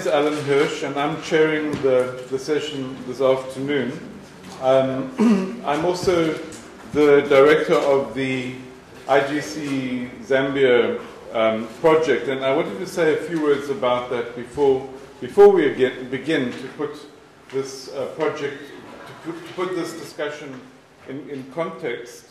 My name is Alan Hirsch, and I'm chairing the session this afternoon. I'm also the director of the IGC Zambia project, and I wanted to say a few words about that before we begin to put this project, to put this discussion in context.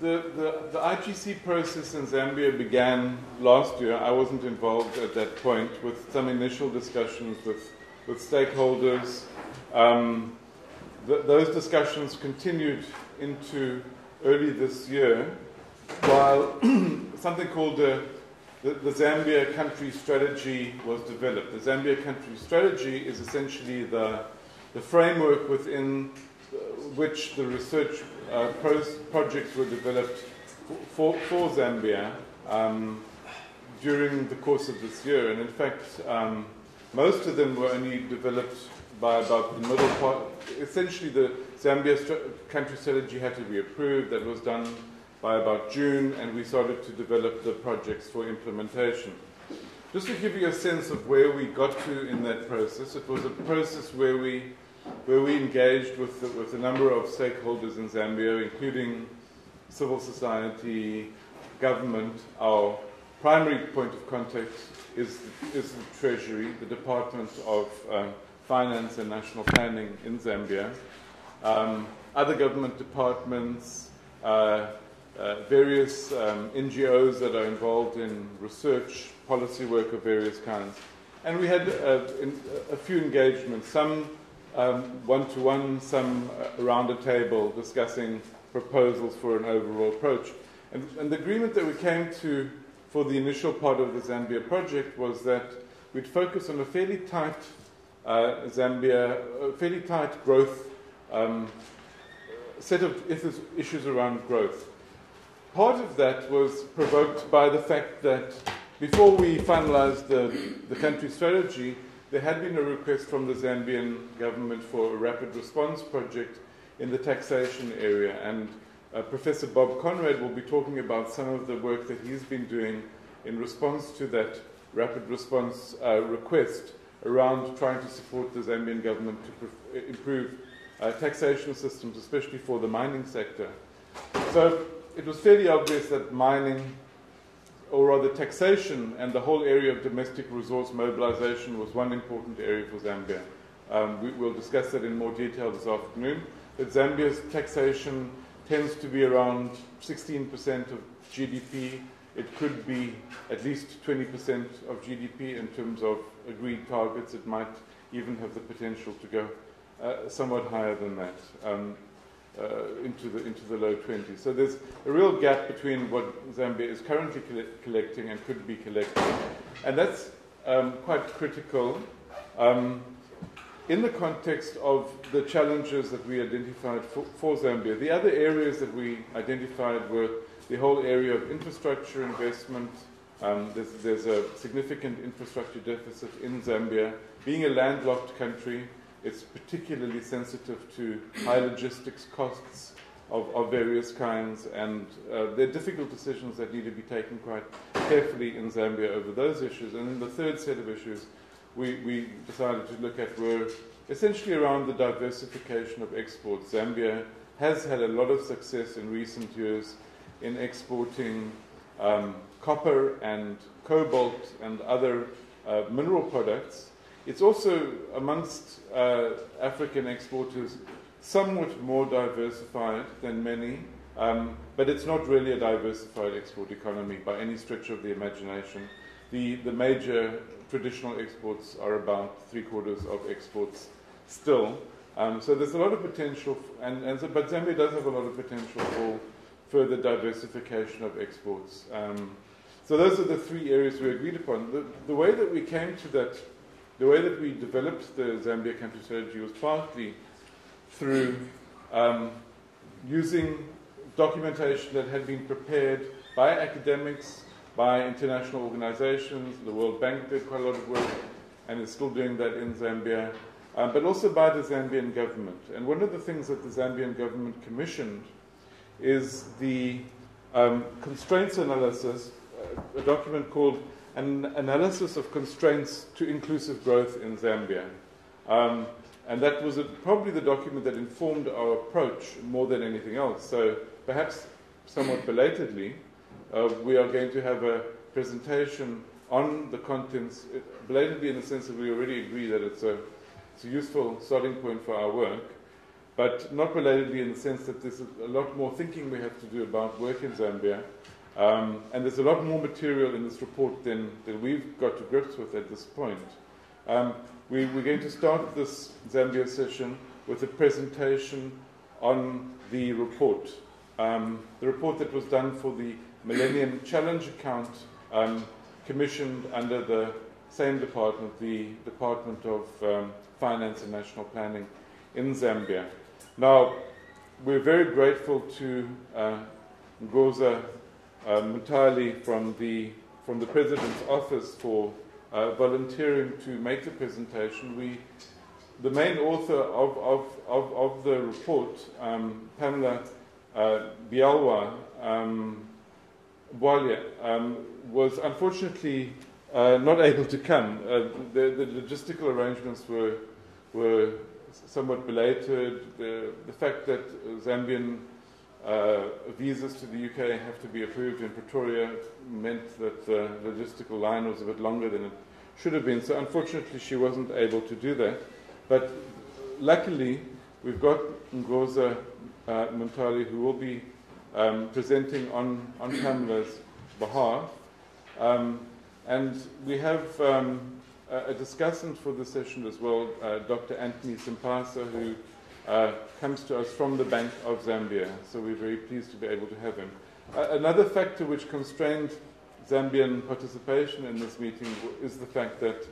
The IGC process in Zambia began last year. I wasn't involved at that point, with some initial discussions with stakeholders. Those discussions continued into early this year, while something called the Zambia Country Strategy was developed. The Zambia Country Strategy is essentially the framework within which the research projects were developed for Zambia during the course of this year. And in fact, most of them were only developed by about the middle part. Essentially, the Zambia country strategy had to be approved. That was done by about June, and we started to develop the projects for implementation. Just to give you a sense of where we got to in that process, it was a process where we engaged with a number of stakeholders in Zambia, including civil society, government. Our primary point of contact is the Treasury, the Department of Finance and National Planning in Zambia, other government departments, various NGOs that are involved in research, policy work of various kinds. And we had a few engagements, some one-to-one, some around a table discussing proposals for an overall approach. And the agreement that we came to for the initial part of the Zambia project was that we'd focus on a fairly tight fairly tight growth set of issues around growth. Part of that was provoked by the fact that before we finalized the country strategy, there had been a request from the Zambian government for a rapid response project in the taxation area, and Professor Bob Conrad will be talking about some of the work that he's been doing in response to that rapid response request around trying to support the Zambian government to improve taxation systems, especially for the mining sector. So it was fairly obvious that mining, or rather taxation, and the whole area of domestic resource mobilization was one important area for Zambia. We'll discuss that in more detail this afternoon. But Zambia's taxation tends to be around 16% of GDP. It could be at least 20% of GDP in terms of agreed targets. It might even have the potential to go somewhat higher than that. Into the low 20s. So there's a real gap between what Zambia is currently collecting and could be collecting. And that's quite critical in the context of the challenges that we identified for Zambia. The other areas that we identified were the whole area of infrastructure investment. There's a significant infrastructure deficit in Zambia. Being a landlocked country, it's particularly sensitive to high logistics costs of various kinds, and there are difficult decisions that need to be taken quite carefully in Zambia over those issues. And then the third set of issues we decided to look at were essentially around the diversification of exports. Zambia has had a lot of success in recent years in exporting copper and cobalt and other mineral products. It's also, amongst African exporters, somewhat more diversified than many, but it's not really a diversified export economy by any stretch of the imagination. The major traditional exports are about 3/4 of exports still. So there's a lot of potential, but Zambia does have a lot of potential for further diversification of exports. So those are the three areas we agreed upon. The way that we came to that, the way that we developed the Zambia country strategy was partly through using documentation that had been prepared by academics, by international organizations. The World Bank did quite a lot of work and is still doing that in Zambia, but also by the Zambian government. And one of the things that the Zambian government commissioned is the constraints analysis, a document called an analysis of constraints to inclusive growth in Zambia. And that was probably the document that informed our approach more than anything else. So perhaps somewhat belatedly, we are going to have a presentation on the contents, belatedly in the sense that we already agree that it's a useful starting point for our work, but not belatedly in the sense that there's a lot more thinking we have to do about work in Zambia. And there's a lot more material in this report than we've got to grips with at this point. We're going to start this Zambia session with a presentation on the report. The report that was done for the Millennium Challenge Account, commissioned under the same department, the Department of Finance and National Planning in Zambia. Now, we're very grateful to Ngoza Mutali from the President's Office for volunteering to make the presentation. The main author of the report, Pamela Bialwa was unfortunately not able to come. The logistical arrangements were somewhat belated. The fact that Zambian visas to the UK have to be approved in Pretoria meant that the logistical line was a bit longer than it should have been. So unfortunately she wasn't able to do that. But luckily we've got Ngoza Muntali, who will be presenting on Pamela's behalf. And we have a discussant for this session as well, Dr. Anthony Simpasa, who comes to us from the Bank of Zambia. So we're very pleased to be able to have him. Another factor which constrained Zambian participation in this meeting is the fact that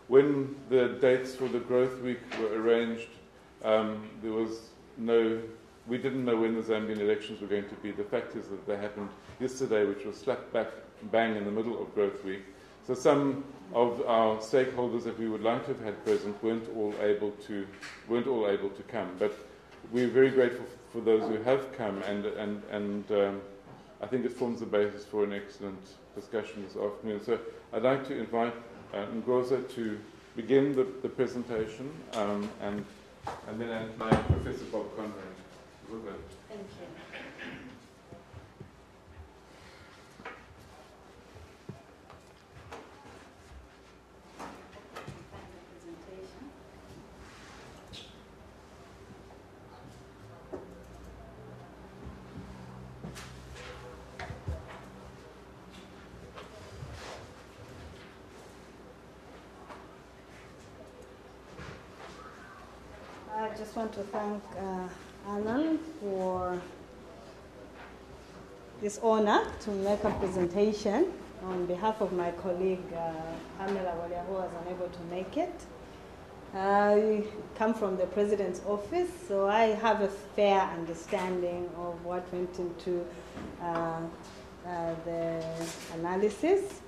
when the dates for the Growth Week were arranged, we didn't know when the Zambian elections were going to be. The fact is that they happened yesterday, which was slap bang in the middle of Growth Week. So some of our stakeholders that we would like to have had present weren't all able to come. But we're very grateful for those who have come, and I think it forms the basis for an excellent discussion this afternoon. So I'd like to invite Ngoza to begin the presentation, and then I invite Professor Bob Conrad. Ngoza. Thank you. I just want to thank Alan for this honor to make a presentation on behalf of my colleague Pamela Walia, who was unable to make it. I come from the President's Office, so I have a fair understanding of what went into the analysis.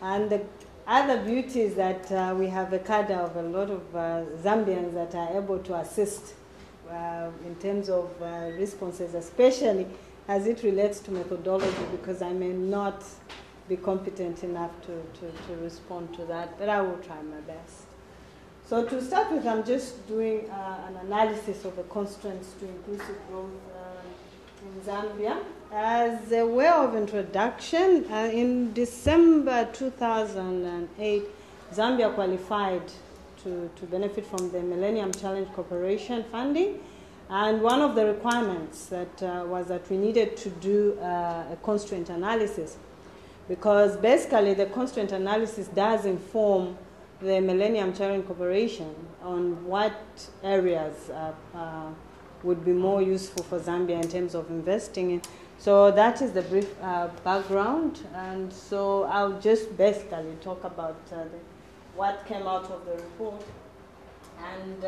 And the other beauty is that we have a cadre of a lot of Zambians that are able to assist in terms of responses, especially as it relates to methodology, because I may not be competent enough to respond to that, but I will try my best. So to start with, I'm just doing an analysis of the constraints to inclusive growth in Zambia. As a way of introduction, in December 2008, Zambia qualified to benefit from the Millennium Challenge Corporation funding. And one of the requirements that was that we needed to do a constraint analysis, because basically the constraint analysis does inform the Millennium Challenge Corporation on what areas would be more useful for Zambia in terms of investing in. So that is the brief background, and so I'll just basically talk about what came out of the report. And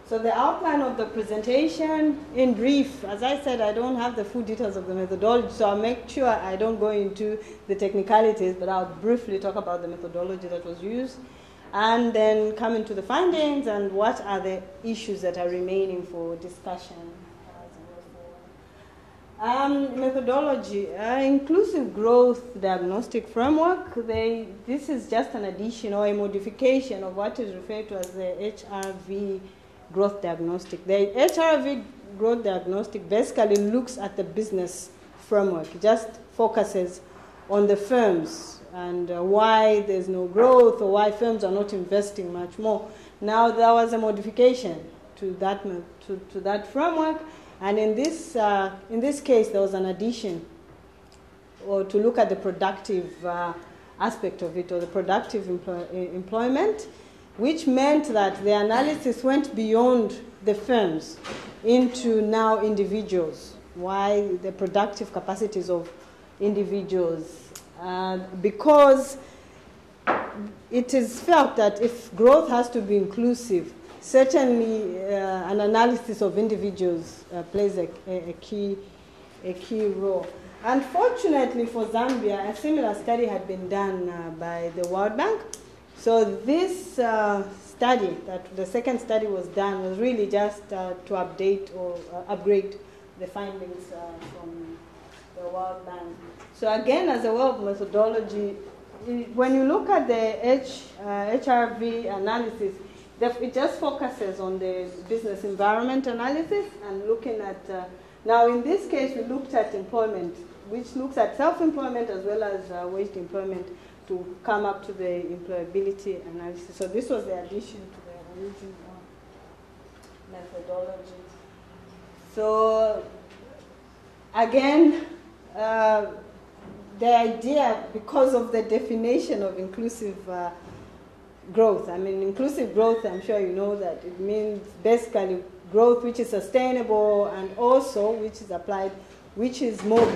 so the outline of the presentation, in brief, as I said, I don't have the full details of the methodology, so I'll make sure I don't go into the technicalities, but I'll briefly talk about the methodology that was used, and then come into the findings and what are the issues that are remaining for discussion as we go forward. Methodology, inclusive growth diagnostic framework. This is just an addition or a modification of what is referred to as the HRV growth diagnostic. The HRV growth diagnostic basically looks at the business framework. It just focuses on the firms and why there's no growth or why firms are not investing much more. Now there was a modification to that framework. And in this case, there was an addition, or to look at the productive aspect of it, or the productive employment, which meant that the analysis went beyond the firms into now individuals. Why the productive capacities of individuals? Because it is felt that if growth has to be inclusive, certainly an analysis of individuals plays a key role. Unfortunately for Zambia, a similar study had been done by the World Bank. So this study, the second study was done, was really just to update or upgrade the findings from the World Bank. So again, as a way of methodology, when you look at the HRV analysis, it just focuses on the business environment analysis and looking at, now in this case we looked at employment, which looks at self-employment as well as wage employment to come up to the employability analysis. So this was the addition to the original methodology. So again, the idea, because of the definition of inclusive growth. I mean, inclusive growth, I'm sure you know that it means basically growth which is sustainable and also which is applied, which is more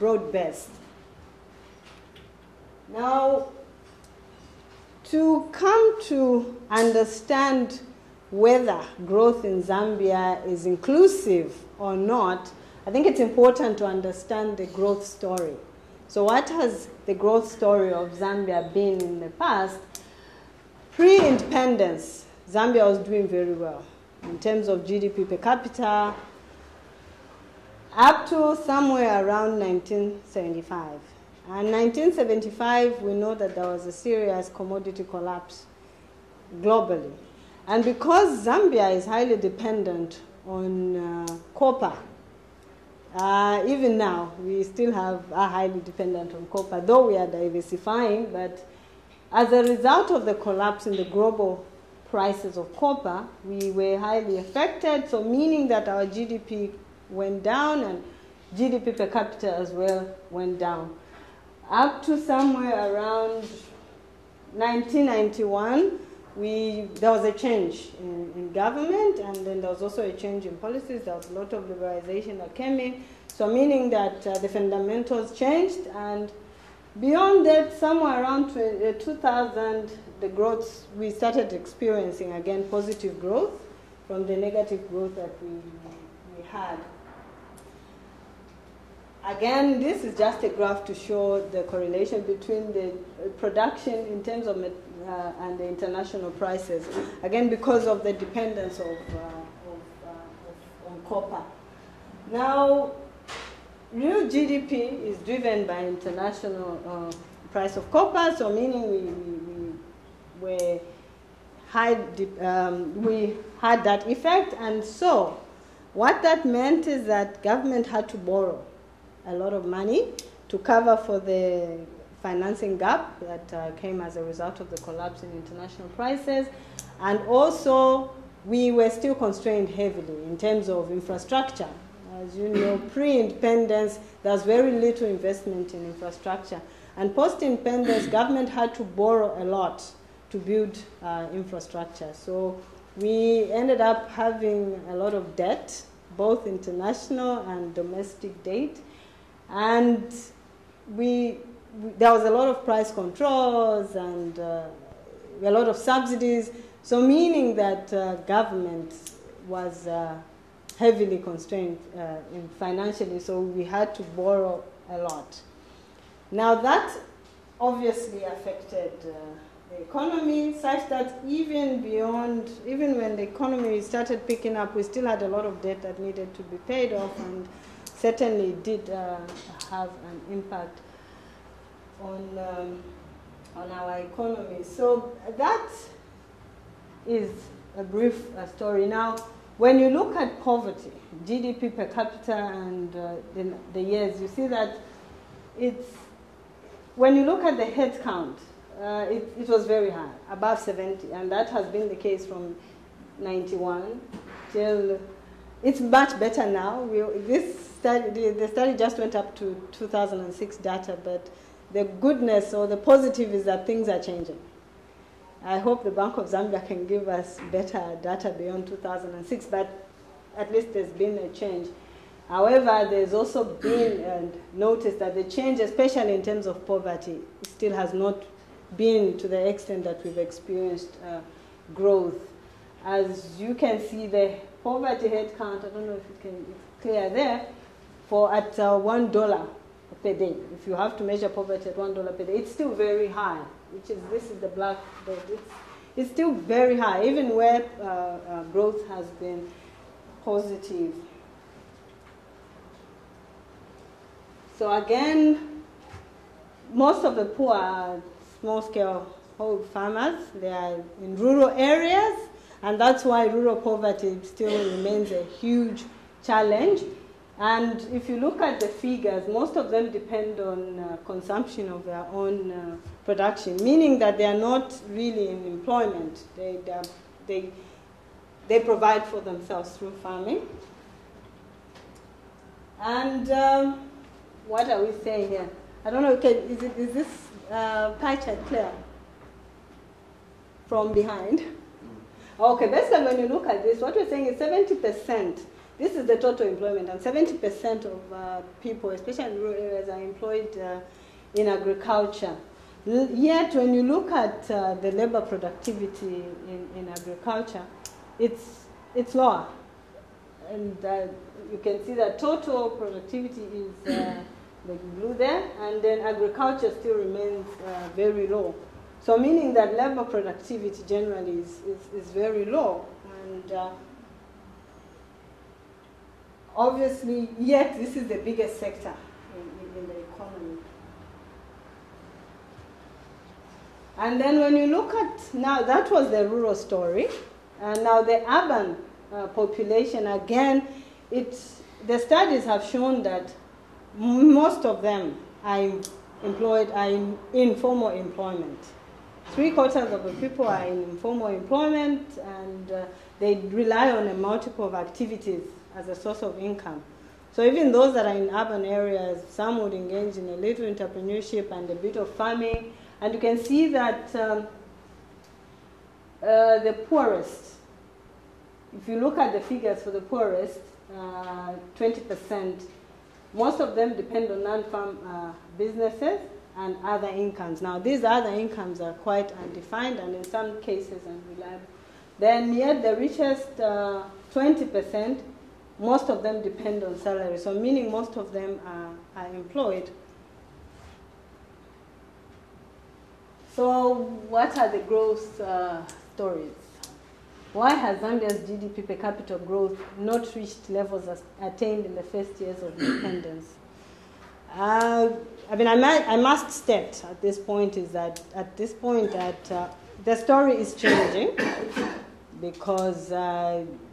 broad-based. Now, to come to understand whether growth in Zambia is inclusive or not, I think it's important to understand the growth story. So what has the growth story of Zambia been in the past? Pre-independence, Zambia was doing very well in terms of GDP per capita up to somewhere around 1975. And 1975, we know that there was a serious commodity collapse globally. And because Zambia is highly dependent on copper, even now, we still are highly dependent on copper, though we are diversifying, but as a result of the collapse in the global prices of copper, we were highly affected, so meaning that our GDP went down and GDP per capita as well went down. Up to somewhere around 1991, there was a change in government, and then there was also a change in policies. There was a lot of liberalization that came in, so meaning that the fundamentals changed, and beyond that, somewhere around 2000, the growth, we started experiencing again positive growth from the negative growth that we had. Again, this is just a graph to show the correlation between the production in terms of and the international prices. Again, because of the dependence on copper. Now, real GDP is driven by international price of copper, so meaning we had that effect, and so what that meant is that government had to borrow a lot of money to cover for the financing gap that came as a result of the collapse in international prices, and also we were still constrained heavily in terms of infrastructure. As you know, pre-independence, there was very little investment in infrastructure. And post-independence, government had to borrow a lot to build infrastructure. So we ended up having a lot of debt, both international and domestic debt. And there was a lot of price controls and a lot of subsidies. So meaning that government was heavily constrained financially, so we had to borrow a lot. Now that obviously affected the economy, such that even when the economy started picking up, we still had a lot of debt that needed to be paid off, and certainly did have an impact on our economy. So that is a brief story. Now, when you look at poverty, GDP per capita, and the years, you see that it's, when you look at the head count, it was very high, above 70, and that has been the case from 91 till, it's much better now. The study just went up to 2006 data, but the goodness or the positive is that things are changing. I hope the Bank of Zambia can give us better data beyond 2006, but at least there's been a change. However, there's also been notice that the change, especially in terms of poverty, still has not been to the extent that we've experienced growth. As you can see, the poverty head count, I don't know if it's clear there, for at $1 per day. If you have to measure poverty at $1 per day, it's still very high. This is the black dot. It's still very high, even where growth has been positive. So again, most of the poor are small-scale farmers. They are in rural areas, and that's why rural poverty still remains a huge challenge. And if you look at the figures, most of them depend on consumption of their own production, meaning that they are not really in employment. They provide for themselves through farming. And what are we saying here? I don't know, is this pie chart clear from behind? Okay, basically when you look at this, what we're saying is 70%. This is the total employment, and 70% of people, especially in rural areas, are employed in agriculture. Yet, when you look at the labor productivity in agriculture, it's lower. And you can see that total productivity is the blue there, and then agriculture still remains very low. So meaning that labor productivity generally is very low. And obviously, yet this is the biggest sector in the economy. And then when you look at, now that was the rural story, and now the urban population, again, the studies have shown that most of them are in informal employment. 3/4 of the people are in informal employment, and they rely on a multiple of activities as a source of income. So even those that are in urban areas, some would engage in a little entrepreneurship and a bit of farming. And you can see that the poorest, if you look at the figures for the poorest, 20%, most of them depend on non-farm businesses and other incomes. Now, these other incomes are quite undefined and in some cases unreliable. Then yet the richest 20%, most of them depend on salary. So meaning most of them are employed. So what are the growth stories? Why has Zambia's GDP per capita growth not reached levels attained in the first years of independence? I must state at this point is that the story is changing because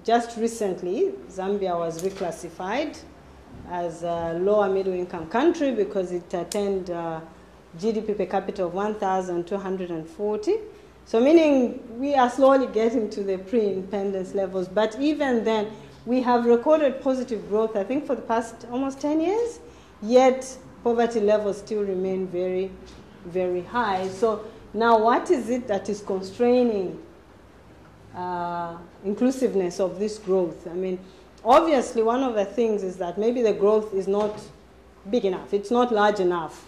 just recently Zambia was reclassified as a lower middle income country because it attained GDP per capita of 1,240. So meaning we are slowly getting to the pre-independence levels, but even then we have recorded positive growth, I think, for the past almost 10 years, yet poverty levels still remain very, very high. So now what is it that is constraining inclusiveness of this growth? I mean, obviously one of the things is that maybe the growth is not big enough, it's not large enough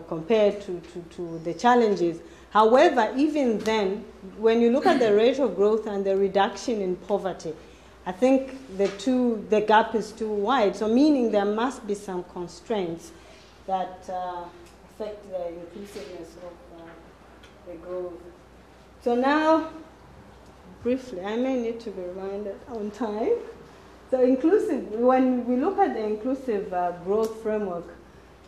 compared to the challenges. However, even then, when you look at the rate of growth and the reduction in poverty, I think the gap is too wide. So meaning there must be some constraints that affect the inclusiveness of the growth. So now, briefly, I may need to be reminded on time. So inclusive, when we look at the inclusive growth framework,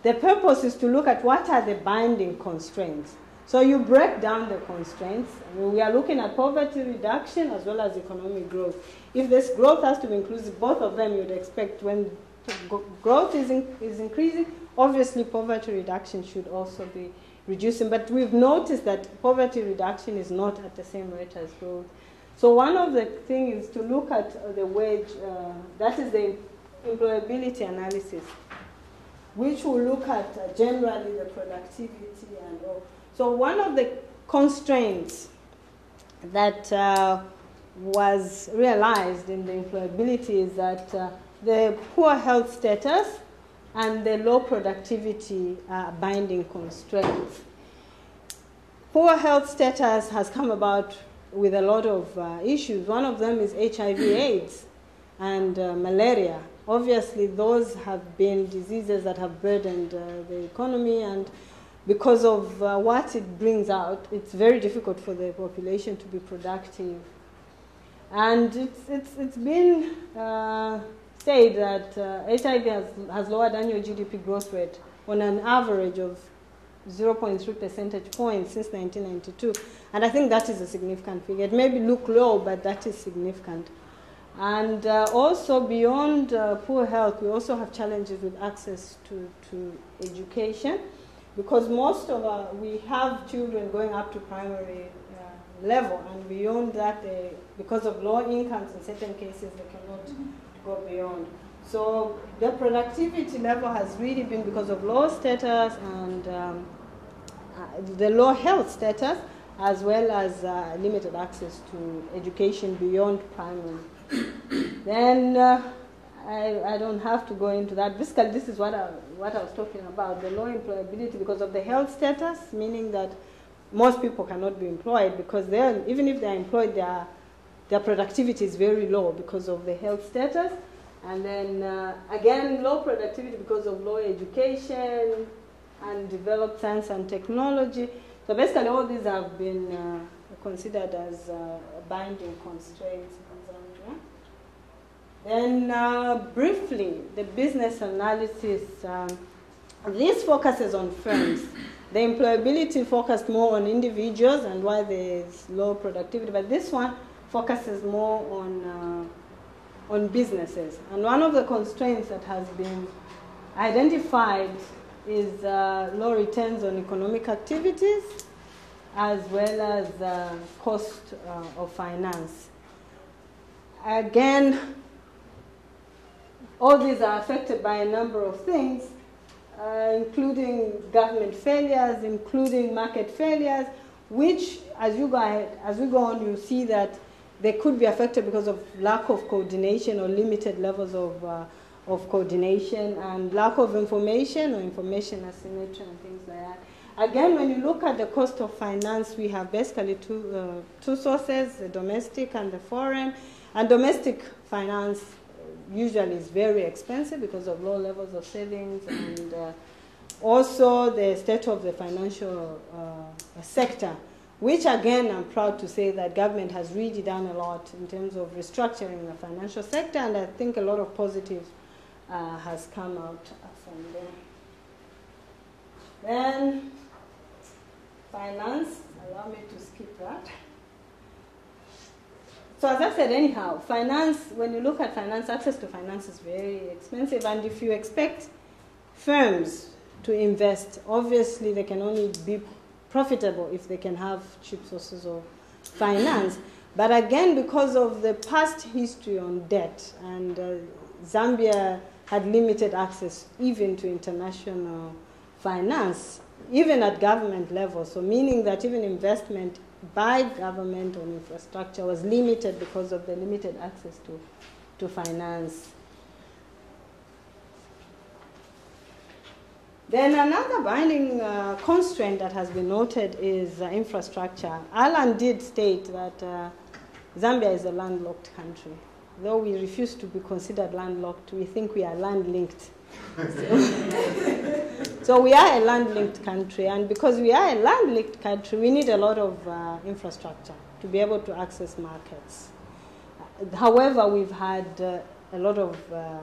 the purpose is to look at what are the binding constraints. So you break down the constraints. We are looking at poverty reduction as well as economic growth. If this growth has to be inclusive, both of them you'd expect when growth is increasing, obviously poverty reduction should also be reducing. But we've noticed that poverty reduction is not at the same rate as growth. So one of the things is to look at the wage, that is the employability analysis, which will look at generally the productivity and all. So one of the constraints that was realized in the employability is that the poor health status and the low productivity are binding constraints. Poor health status has come about with a lot of issues. One of them is HIV/AIDS and malaria. Obviously, those have been diseases that have burdened the economy, and because of what it brings out, it's very difficult for the population to be productive. And it's been said that HIV has lowered annual GDP growth rate on an average of 0.3 percentage points since 1992. And I think that is a significant figure. It may look low, but that is significant. And also beyond poor health, we also have challenges with access to education, because most of we have children going up to primary level, and beyond that, because of low incomes in certain cases, they cannot go beyond. So the productivity level has really been because of low status and the low health status, as well as limited access to education beyond primary. Then I don't have to go into that. Basically, this is what I was talking about, the low employability because of the health status, meaning that most people cannot be employed because even if they're employed, their productivity is very low because of the health status. And then, again, low productivity because of low education and developed science and technology. So basically, all these have been considered as binding constraints in Zambia. Then, briefly, the business analysis. This focuses on firms. The employability focused more on individuals and why there is low productivity, but this one focuses more on businesses. And one of the constraints that has been identified is low returns on economic activities, as well as cost of finance. Again, all these are affected by a number of things, including government failures, including market failures, which, as we go on, you see that they could be affected because of lack of coordination or limited levels of coordination and lack of information or information asymmetry and things like that. Again, when you look at the cost of finance, we have basically two sources, the domestic and the foreign. And domestic finance usually is very expensive because of low levels of savings and also the state of the financial sector, which again I'm proud to say that government has really done a lot in terms of restructuring the financial sector, and I think a lot of positive has come out from there. Then finance, allow me to skip that. So as I said, anyhow, finance, when you look at finance, access to finance is very expensive, and if you expect firms to invest, obviously they can only be profitable if they can have cheap sources of finance. But again, because of the past history on debt, and Zambia had limited access even to international finance, even at government level, so meaning that even investment by government on infrastructure was limited because of the limited access to finance. Then another binding constraint that has been noted is infrastructure. Alan did state that Zambia is a landlocked country. Though we refuse to be considered landlocked, we think we are land-linked. So we are a land-linked country, and because we are a land-linked country, we need a lot of infrastructure to be able to access markets. However, we've had a lot of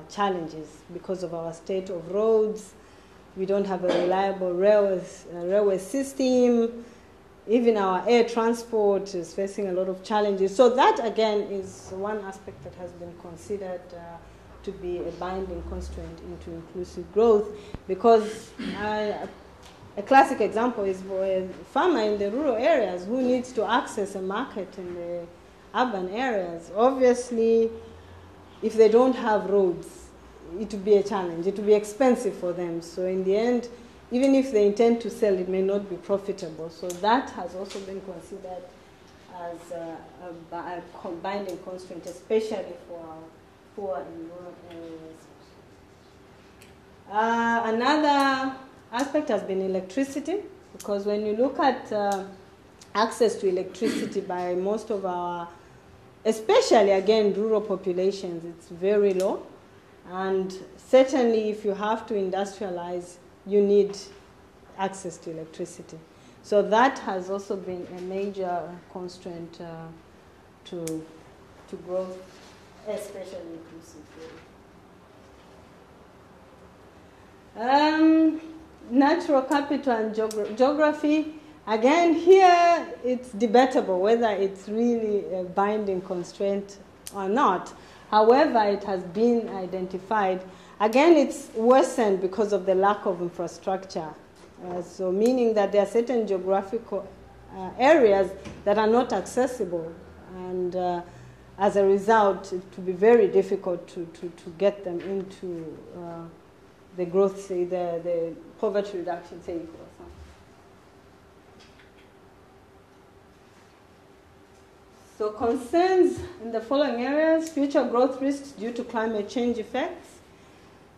challenges because of our state of roads. We don't have a reliable railway system. Even our air transport is facing a lot of challenges. So that, again, is one aspect that has been considered to be a binding constraint into inclusive growth, because a classic example is for a farmer in the rural areas who needs to access a market in the urban areas. Obviously, if they don't have roads, it will be a challenge. It will be expensive for them. So in the end, even if they intend to sell, it may not be profitable. So that has also been considered as a binding constraint, especially for our poor and rural areas. Another aspect has been electricity, because when you look at access to electricity by most of our, especially again rural populations, it's very low. And certainly if you have to industrialize, you need access to electricity. So that has also been a major constraint to growth, especially inclusive. Natural capital and geography. Again, here it's debatable whether it's really a binding constraint or not. However, it has been identified. Again, it's worsened because of the lack of infrastructure. So meaning that there are certain geographical areas that are not accessible. And as a result, it will be very difficult to get them into the growth, say, the poverty reduction, say, for example. So concerns in the following areas: future growth risks due to climate change effects,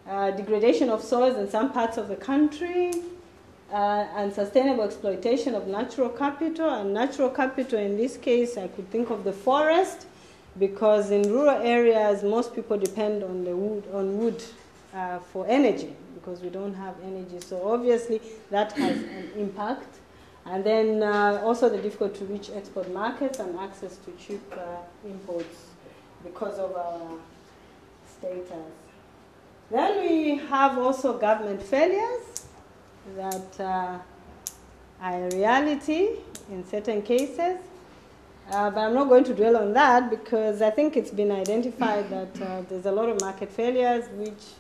degradation of soils in some parts of the country, and sustainable exploitation of natural capital. And natural capital in this case, I could think of the forest, because in rural areas, most people depend on the wood for energy, because we don't have energy. So obviously that has an impact. And then also the difficult to reach export markets and access to cheap imports because of our status. Then we have also government failures that are a reality in certain cases. But I'm not going to dwell on that, because I think it's been identified that there's a lot of market failures, which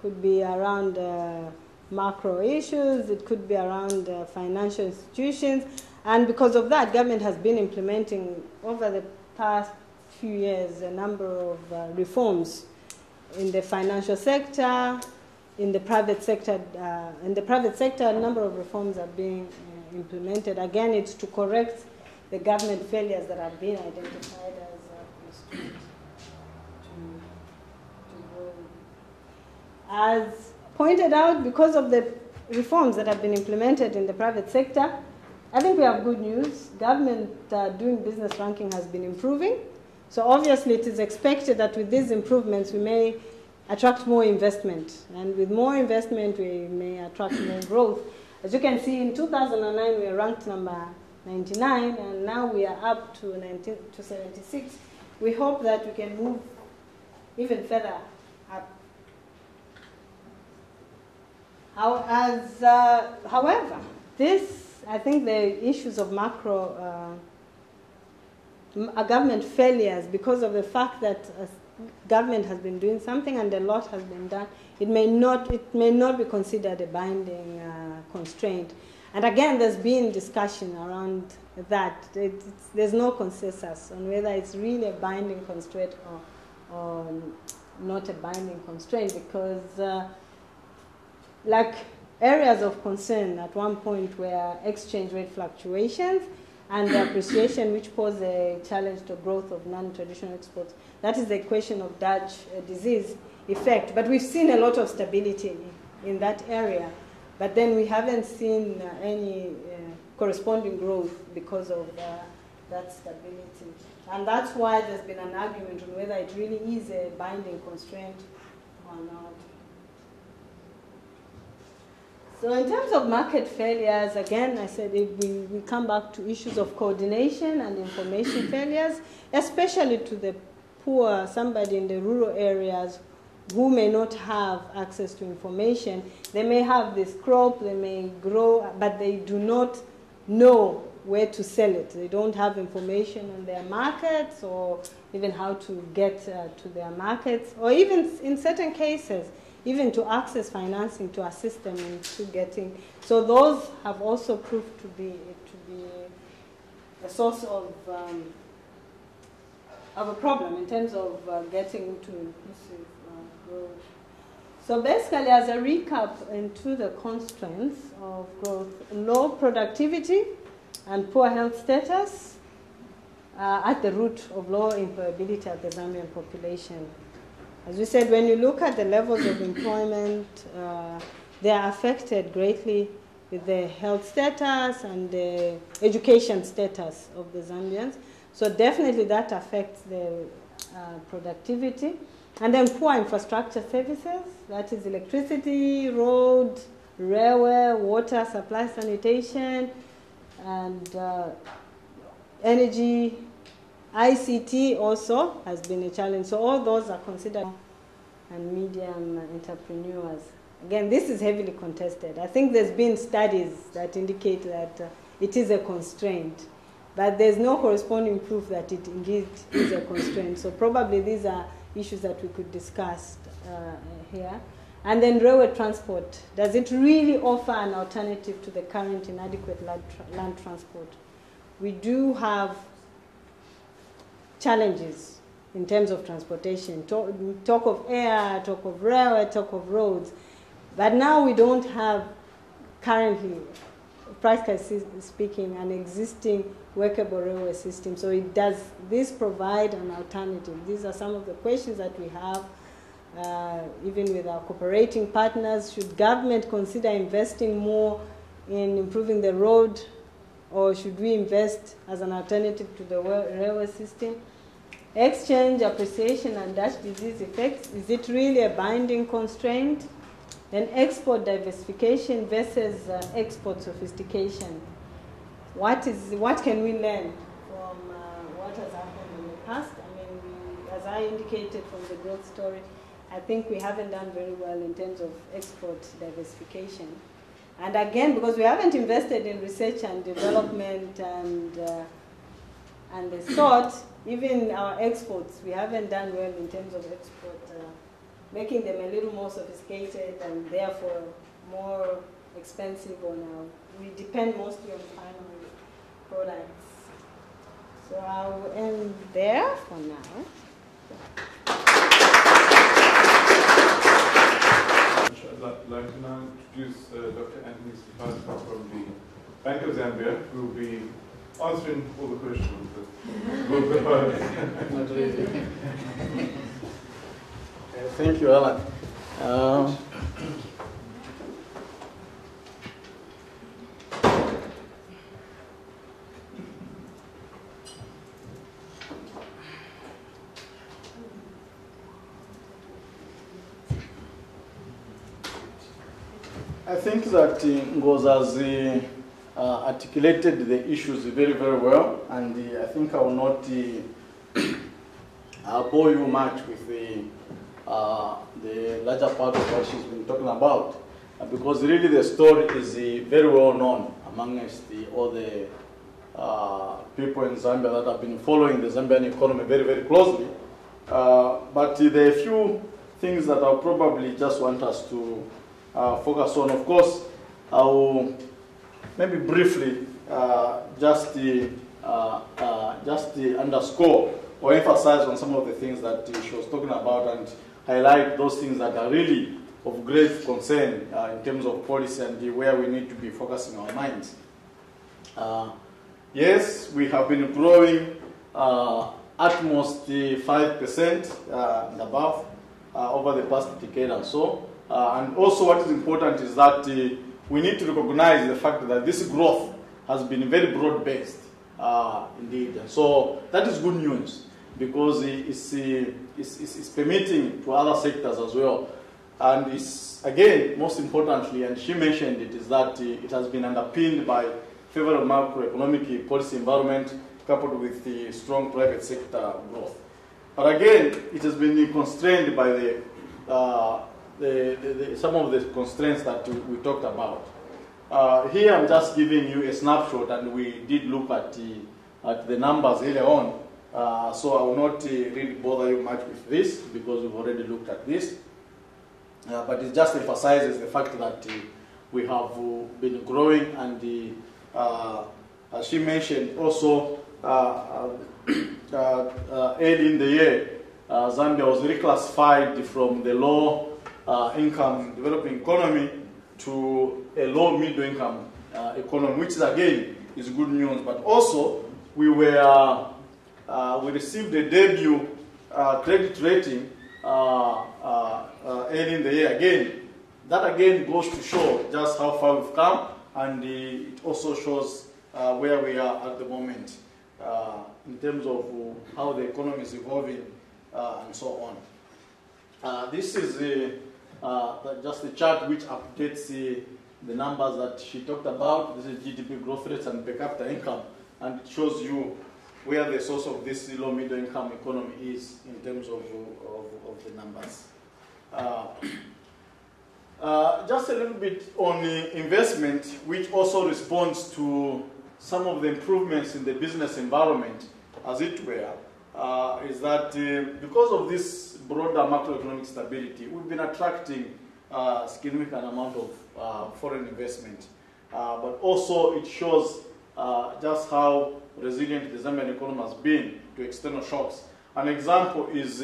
could be around macro issues, it could be around financial institutions, and because of that, government has been implementing over the past few years a number of reforms in the financial sector, in the private sector. In the private sector, a number of reforms are being implemented. Again, it's to correct the government failures that have been identified as constraints to grow. As pointed out, because of the reforms that have been implemented in the private sector, I think we have good news. Government doing business ranking has been improving. So obviously it is expected that with these improvements we may attract more investment. And with more investment we may attract more growth. As you can see, in 2009 we were ranked number 99, and now we are up to 76. We hope that we can move even further up. However, I think the issues of macro government failures, because of the fact that government has been doing something and a lot has been done, it may not be considered a binding constraint. And again, there's been discussion around that. There's no consensus on whether it's really a binding constraint or not a binding constraint, because like areas of concern at one point were exchange rate fluctuations and the appreciation, which pose a challenge to growth of non-traditional exports. That is the question of Dutch disease effect. But we've seen a lot of stability in that area. But then we haven't seen any corresponding growth because of that stability. And that's why there's been an argument on whether it really is a binding constraint or not. So in terms of market failures, again, I said we come back to issues of coordination and information failures, especially to the poor, somebody in the rural areas who may not have access to information, they may have this crop, they may grow, but they do not know where to sell it. They don't have information on their markets or even how to get to their markets, or even in certain cases, even to access financing to assist them into getting. So those have also proved to be a source of a problem in terms of getting into inclusive growth. So basically, as a recap into the constraints of growth, low productivity and poor health status at the root of low employability of the Zambian population. As we said, when you look at the levels of employment, they are affected greatly with the health status and the education status of the Zambians. So definitely that affects the productivity. And then poor infrastructure services, that is electricity, road, railway, water, supply, sanitation, and energy. ICT also has been a challenge. So all those are considered, and medium entrepreneurs. Again, this is heavily contested. I think there's been studies that indicate that it is a constraint, but there's no corresponding proof that it indeed is a constraint. So probably these are issues that we could discuss here. And then railway transport. Does it really offer an alternative to the current inadequate land transport? We do have challenges in terms of transportation. Talk of air, talk of railway, talk of roads. But now we don't have currently, practically speaking, an existing workable railway system. So does this provide an alternative? These are some of the questions that we have, even with our cooperating partners. Should government consider investing more in improving the road, or should we invest as an alternative to the railway system? Exchange, appreciation, and Dutch disease effects. Is it really a binding constraint? Then export diversification versus export sophistication. What can we learn from what has happened in the past? I mean, as I indicated from the growth story, I think we haven't done very well in terms of export diversification. And again, because we haven't invested in research and development and the sort, even our exports, we haven't done well in terms of export, making them a little more sophisticated and therefore more expensive on our, we depend mostly on final products. So I'll end there for now. I'd like to now introduce Dr. Anthony Sipasa from the Bank of Zambia, who will be answering all the questions that will be heard. Not really. Thank you, Alan. I think that Ngoz has articulated the issues very, very well, and I think I will not bore you much with the larger part of what she's been talking about, because really the story is very well known amongst all the people in Zambia that have been following the Zambian economy very, very closely. But there are a few things that I'll probably just want us to focus on. Of course, I will maybe briefly just underscore or emphasize on some of the things that she was talking about and highlight those things that are really of great concern in terms of policy and where we need to be focusing our minds. Yes, we have been growing at most 5% and above over the past decade and so. And also what is important is that we need to recognize the fact that this growth has been very broad-based indeed. So that is good news, because it's permitting to other sectors as well. And it's, again, most importantly, and she mentioned it, is that it has been underpinned by favorable macroeconomic policy environment coupled with the strong private sector growth. But again, it has been constrained by some of the constraints that we talked about. Here I'm just giving you a snapshot, and we did look at the numbers earlier on. So I will not really bother you much with this because we've already looked at this. But it just emphasizes the fact that we have been growing, and as she mentioned also, early in the year, Zambia was reclassified from the low income developing economy to a low middle income economy, which is again is good news. But also we received a debut credit rating early in the year. Again, that again goes to show just how far we've come, and it also shows where we are at the moment in terms of how the economy is evolving and so on. This is just a chart which updates the numbers that she talked about. This is GDP growth rates and per capita income, and it shows you where the source of this low middle income economy is in terms of the numbers. Just a little bit on investment, which also responds to some of the improvements in the business environment, as it were, is that because of this broader macroeconomic stability, we've been attracting a significant amount of foreign investment. But also it shows just how resilient the Zambian economy has been to external shocks. An example is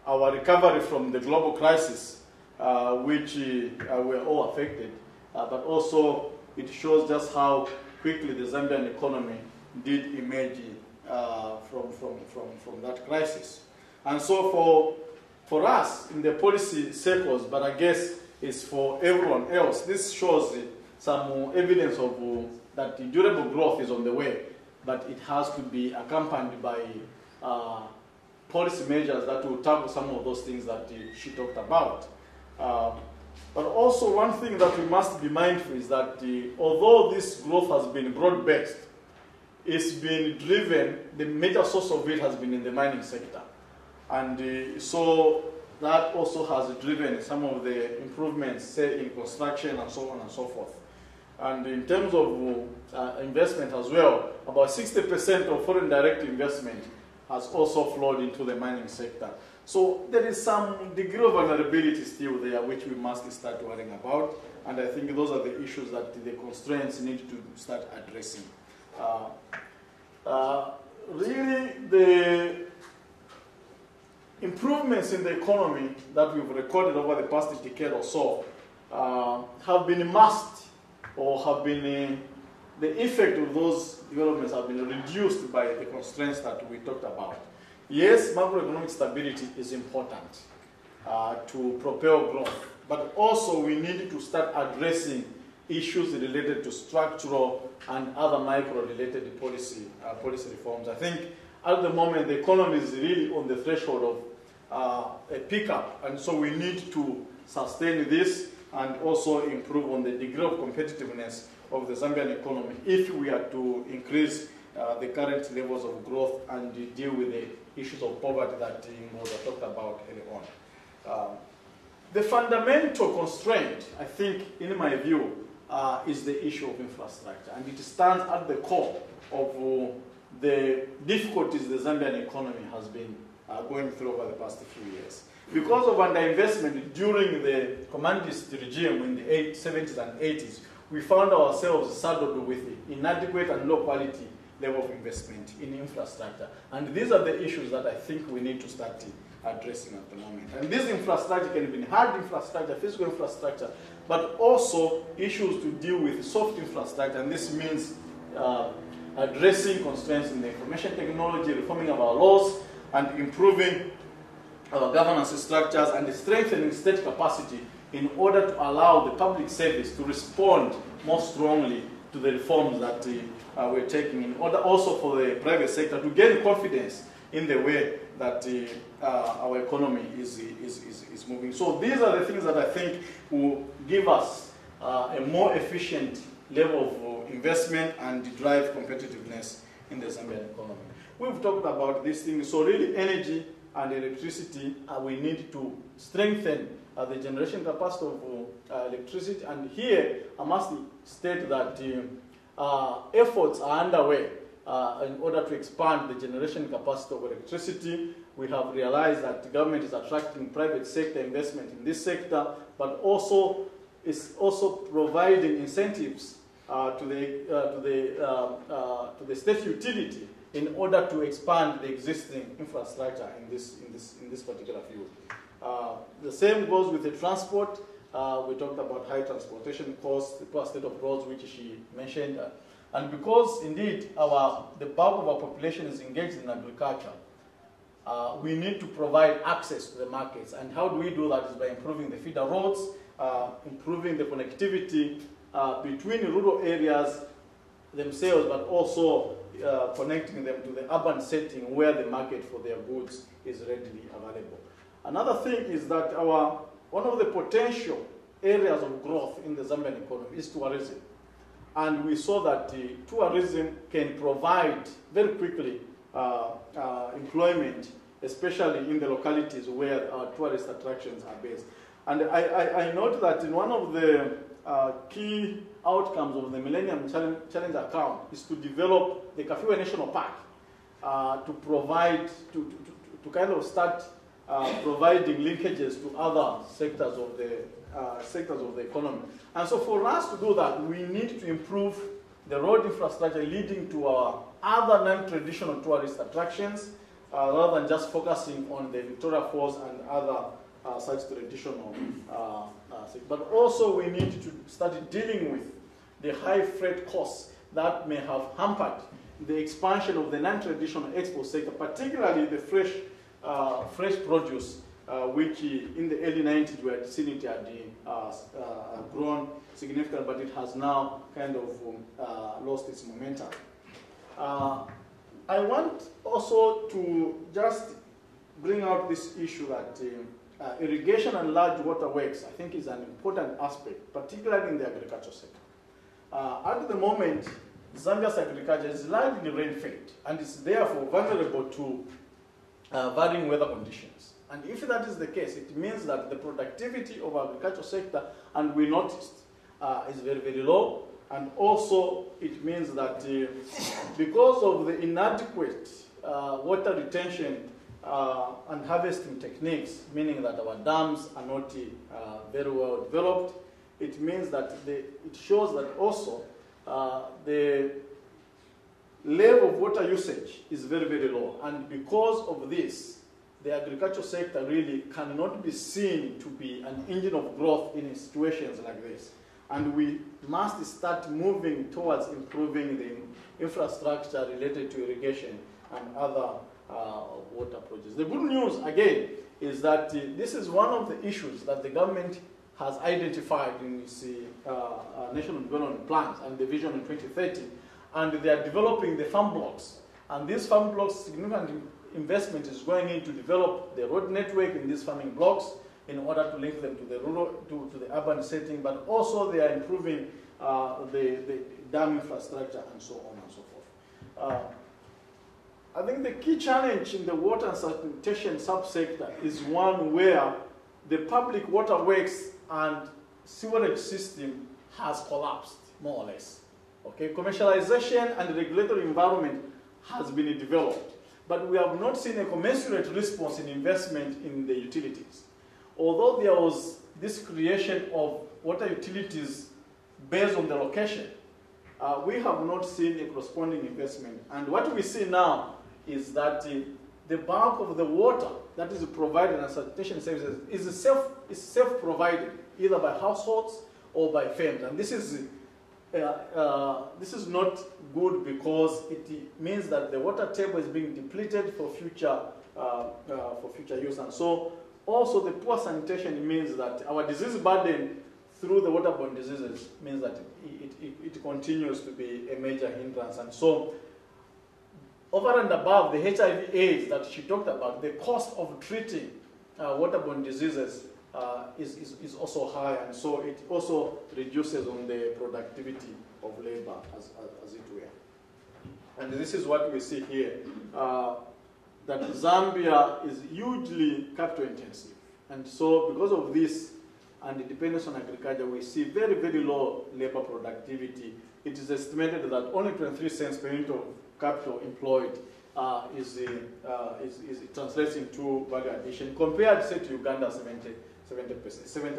our recovery from the global crisis, which we're all affected, but also it shows just how quickly the Zambian economy did emerge from that crisis. And so for us in the policy circles, but I guess it's for everyone else, this shows some evidence of that durable growth is on the way, but it has to be accompanied by policy measures that will tackle some of those things that she talked about. But also one thing that we must be mindful is that although this growth has been broad-based, it's been driven, the major source of it has been in the mining sector. And so that also has driven some of the improvements, say, in construction and so on and so forth. And in terms of investment as well, about 60% of foreign direct investment has also flowed into the mining sector. So there is some degree of vulnerability still there, which we must start worrying about. And I think those are the issues that the constraints need to start addressing. Really, the improvements in the economy that we've recorded over the past decade or so have been masked, or have been, the effect of those developments have been reduced by the constraints that we talked about. Yes, macroeconomic stability is important to propel growth, but also we need to start addressing issues related to structural and other micro-related policy reforms. I think at the moment the economy is really on the threshold of a pickup, and so we need to sustain this and also improve on the degree of competitiveness of the Zambian economy if we are to increase the current levels of growth and deal with the issues of poverty that was talked about earlier on. The fundamental constraint, I think, in my view, is the issue of infrastructure, and it stands at the core of the difficulties the Zambian economy has been going through over the past few years. Because of underinvestment during the communist regime in the 70s and 80s, we found ourselves saddled with inadequate and low quality level of investment in infrastructure. And these are the issues that I think we need to start addressing at the moment. And this infrastructure can be hard infrastructure, physical infrastructure, but also issues to deal with soft infrastructure. And this means addressing constraints in the information technology, reforming our laws, and improving our governance structures and strengthening state capacity in order to allow the public service to respond more strongly to the reforms that we're taking, in order also for the private sector to gain confidence in the way that our economy is moving. So these are the things that I think will give us a more efficient level of investment and drive competitiveness in the Zambian economy. We've talked about these things, so really energy and electricity, we need to strengthen the generation capacity of electricity. And here, I must state that efforts are underway in order to expand the generation capacity of electricity. We have realized that the government is attracting private sector investment in this sector, but also is also providing incentives to the state utility in order to expand the existing infrastructure in this particular field. The same goes with the transport. We talked about high transportation costs, the poor state of roads, which she mentioned. And because, indeed, the bulk of our population is engaged in agriculture, we need to provide access to the markets. And how do we do that? Is by improving the feeder roads, improving the connectivity between rural areas themselves, but also connecting them to the urban setting where the market for their goods is readily available. Another thing is that one of the potential areas of growth in the Zambian economy is tourism. And we saw that tourism can provide very quickly employment, especially in the localities where our tourist attractions are based. And I note that in one of the key outcomes of the Millennium Challenge account is to develop the Kafue National Park to provide, to kind of start providing linkages to other sectors of the economy. And so for us to do that, we need to improve the road infrastructure leading to our other non-traditional tourist attractions, rather than just focusing on the Victoria Falls and other such traditional things. But also we need to start dealing with the high freight costs that may have hampered the expansion of the non-traditional export sector, particularly the fresh produce, which in the early 90s we had seen it had grown significantly, but it has now kind of lost its momentum. I want also to just bring out this issue that irrigation and large waterworks, I think, is an important aspect, particularly in the agriculture sector. At the moment, Zambia's agriculture is largely rain-fed and is therefore vulnerable to varying weather conditions. And if that is the case, it means that the productivity of our agriculture sector, and we noticed, is very, very low. And also, it means that because of the inadequate water retention and harvesting techniques, meaning that our dams are not very well developed, it means that it shows that also the level of water usage is very, very low. And because of this, the agriculture sector really cannot be seen to be an engine of growth in situations like this. And we must start moving towards improving the infrastructure related to irrigation and other water projects. The good news, again, is that this is one of the issues that the government has identified in its national development plans and the vision in 2030. And they are developing the farm blocks. And these farm blocks, significant investment is going in to develop the road network in these farming blocks in order to link them to the rural, to the urban setting, but also they are improving the dam infrastructure and so on and so forth. I think the key challenge in the water and sanitation subsector is one where the public waterworks and sewerage system has collapsed, more or less. Okay, commercialization and regulatory environment has been developed, but we have not seen a commensurate response in investment in the utilities. Although there was this creation of water utilities based on the location, we have not seen a corresponding investment. And what we see now is that the bulk of the water that is provided in sanitation services is self-provided, either by households or by firms. And this is not good because it means that the water table is being depleted for future use. And so also the poor sanitation means that our disease burden through the waterborne diseases means that it continues to be a major hindrance. And so over and above the HIV/AIDS that she talked about, the cost of treating waterborne diseases is also high, and so it also reduces on the productivity of labor as it were. And this is what we see here. that Zambia is hugely capital intensive. And so because of this and the dependence on agriculture, we see very, very low labor productivity. It is estimated that only 23 cents per unit of capital employed is translates into value addition, compared, say, to Uganda, 70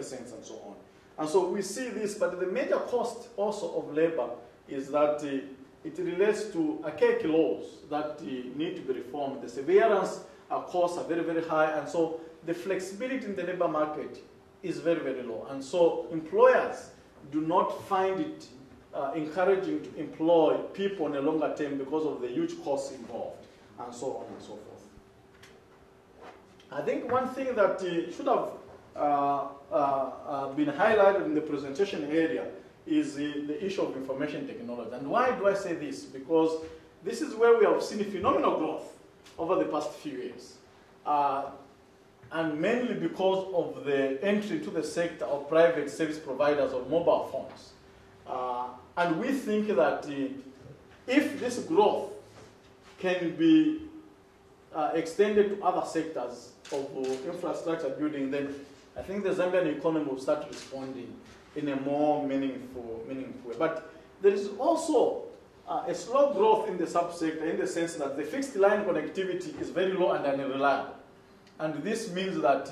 cents and so on. And so we see this, but the major cost also of labor is that it relates to archaic laws that need to be reformed. The severance costs are very, very high, and so the flexibility in the labor market is very, very low. And so employers do not find it encouraging to employ people on a longer term because of the huge costs involved, and so on and so forth. I think one thing that should have been highlighted in the presentation area is the issue of information technology. And why do I say this? Because this is where we have seen phenomenal growth over the past few years. And mainly because of the entry to the sector of private service providers of mobile phones. And we think that if this growth can be extended to other sectors of infrastructure building, then I think the Zambian economy will start responding in a more meaningful way. But there is also a slow growth in the subsector in the sense that the fixed line connectivity is very low and unreliable. And this means that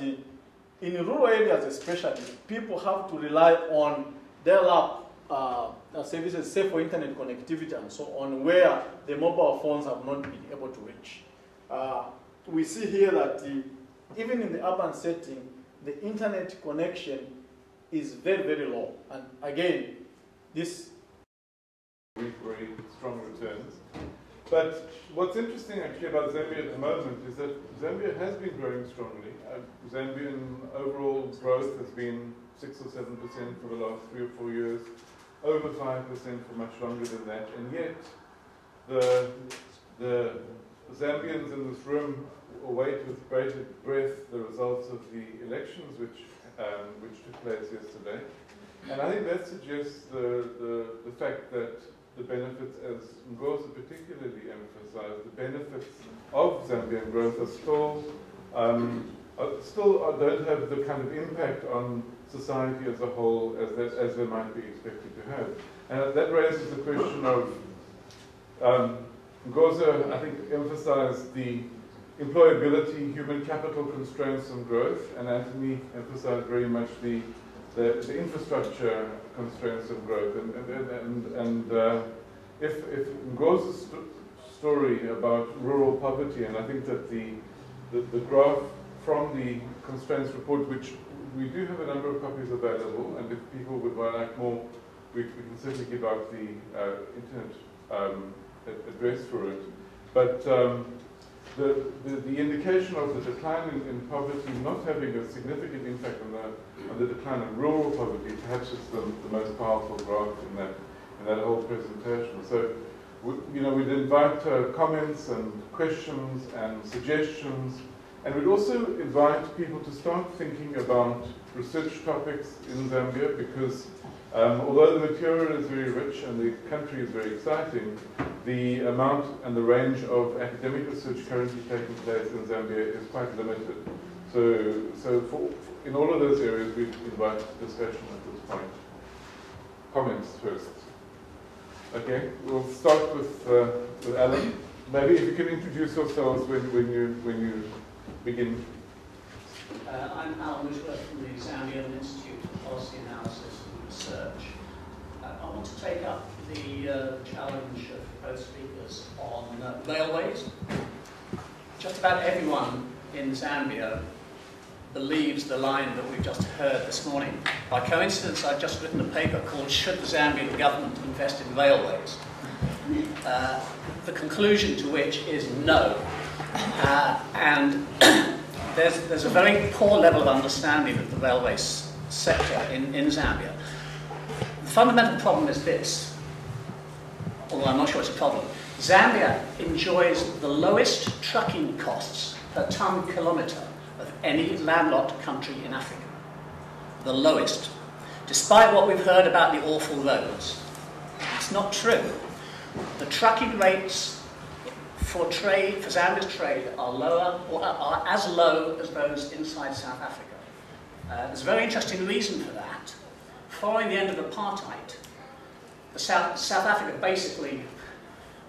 in rural areas especially, people have to rely on dial-up services, say for internet connectivity and so on, where the mobile phones have not been able to reach. We see here that even in the urban setting, the internet connection is very, very low. And again, this very strong returns. But what's interesting actually about Zambia at the moment is that Zambia has been growing strongly. Zambian overall growth has been 6 or 7% for the last 3 or 4 years, over 5% for much longer than that, and yet the Zambians in this room await with bated breath the results of the elections which took place yesterday. And I think that suggests the fact that the benefits, as Ngozi particularly emphasized, the benefits of Zambian growth are still don't have the kind of impact on society as a whole as they might be expected to have. And that raises the question of, Ngozi, I think, emphasized the employability, human capital constraints and growth, and Anthony emphasized very much the infrastructure constraints of growth. And if Ngozi's story about rural poverty, and I think that the graph from the constraints report, which we do have a number of copies available, and if people would like more, we can certainly give out the internet address for it. But the indication of the decline in poverty not having a significant impact on the decline in rural poverty, perhaps is the most powerful graph in that whole presentation. So, we'd invite comments and questions and suggestions, and we'd also invite people to start thinking about research topics in Zambia, because although the material is very rich and the country is very exciting, the amount and the range of academic research currently taking place in Zambia is quite limited. So in all of those areas, we invite discussion at this point. Comments first. Okay, we'll start with Alan. Maybe if you can introduce yourselves when you begin. I'm Alan Wishworth from the Zambian Institute of Policy Analysis and Research. I want to take up the challenge of both speakers on railways. Just about everyone in Zambia believes the line that we've just heard this morning. By coincidence, I've just written a paper called "Should the Zambian Government Invest in Railways?" The conclusion to which is no. And there's a very poor level of understanding of the railways sector in Zambia. The fundamental problem is this, although I'm not sure it's a problem. Zambia enjoys the lowest trucking costs per ton kilometre of any landlocked country in Africa. The lowest. Despite what we've heard about the awful roads. It's not true. The trucking rates for Zambia's trade are lower, or are as low as those inside South Africa. There's a very interesting reason for that. Following the end of apartheid, South Africa basically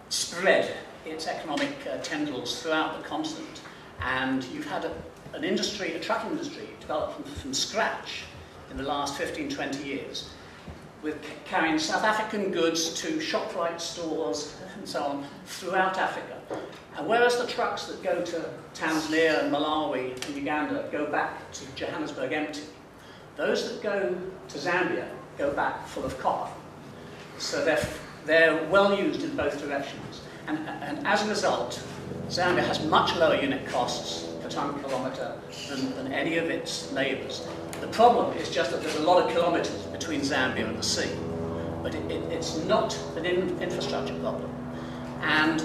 spread its economic tendrils throughout the continent, and you've had an industry, a trucking industry, developed from scratch in the last 15, 20 years, with carrying South African goods to ShopRite stores and so on throughout Africa. And whereas the trucks that go to Tanzania and Malawi and Uganda go back to Johannesburg empty, those that go to Zambia go back full of copper. So they're well used in both directions. And as a result, Zambia has much lower unit costs per tonne kilometre than any of its neighbours. The problem is just that there's a lot of kilometres between Zambia and the sea. But it's not an infrastructure problem. And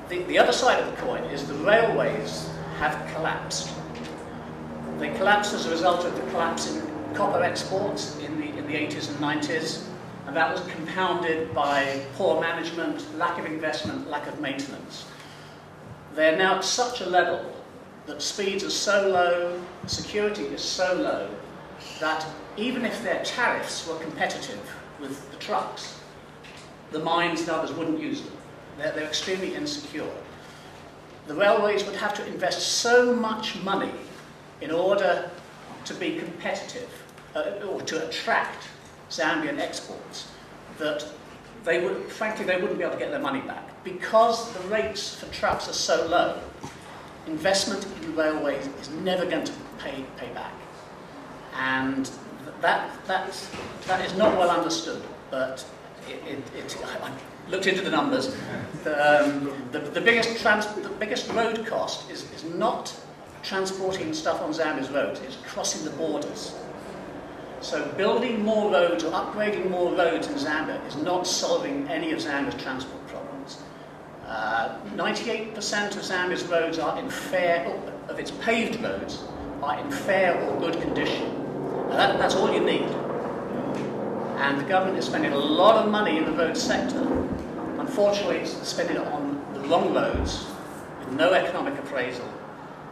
the other side of the coin is the railways have collapsed. They collapsed as a result of the collapse in copper exports in the 80s and 90s. And that was compounded by poor management, lack of investment, lack of maintenance. They're now at such a level that speeds are so low, security is so low, that even if their tariffs were competitive with the trucks, the mines and others wouldn't use them. They're extremely insecure. The railways would have to invest so much money in order to be competitive, or to attract Zambian exports, that frankly, they wouldn't be able to get their money back. Because the rates for trucks are so low, investment in railways is never going to pay back. And that is not well understood, but I looked into the numbers. The biggest road cost is not transporting stuff on Zambia's roads, it's crossing the borders. So building more roads or upgrading more roads in Zambia is not solving any of Zambia's transport problems. 98% of Zambia's roads are in of its paved roads are in fair or good condition. Now that's all you need. And the government is spending a lot of money in the road sector. Unfortunately, it's spending it on the wrong roads with no economic appraisal,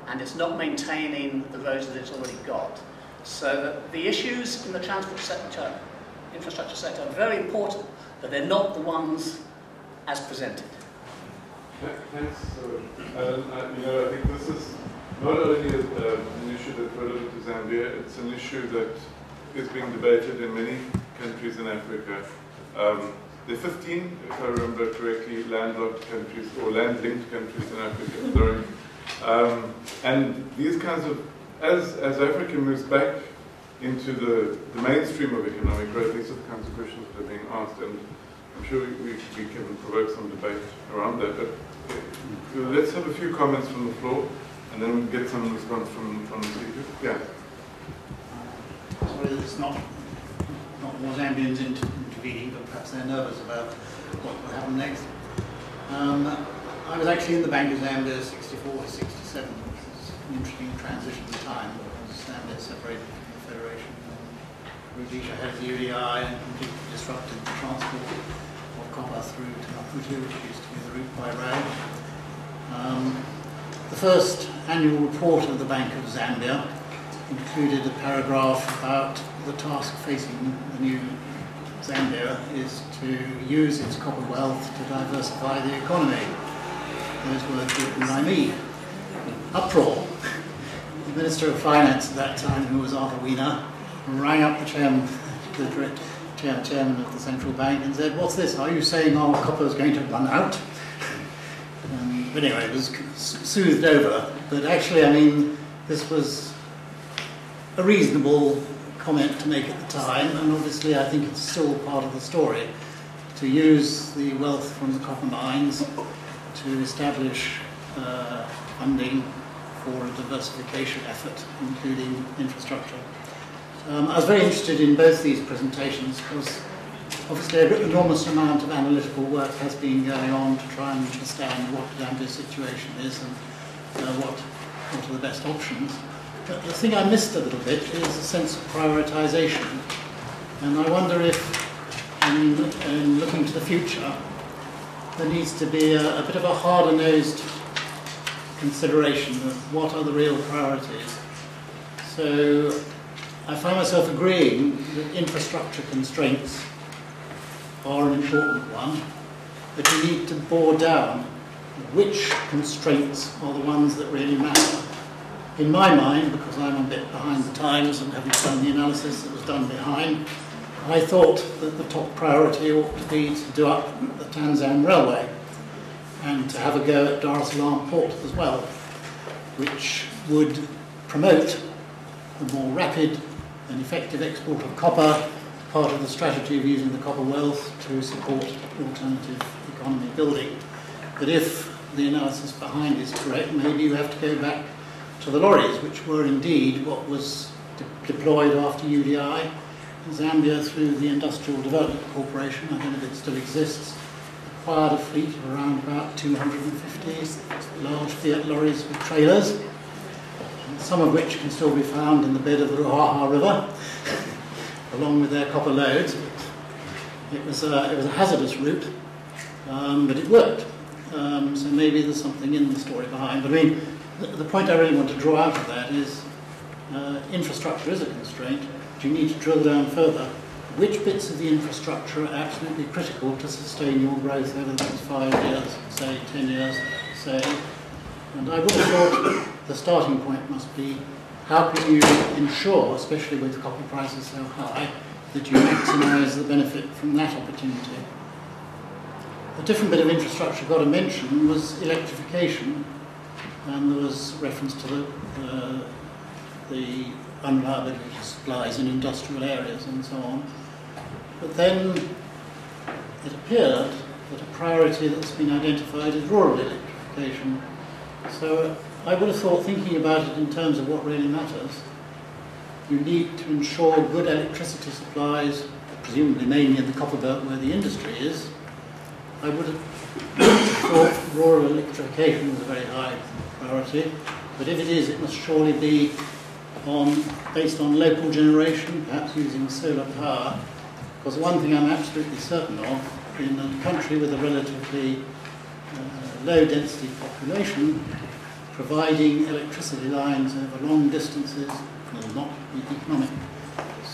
and it's not maintaining the roads that it's already got. So the issues in the transport sector, infrastructure sector, are very important, but they're not the ones as presented. Thanks. I think this is not only an issue that's relevant to Zambia, it's an issue that is being debated in many countries in Africa. There are 15, if I remember correctly, landlocked countries, or land-linked countries in Africa, sorry. And these kinds of, as Africa moves back into the mainstream of economic growth, these are the kinds of questions that are being asked, and I'm sure we can provoke some debate around that. But let's have a few comments from the floor, and then we'll get some response from the speakers. Yeah. Sorry, it's not more Zambians intervening, but perhaps they're nervous about what will happen next. I was actually in the Bank of Zambia 64 to 67. An interesting transition time, because Zambia separated from the Federation. Rhodesia had the UDI and completely disrupted the transport of copper through to Maputo, which used to be the route by rail. The first annual report of the Bank of Zambia included a paragraph about the task facing the new Zambia is to use its copper wealth to diversify the economy. Those words written by me. Uproar. The Minister of Finance at that time, who was Arthur Wiener, rang up the chairman of the central bank and said, "What's this? Are you saying our copper is going to run out?" But anyway, it was soothed over. But actually, I mean, this was a reasonable comment to make at the time, and obviously I think it's still part of the story, to use the wealth from the copper mines to establish funding for a diversification effort, including infrastructure. I was very interested in both these presentations because obviously an enormous amount of analytical work has been going on to try and understand what Zambia's situation is and what are the best options. But the thing I missed a little bit is a sense of prioritization. And I wonder if, in looking to the future, there needs to be a bit of a harder-nosed consideration of what are the real priorities. So I find myself agreeing that infrastructure constraints are an important one, but you need to bore down which constraints are the ones that really matter. In my mind, because I'm a bit behind the times and haven't done the analysis that was done behind, I thought that the top priority ought to be to do up the Tanzam Railway and to have a go at Dar es Salaam Port as well, which would promote the more rapid and effective export of copper, part of the strategy of using the copper wealth to support alternative economy building. But if the analysis behind is correct, maybe you have to go back to the lorries, which were indeed what was deployed after UDI. Zambia, through the Industrial Development Corporation, I don't know if it still exists, acquired a fleet of around about 250 large Fiat lorries with trailers, some of which can still be found in the bed of the Ruaha River, along with their copper loads. It was a hazardous route, but it worked. So maybe there's something in the story behind. But I mean, the point I really want to draw out of that is infrastructure is a constraint. But you need to drill down further. Which bits of the infrastructure are absolutely critical to sustain your growth over the next 5 years, say 10 years, say? And I would have thought the starting point must be how can you ensure, especially with copper prices so high, that you maximise the benefit from that opportunity. A different bit of infrastructure got a mention was electrification, and there was reference to the unreliability of supplies in industrial areas and so on. But then it appeared that a priority that's been identified is rural electrification. So I would have thought, thinking about it in terms of what really matters, you need to ensure good electricity supplies, presumably mainly in the copper belt where the industry is. I would have thought rural electrification was a very high priority, but if it is, it must surely be based on local generation, perhaps using solar power, because one thing I'm absolutely certain of, in a country with a relatively low density population, providing electricity lines over long distances will not be economic.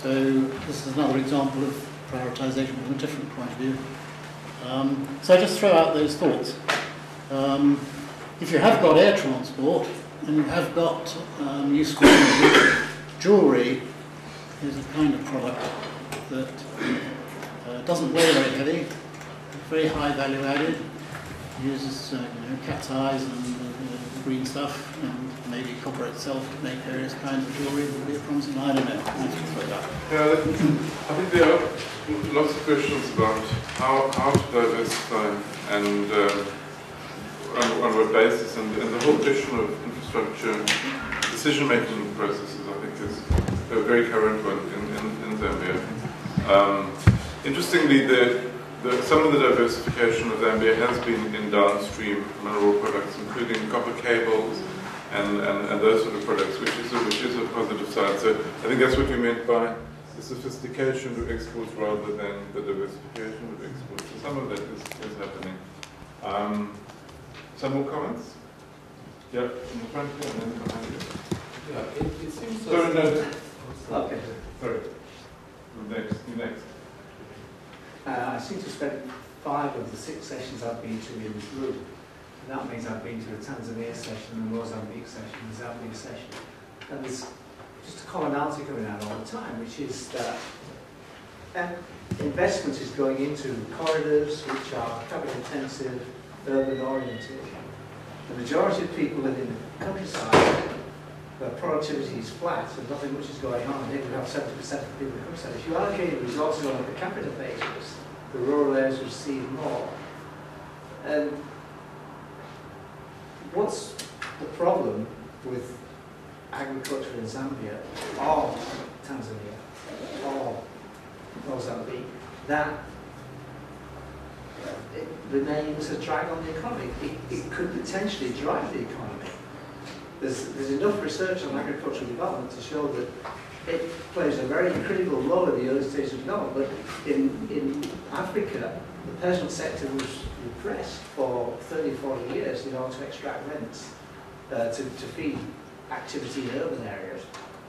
So this is another example of prioritisation from a different point of view. So I just throw out those thoughts. If you have got air transport and you have got useful jewellery is a kind of product that doesn't weigh very heavy, very high value added, uses cat's eyes and green stuff, and maybe copper itself to make various kinds of jewellery would be a promising. I don't know. Yeah, I think there are lots of questions about how to diversify and on what basis, and the whole question of infrastructure decision-making processes, I think, is a very current one in Zambia. Interestingly, some of the diversification of Zambia has been in downstream mineral products, including copper cables and those sort of products, which is a positive side. So I think that's what you meant by the sophistication of exports rather than the diversification of exports. So some of that is happening. Some more comments? Yeah, in the front here and then behind you. Yeah, it seems so. Sorry, no. Okay. Sorry. You next. I seem to have spent 5 of the 6 sessions I've been to in this room. And that means I've been to the Tanzania session, the Mozambique session, the Zambia session. And there's just a commonality coming out all the time, which is that investment is going into corridors which are capital intensive, urban oriented. The majority of people live in the countryside where productivity is flat and nothing much is going on, and here we have 70% of people in the countryside. If you allocate resources on a per capita basis, the rural areas receive more. And what's the problem with agriculture in Zambia or Tanzania or Mozambique? That it remains a drag on the economy. It could potentially drive the economy. There's enough research on agricultural development to show that it plays a very critical role in the early stages of development. But in Africa, the personal sector was repressed for 30, 40 years in order to extract rents to feed activity in urban areas.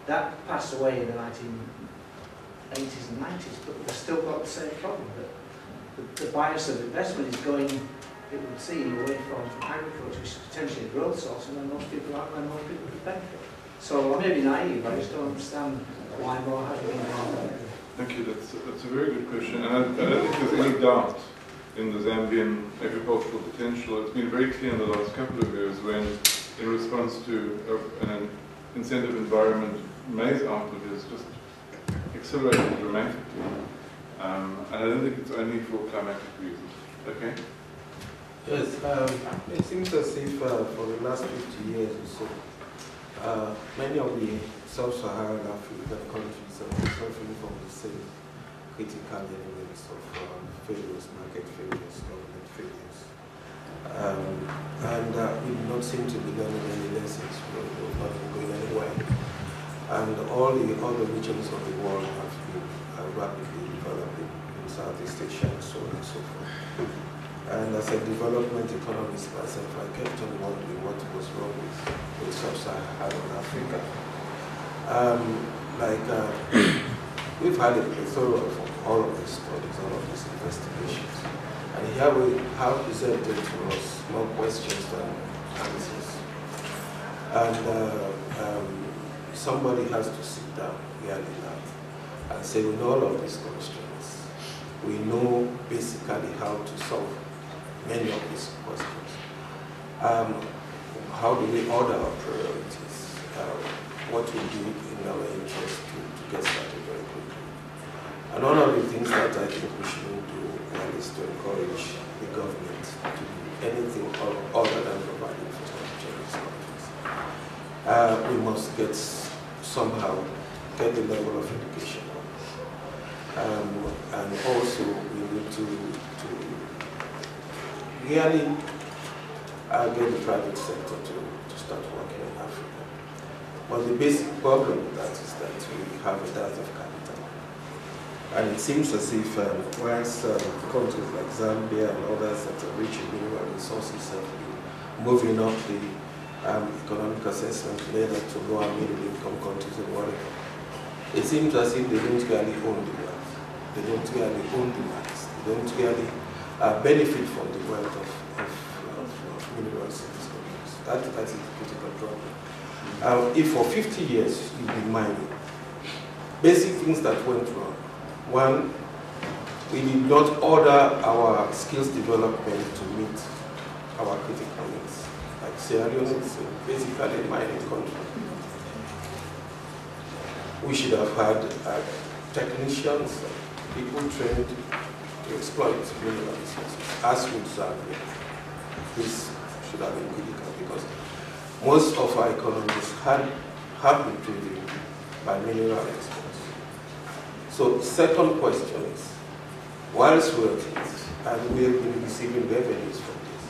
That passed away in the 1980s and 90s, but we've still got the same problem. That the bias of investment is going, it would seem, away from agriculture, which is potentially a growth source, and then most people aren't, and most people could benefit. So I may be naive, I just don't understand why more has been done. Thank you. That's a very good question, and I don't think there's any doubt in the Zambian agricultural potential. It's been very clear in the last couple of years when, in response to an incentive environment, maize output has just accelerated dramatically. And I don't think it's only for climatic reasons. Okay? Yes, it seems as if for the last 50 years or so, many of the sub-Saharan African countries are suffering from the same critical elements of failures, market failures, government failures. We do not seem to be learning any lessons. We're not going anywhere. And all the other regions of the world have been rapidly developing in Southeast Asia and so on and so forth. And as a development economist myself, I kept on wondering what was wrong with sub-Saharan Africa. We've had a plethora of all of these studies, all of these investigations. And here we have presented to us more questions than answers. And somebody has to sit down really now and say, with all of these constraints, we know basically how to solve many of these questions. How do we order our priorities? What will be in our interest to get started very quickly? And one of the things that I think we shouldn't do is to encourage the government to do anything other than provide infrastructure in these countries. We must somehow get the level of education up. And also we need to really get the private sector to start working in Africa. But the basic problem with that is that we have a dearth of capital. And it seems as if whilst countries like Zambia and others that are rich in mineral resources have been moving up the economic assessment ladder to lower middle income countries and whatever, it seems as if they don't really own the wealth. They don't really own the lands. They don't really benefit from the wealth of minerals in these countries. That is a critical problem. If for 50 years you've been mining, basic things that went wrong. One, we did not order our skills development to meet our critical needs. Like Sierra Leone is basically a mining country. We should have had technicians, people trained to exploit mineral resources, as would Zambia. This should have been critical because most of our economies have been driven by mineral exports. So second question is, whilst we're at it, and we have been receiving revenues from this,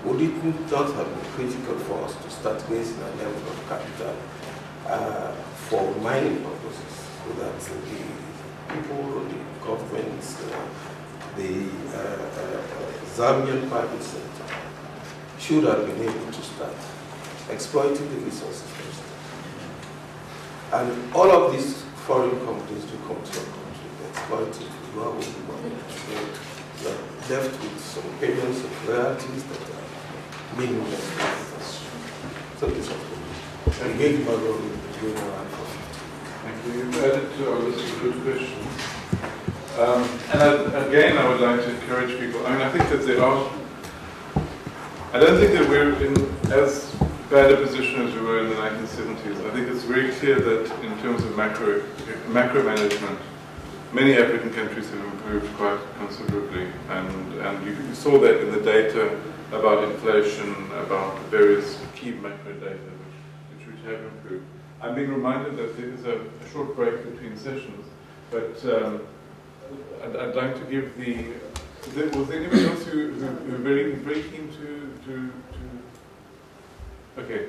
would it not have been critical for us to start raising a level of capital for mining purposes so that the people, the governments, the Zambian private sector should have been able to start exploiting the resources first. And all of these foreign companies do come to our country, they exploit it, we go out with the money, we are left with some payments of royalties that are meaningless. So this is what we engage my role in going around for 50 years. Thank you. You've added to our list of good questions. And again, I would like to encourage people. I mean, I think that there are. I don't think that we're in as bad a position as we were in the 1970s. I think it's very clear that in terms of macro management, many African countries have improved quite considerably. And you saw that in the data about inflation, about the various key macro data which have improved. I'm being reminded that there is a short break between sessions, but I'd like to give was there anybody else who very keen to okay.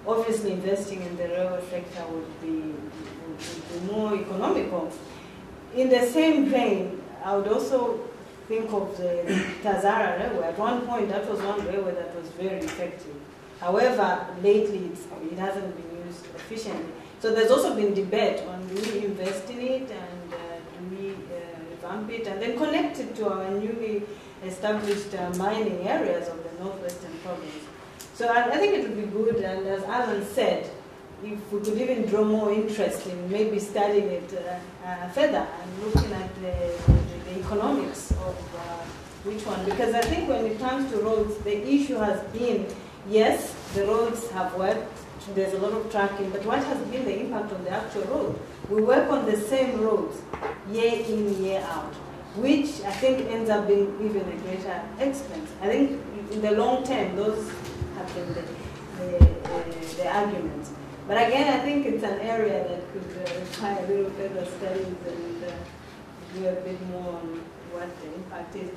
obviously investing in the railway sector would be more economical. In the same vein, I would also think of the Tazara railway. At one point, that was one railway that was very effective. However, lately it hasn't been used efficiently. So there's also been debate on do we invest in it and do we revamp it and then connect it to our newly established mining areas of the northwestern province. So I think it would be good, and as Alan said, if we could even draw more interest in maybe studying it further and looking at the economics of which one. Because I think when it comes to roads, the issue has been, yes, the roads have worked, there's a lot of tracking, but what has been the impact on the actual road? We work on the same roads year in, year out, which I think ends up being even a greater expense. I think in the long term, those have been the arguments. But again, I think it's an area that could require a little further studies and do a bit more on what the impact is.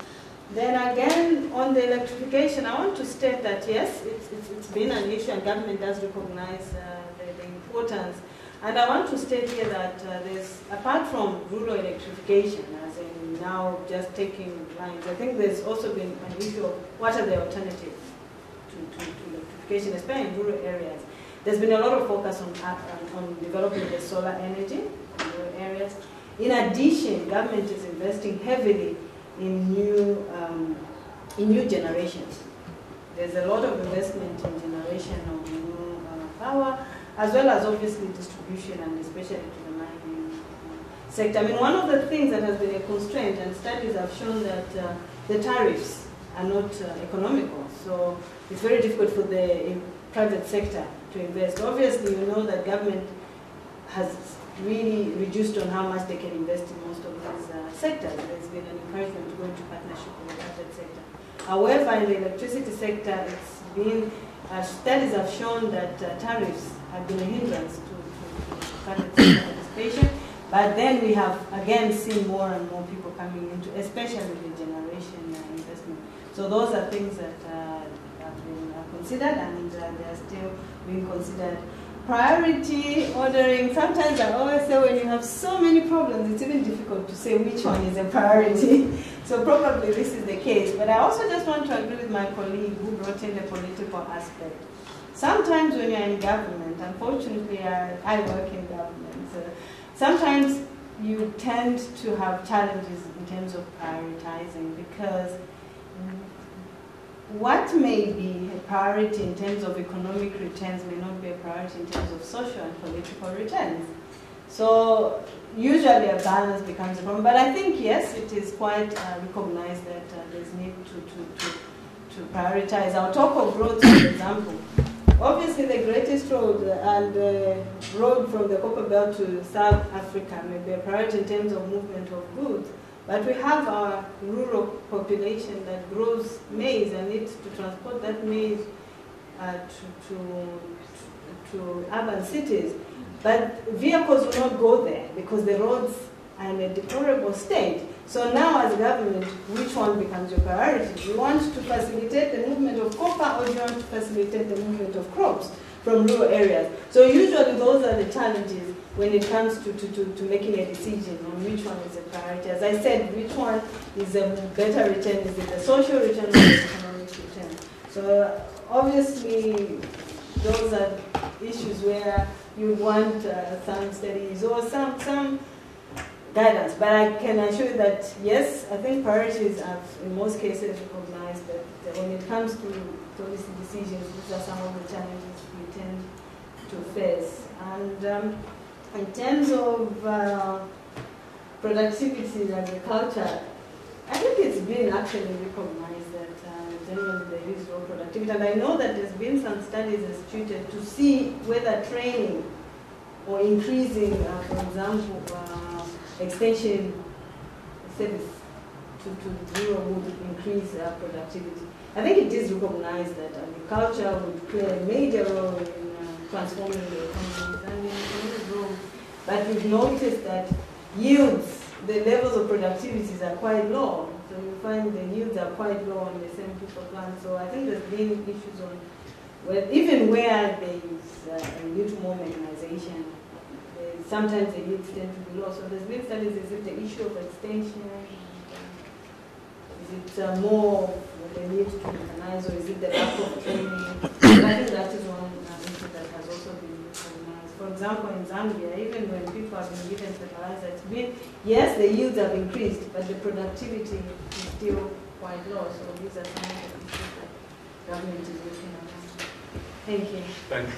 Then again, on the electrification, I want to state that yes, it's been an issue and government does recognize the importance. And I want to state here that there's, apart from rural electrification, as in now just taking lines, I think there's also been an issue of what are the alternatives to electrification, especially in rural areas. There's been a lot of focus on developing the solar energy in rural areas. In addition, government is investing heavily in new generations. There's a lot of investment in generation of new power, as well as obviously distribution and especially to the mining sector. I mean, one of the things that has been a constraint, and studies have shown that the tariffs are not economical. So it's very difficult for the private sector to invest. Obviously, you know that government has really reduced on how much they can invest in most of these sectors. There's been an encouragement to go into partnership with the private sector. However, in the electricity sector, it's been, studies have shown that tariffs have been a hindrance to private sector participation. But then we have, again, seen more and more people coming into, especially the generation investment. So those are things that have been considered, and they are still being considered. Priority ordering, sometimes I always say when you have so many problems, it's even difficult to say which one is a priority. So probably this is the case. But I also just want to agree with my colleague who brought in the political aspect. Sometimes when you're in government, unfortunately I work in government, so sometimes you tend to have challenges in terms of prioritizing, because what may be a priority in terms of economic returns may not be a priority in terms of social and political returns. So usually a balance becomes a problem. But I think, yes, it is quite recognized that there's need to prioritize. I'll talk of roads, for example. Obviously, the greatest road and the road from the Copper Belt to South Africa may be a priority in terms of movement of goods. But we have our rural population that grows maize and needs to transport that maize to urban cities. But vehicles will not go there because the roads are in a deplorable state. So now as government, which one becomes your priority? Do you want to facilitate the movement of copper, or do you want to facilitate the movement of crops from rural areas? So usually those are the challenges when it comes to making a decision on which one is a priority. As I said, which one is a better return? Is it a social return or the economic return? So obviously, those are issues where you want some studies or some guidance. But I can assure you that, yes, I think priorities are in most cases recognized, but when it comes to policy decisions, these are some of the challenges we tend to face. And in terms of productivity in agriculture, I think it's been actually recognized that generally there is low productivity. And I know that there's been some studies instituted to see whether training or increasing, for example, extension service to rural would increase productivity. I think it is recognized that agriculture would play a major role in transforming the economy and in economic growth. But we've noticed that yields, the levels of productivities are quite low. So you find the yields are quite low on the same piece of land. So I think there's been issues on even where there is a little more mechanization, sometimes the yields tend to be low. So there's been studies, is it the issue of extension? Is it more the need to mechanize, or is it the lack of training? But I think that is one issue that has also been recognized. For example, in Zambia, even when people have been given fertilizer, it's been, yes, the yields have increased, but the productivity is still quite low. So these are some of the issues that government is looking at. Thank you. Thanks.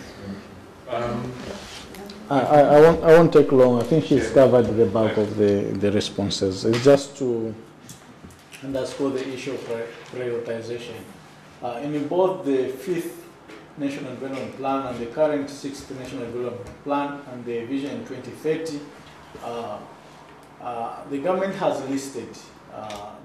I won't take long. I think she's covered the bulk of the responses. It's just to underscore the issue of prioritization. In both the 5th National Development Plan and the current 6th National Development Plan and the Vision 2030, the government has listed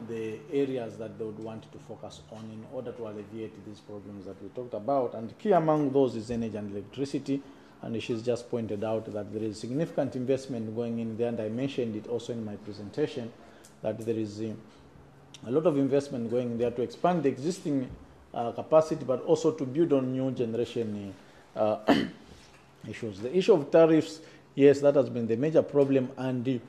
the areas that they would want to focus on in order to alleviate these problems that we talked about. And key among those is energy and electricity. And she's just pointed out that there is significant investment going in there, and I mentioned it also in my presentation, that there is a lot of investment going there to expand the existing capacity, but also to build on new generation issues. The issue of tariffs, yes, that has been the major problem, and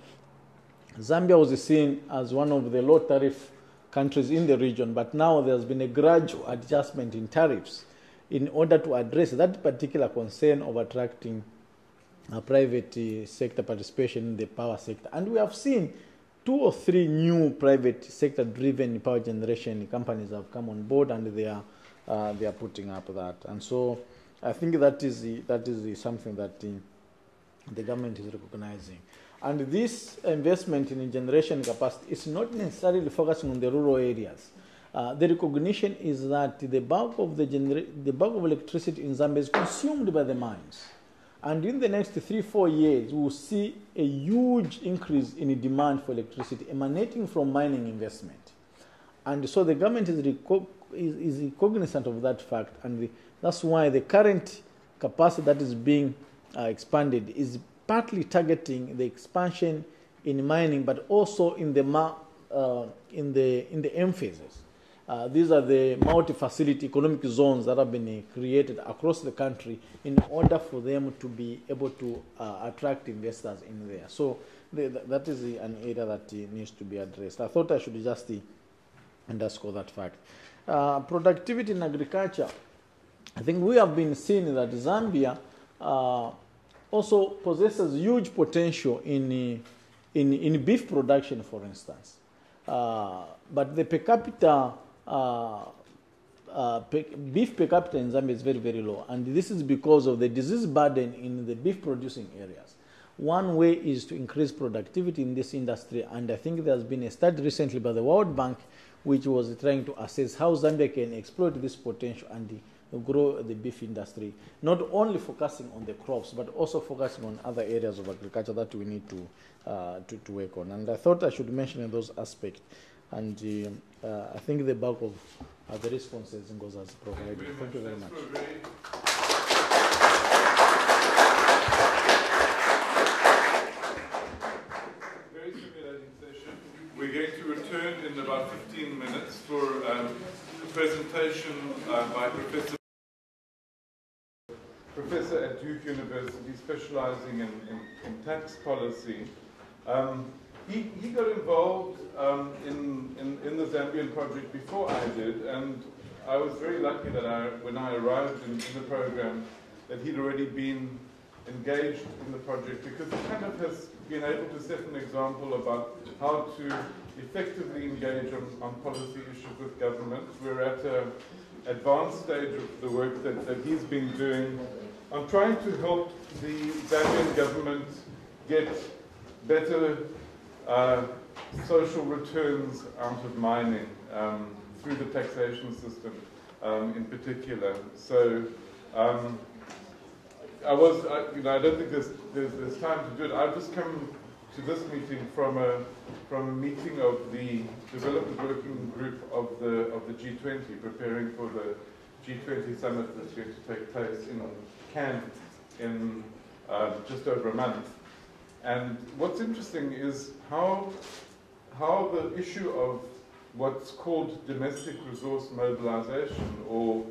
Zambia was seen as one of the low tariff countries in the region, but now there's been a gradual adjustment in tariffs in order to address that particular concern of attracting private sector participation in the power sector. And we have seen 2 or 3 new private sector-driven power generation companies have come on board, and they are putting up that. And so I think that is something that the government is recognizing. And this investment in generation capacity is not necessarily focusing on the rural areas. The recognition is that the bulk of electricity in Zambia is consumed by the mines. And in the next 3-4 years, we will see a huge increase in the demand for electricity emanating from mining investment. And so the government is cognizant of that fact, and that's why the current capacity that is being expanded is partly targeting the expansion in mining, but also in the M phases. These are the multi-facility economic zones that have been created across the country in order for them to be able to attract investors in there. So that is an area that needs to be addressed. I thought I should just underscore that fact. Productivity in agriculture. I think we have been seeing that Zambia also possesses huge potential in beef production, for instance. But the per capita beef per capita in Zambia is very, very low, and this is because of the disease burden in the beef producing areas. One way is to increase productivity in this industry, and I think there's been a study recently by the World Bank which was trying to assess how Zambia can exploit this potential and grow the beef industry, not only focusing on the crops, but also focusing on other areas of agriculture that we need to work on. And I thought I should mention those aspects. And I think the bulk of the responses goes as provided. Thank you very much. Very stimulating session. We're going to return in about 15 minutes for a presentation by Professor at Duke University, specializing in tax policy. He got involved in the Zambian project before I did, and I was very lucky that when I arrived in the program, that he'd already been engaged in the project, because he kind of has been able to set an example about how to effectively engage on policy issues with government. We're at an advanced stage of the work that he's been doing on trying to help the Zambian government get better social returns out of mining through the taxation system in particular. So I don't think there's time to do it. I've just come to this meeting from a meeting of the development working group of the G20, preparing for the G20 summit that's going to take place in Cannes in just over a month. And what's interesting is how the issue of what's called domestic resource mobilization, or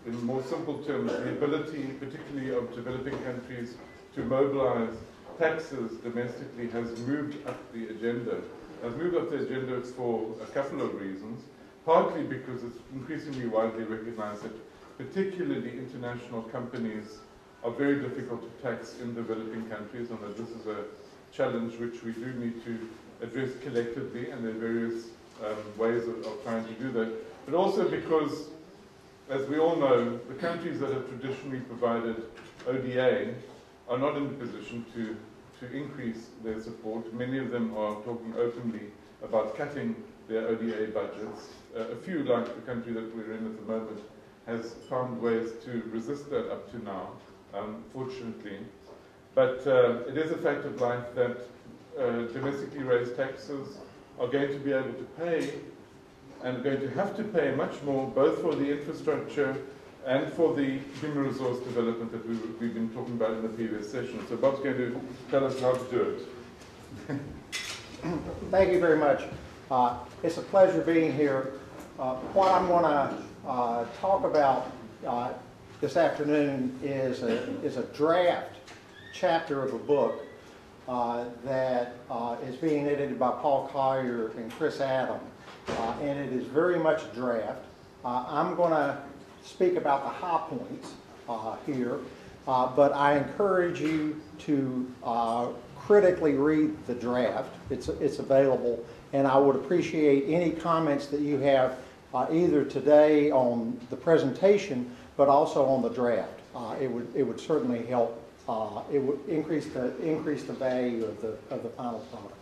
in more simple terms, the ability, particularly of developing countries, to mobilize taxes domestically has moved up the agenda. Has moved up the agenda for a couple of reasons, partly because it's increasingly widely recognized that particularly international companies are very difficult to tax in developing countries, and that this is a challenge which we do need to address collectively, and there are various ways of trying to do that. But also because, as we all know, the countries that have traditionally provided ODA are not in a position to increase their support. Many of them are talking openly about cutting their ODA budgets. A few, like the country that we're in at the moment, has found ways to resist that up to now, fortunately. But it is a fact of life that domestically raised taxes are going to be able to pay, and going to have to pay much more, both for the infrastructure and for the human resource development that we've been talking about in the previous session. So Bob's going to tell us how to do it. Thank you very much. It's a pleasure being here. What I'm going to talk about this afternoon is a draft chapter of a book that is being edited by Paul Collier and Chris Adam, and it is very much a draft. I'm going to speak about the high points here, but I encourage you to critically read the draft. It's available, and I would appreciate any comments that you have either today on the presentation, but also on the draft. It would certainly help. It would increase the value of the final product.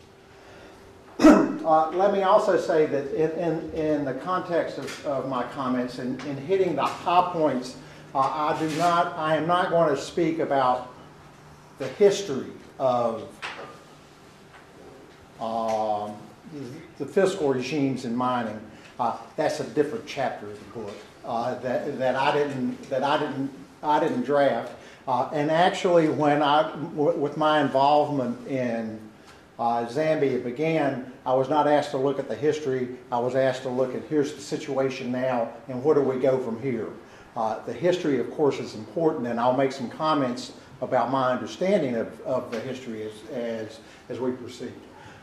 Let me also say that in the context of my comments in hitting the high points, I am not going to speak about the history of the fiscal regimes in mining. That's a different chapter of the book that I didn't draft. And actually, with my involvement in Zambia began, I was not asked to look at the history. I was asked to look at here's the situation now and where do we go from here. The history, of course, is important, and I'll make some comments about my understanding of the history as we proceed.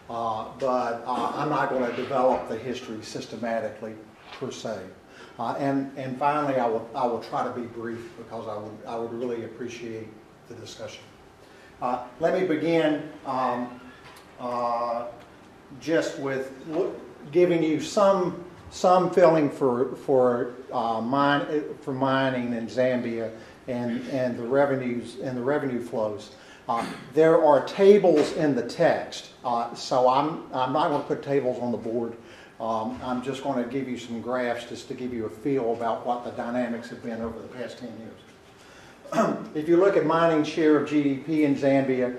But I'm not going to develop the history systematically per se. And finally, I will try to be brief because I would really appreciate the discussion. Let me begin just with giving you some feeling for mining in Zambia and the revenues and the revenue flows. There are tables in the text, so I'm not going to put tables on the board. I'm just going to give you some graphs just to give you a feel about what the dynamics have been over the past 10 years. If you look at mining share of GDP in Zambia,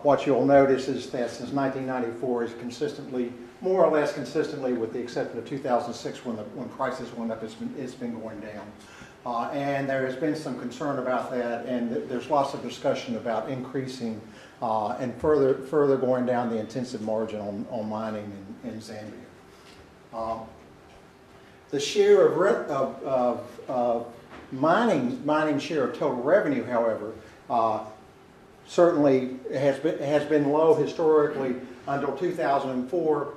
what you'll notice is that since 1994 is consistently, more or less consistently, with the exception of 2006 when prices went up, it's been going down. And there has been some concern about that, and there's lots of discussion about increasing and further going down the intensive margin on mining in Zambia. The share of mining share of total revenue, however, certainly has been low historically until 2004.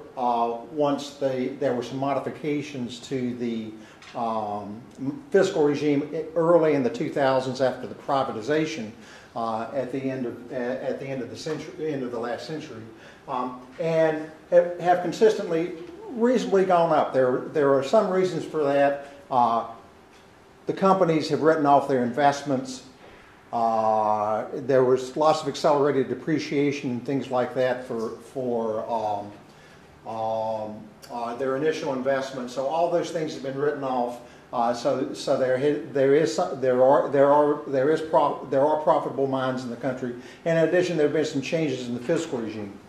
Once there were some modifications to the fiscal regime early in the 2000s after the privatization at the end of the last century, and have consistently reasonably gone up. There are some reasons for that. The companies have written off their investments. There was lots of accelerated depreciation and things like that for their initial investment. So all those things have been written off. So there are profitable mines in the country. And in addition, there have been some changes in the fiscal regime.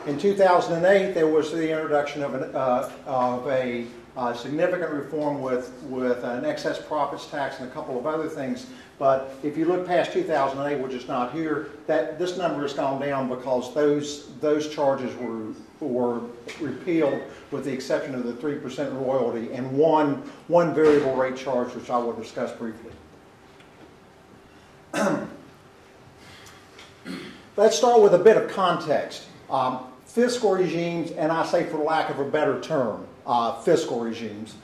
In 2008, there was the introduction of a significant reform with an excess profits tax and a couple of other things. But if you look past 2008, which is not here, this number has gone down because those charges were repealed, with the exception of the 3% royalty and one variable rate charge, which I will discuss briefly. Let's start with a bit of context. Fiscal regimes, and I say for lack of a better term, fiscal regimes,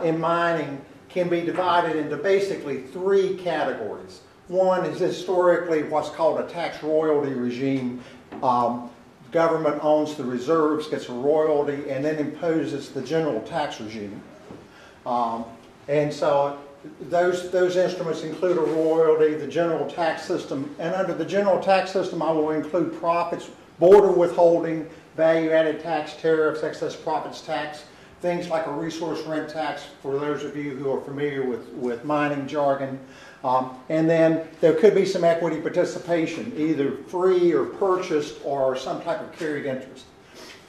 in mining can be divided into basically three categories. One is historically what's called a tax royalty regime. Government owns the reserves, gets a royalty, and then imposes the general tax regime. And so those instruments include a royalty, the general tax system, and under the general tax system I will include profits, border withholding, value-added tax, tariffs, excess profits tax, things like a resource rent tax for those of you who are familiar with mining jargon. And then there could be some equity participation, either free or purchased or some type of carried interest.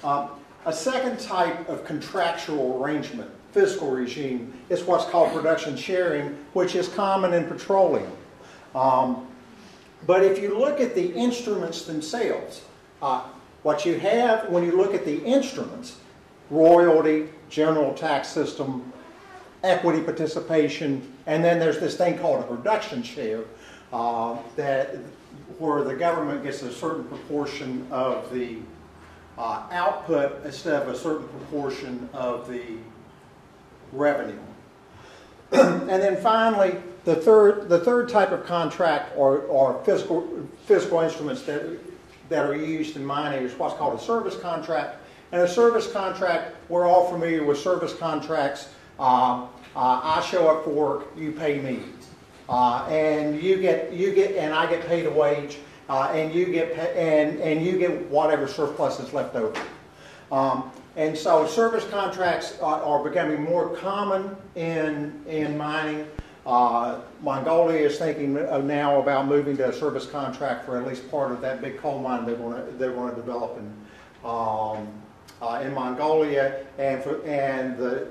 A second type of contractual arrangement, fiscal regime, is what's called production sharing, which is common in petroleum. But if you look at the instruments themselves, what you have when you look at the instruments, royalty, general tax system, equity participation, and then there's this thing called a production share where the government gets a certain proportion of the output instead of a certain proportion of the revenue. And then finally, the third type of contract or fiscal instruments that are used in mining is what's called a service contract. And a service contract, we're all familiar with service contracts. I show up for work, you pay me, and you get, and I get paid a wage, and you get whatever surplus is left over. And so service contracts are becoming more common in mining. Mongolia is thinking now about moving to a service contract for at least part of that big coal mine they want to develop in Mongolia, and the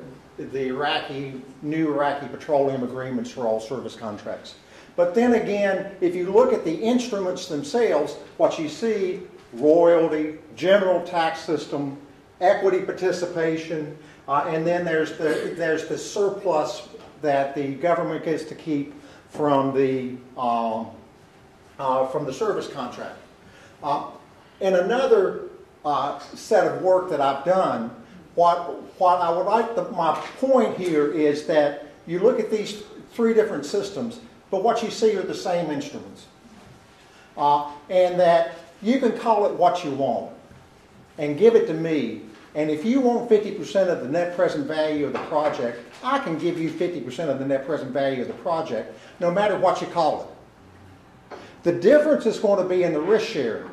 new Iraqi petroleum agreements are all service contracts. But then again, if you look at the instruments themselves, what you see: royalty, general tax system, equity participation, and then there's the surplus that the government gets to keep from the service contract. In another set of work that I've done, what I would like my point here is that you look at these three different systems, but what you see are the same instruments, and that you can call it what you want and give it to me. And if you want 50% of the net present value of the project, I can give you 50% of the net present value of the project, no matter what you call it. The difference is going to be in the risk sharing.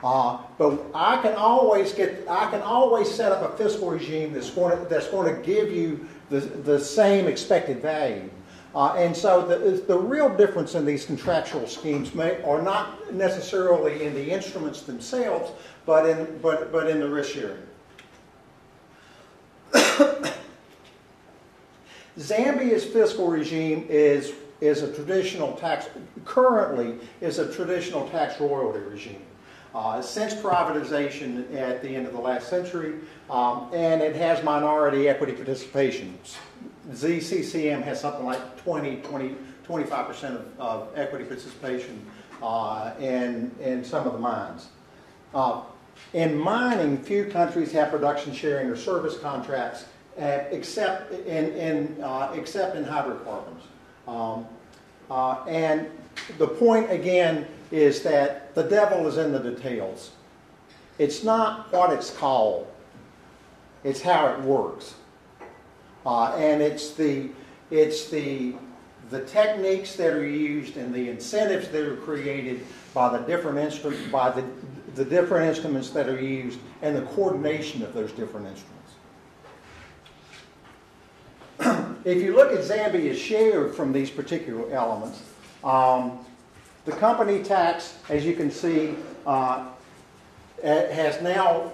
But I can always set up a fiscal regime that's going to give you the same expected value. And so the real difference in these contractual schemes are not necessarily in the instruments themselves, but in the risk sharing. Zambia's fiscal regime is a traditional tax, currently is a traditional tax royalty regime. Since privatization at the end of the last century, and it has minority equity participation. ZCCM has something like 25% of equity participation in some of the mines. In mining, few countries have production sharing or service contracts, except in hydrocarbons. And the point again is that the devil is in the details. It's not what it's called, it's how it works. And it's the techniques that are used and the incentives that are created by the different instruments that are used, and the coordination of those different instruments. If you look at Zambia's share from these particular elements, the company tax, as you can see, has now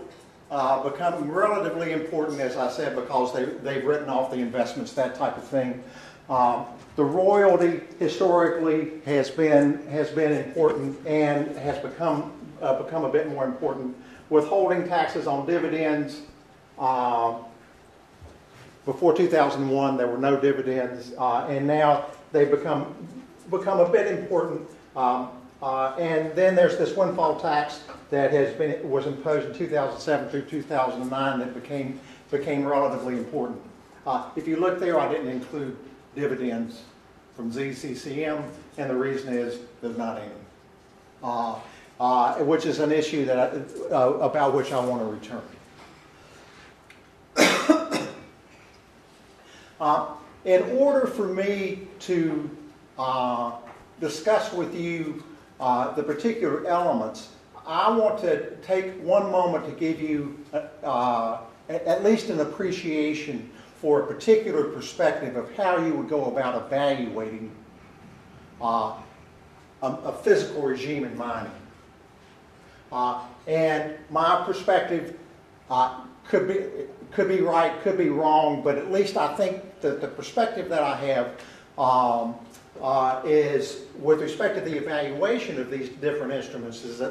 become relatively important, as I said, because they've written off the investments, that type of thing. The royalty historically has been important and has become a bit more important. Withholding taxes on dividends. Before 2001, there were no dividends, and now they've become a bit important. And then there's this windfall tax that was imposed in 2007 through 2009 that became relatively important. If you look there, I didn't include dividends from ZCCM, and the reason is there's not any, which is an issue that about which I want to return. In order for me to discuss with you the particular elements, I want to take one moment to give you at least an appreciation for a particular perspective of how you would go about evaluating a physical regime in mining. And my perspective could be right, could be wrong, but at least I think that the perspective that I have is, with respect to the evaluation of these different instruments, is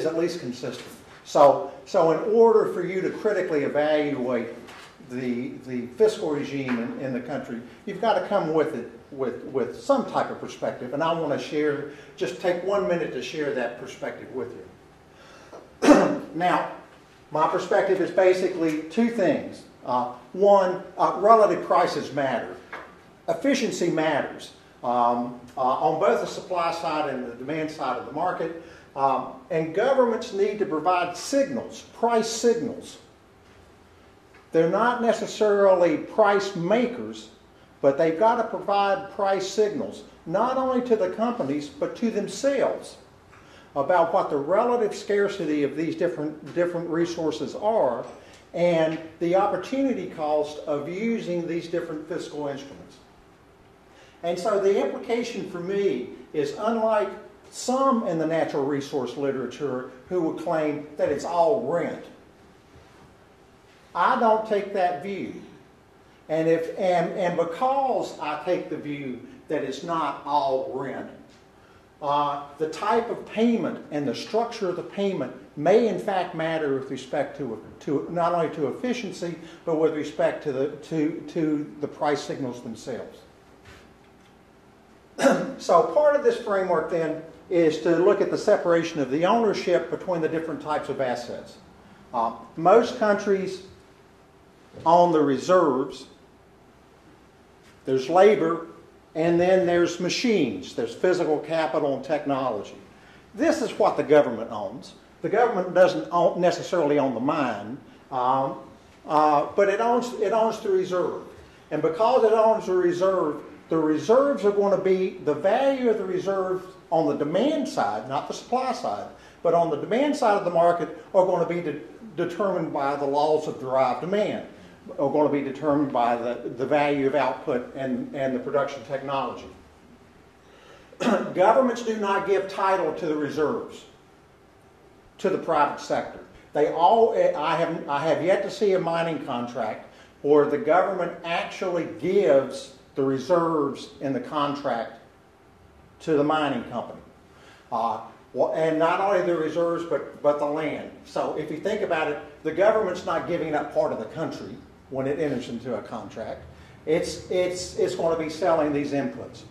at least consistent. So in order for you to critically evaluate the fiscal regime in the country, you've got to come with it with some type of perspective, and I want to just take 1 minute to share that perspective with you. Now, my perspective is basically two things. One, relative prices matter. Efficiency matters on both the supply side and the demand side of the market. And governments need to provide signals, price signals. They're not necessarily price makers, but they've got to provide price signals, not only to the companies, but to themselves, about what the relative scarcity of these different resources are and the opportunity cost of using these different fiscal instruments. And so the implication for me is, unlike some in the natural resource literature who would claim that it's all rent, I don't take that view. And because I take the view that it's not all rent, the type of payment and the structure of the payment may in fact matter with respect to not only to efficiency, but with respect to the price signals themselves. So part of this framework then is to look at the separation of the ownership between the different types of assets. Most countries own the reserves. There's labor, and then there's machines. There's physical capital and technology. This is what the government owns. The government doesn't necessarily own the mine, but it owns the reserve. And because it owns the reserves are going to be, the value of the reserves on the demand side, not the supply side, but on the demand side of the market are going to be determined by the laws of derived demand, are going to be determined by the value of output and the production technology. Governments do not give title to the reserves to the private sector. I have yet to see a mining contract where the government actually gives the reserves in the contract to the mining company. And not only the reserves, but the land. So if you think about it, the government's not giving up part of the country when it enters into a contract. It's going to be selling these inputs.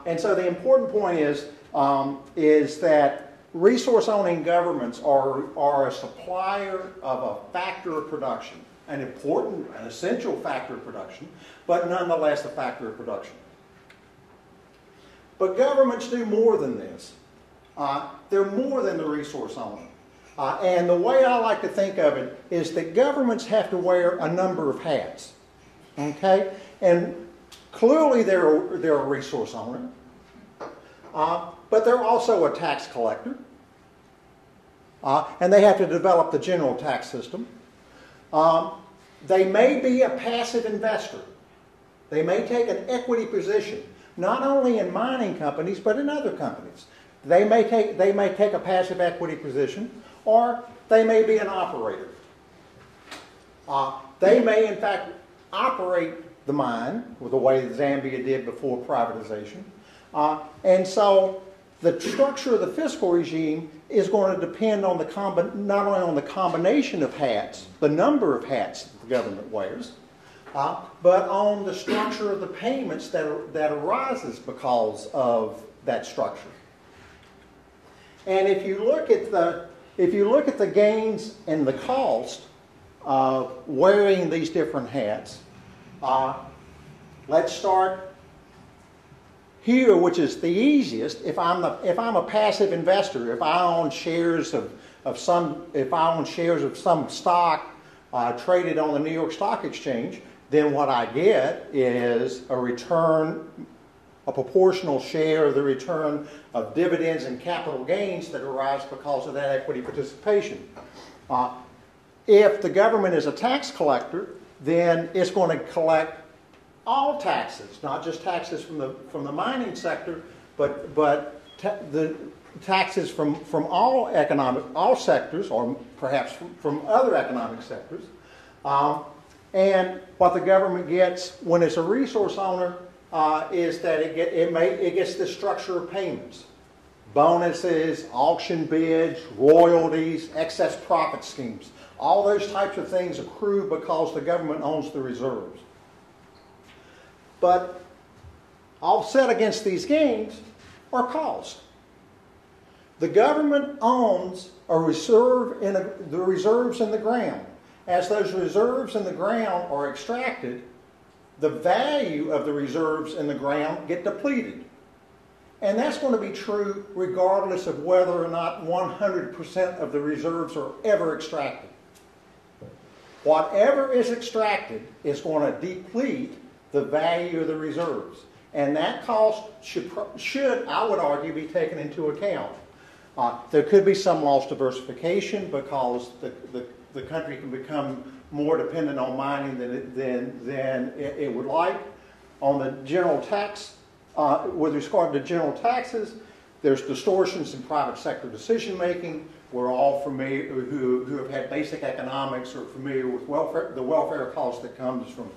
And so the important point is that resource-owning governments are a supplier of a factor of production, an important, an essential factor of production, but nonetheless a factor of production. But governments do more than this. They're more than the resource owner. And the way I like to think of it is that governments have to wear a number of hats. Okay? And clearly they're a resource owner. But they're also a tax collector. And they have to develop the general tax system. They may be a passive investor. They may take an equity position, not only in mining companies, but in other companies. They may take a passive equity position, or they may be an operator. They may, in fact, operate the mine with the way that Zambia did before privatization. And so the structure of the fiscal regime is going to depend on not only on the combination of hats, the number of hats that the government wears, but on the structure of the payments that arises because of that structure. And if you look at the gains and the cost of wearing these different hats, let's start here, which is the easiest. If I'm a passive investor, if I own shares of some stock traded on the New York Stock Exchange, then what I get is a return, a proportional share of the return of dividends and capital gains that arise because of that equity participation. If the government is a tax collector, then it's going to collect all taxes, not just taxes from the mining sector, but the taxes from all sectors, or perhaps from other economic sectors. And what the government gets when it's a resource owner is that it gets the structure of payments: bonuses, auction bids, royalties, excess profit schemes. All those types of things accrue because the government owns the reserves. But offset against these gains are cost. The government owns a reserve the reserves in the ground. As those reserves in the ground are extracted, the value of the reserves in the ground get depleted. And that's going to be true regardless of whether or not 100% of the reserves are ever extracted. Whatever is extracted is going to deplete the value of the reserves. And that cost should, I would argue, be taken into account. There could be some lost diversification because the country can become more dependent on mining than it would like. On the general tax, with regard to general taxes, there's distortions in private sector decision making. We're all familiar, who have had basic economics, are familiar with the welfare cost that comes from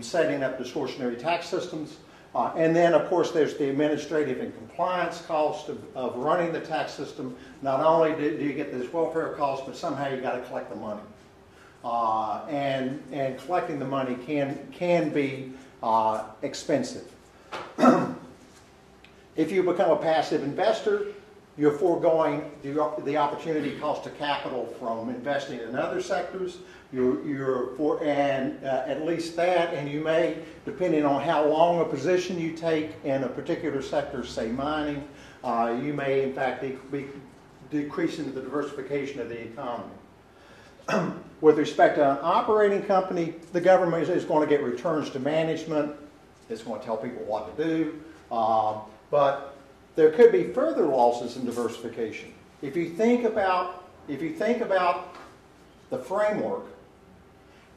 setting up distortionary tax systems. And then, of course, there's the administrative and compliance cost of running the tax system. Not only do you get this welfare cost, but somehow you got to collect the money. And collecting the money can be expensive. If you become a passive investor, you're foregoing the opportunity cost of capital from investing in other sectors. At least that, and you may, depending on how long a position you take in a particular sector, say mining, you may in fact be decreasing the diversification of the economy. With respect to an operating company, the government is going to get returns to management. It's going to tell people what to do. But there could be further losses in diversification. If you think about the framework,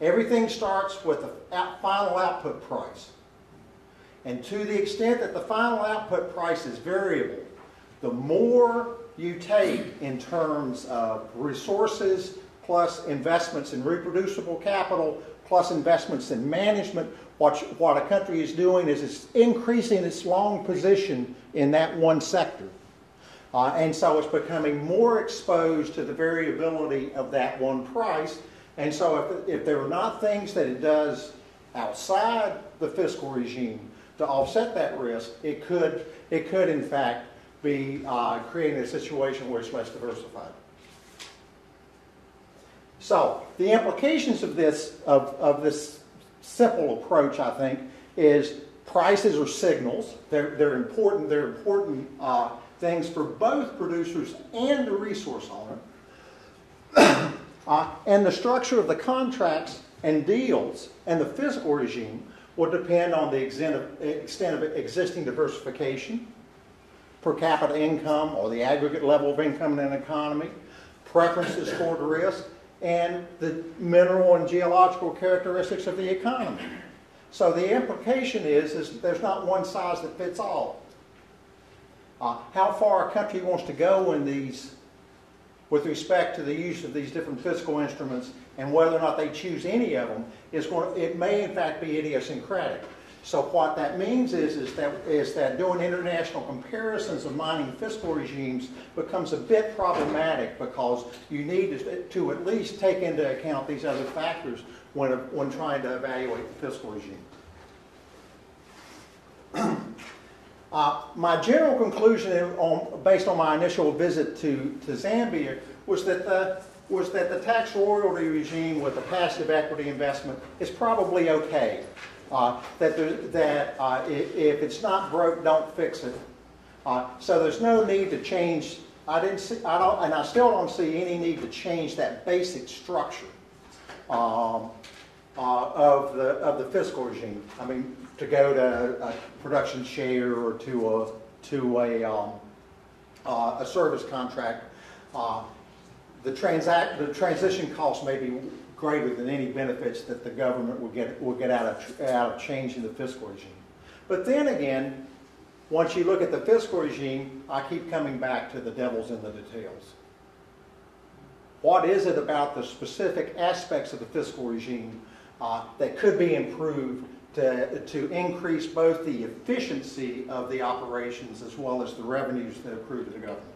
everything starts with the final output price. And to the extent that the final output price is variable, the more you take in terms of resources plus investments in reproducible capital plus investments in management, what a country is doing is it's increasing its long position in that one sector. And so it's becoming more exposed to the variability of that one price. And so if there are not things that it does outside the fiscal regime to offset that risk, it could in fact be creating a situation where it's less diversified. So the implications of this simple approach, I think, is prices are signals. They're important. They're important things for both producers and the resource owner. And the structure of the contracts and deals and the fiscal regime will depend on the extent of existing diversification, per capita income or the aggregate level of income in an economy, preferences toward risk, and the mineral and geological characteristics of the economy. So the implication is there's not one size that fits all. How far a country wants to go in these, with respect to the use of these different fiscal instruments, and whether or not they choose any of them it may in fact be idiosyncratic. So what that means is that doing international comparisons of mining fiscal regimes becomes a bit problematic, because you need to at least take into account these other factors when trying to evaluate the fiscal regime. My general conclusion, based on my initial visit to Zambia, was that the tax royalty regime with the passive equity investment is probably okay. If it's not broke, don't fix it. So there's no need to change. I still don't see any need to change that basic structure of the fiscal regime. I mean, to go to a production share or to a service contract, the transition costs may be greater than any benefits that the government will get out of changing the fiscal regime. But then again, once you look at the fiscal regime, I keep coming back to the devil's in the details. What is it about the specific aspects of the fiscal regime that could be improved to increase both the efficiency of the operations as well as the revenues that accrue to the government?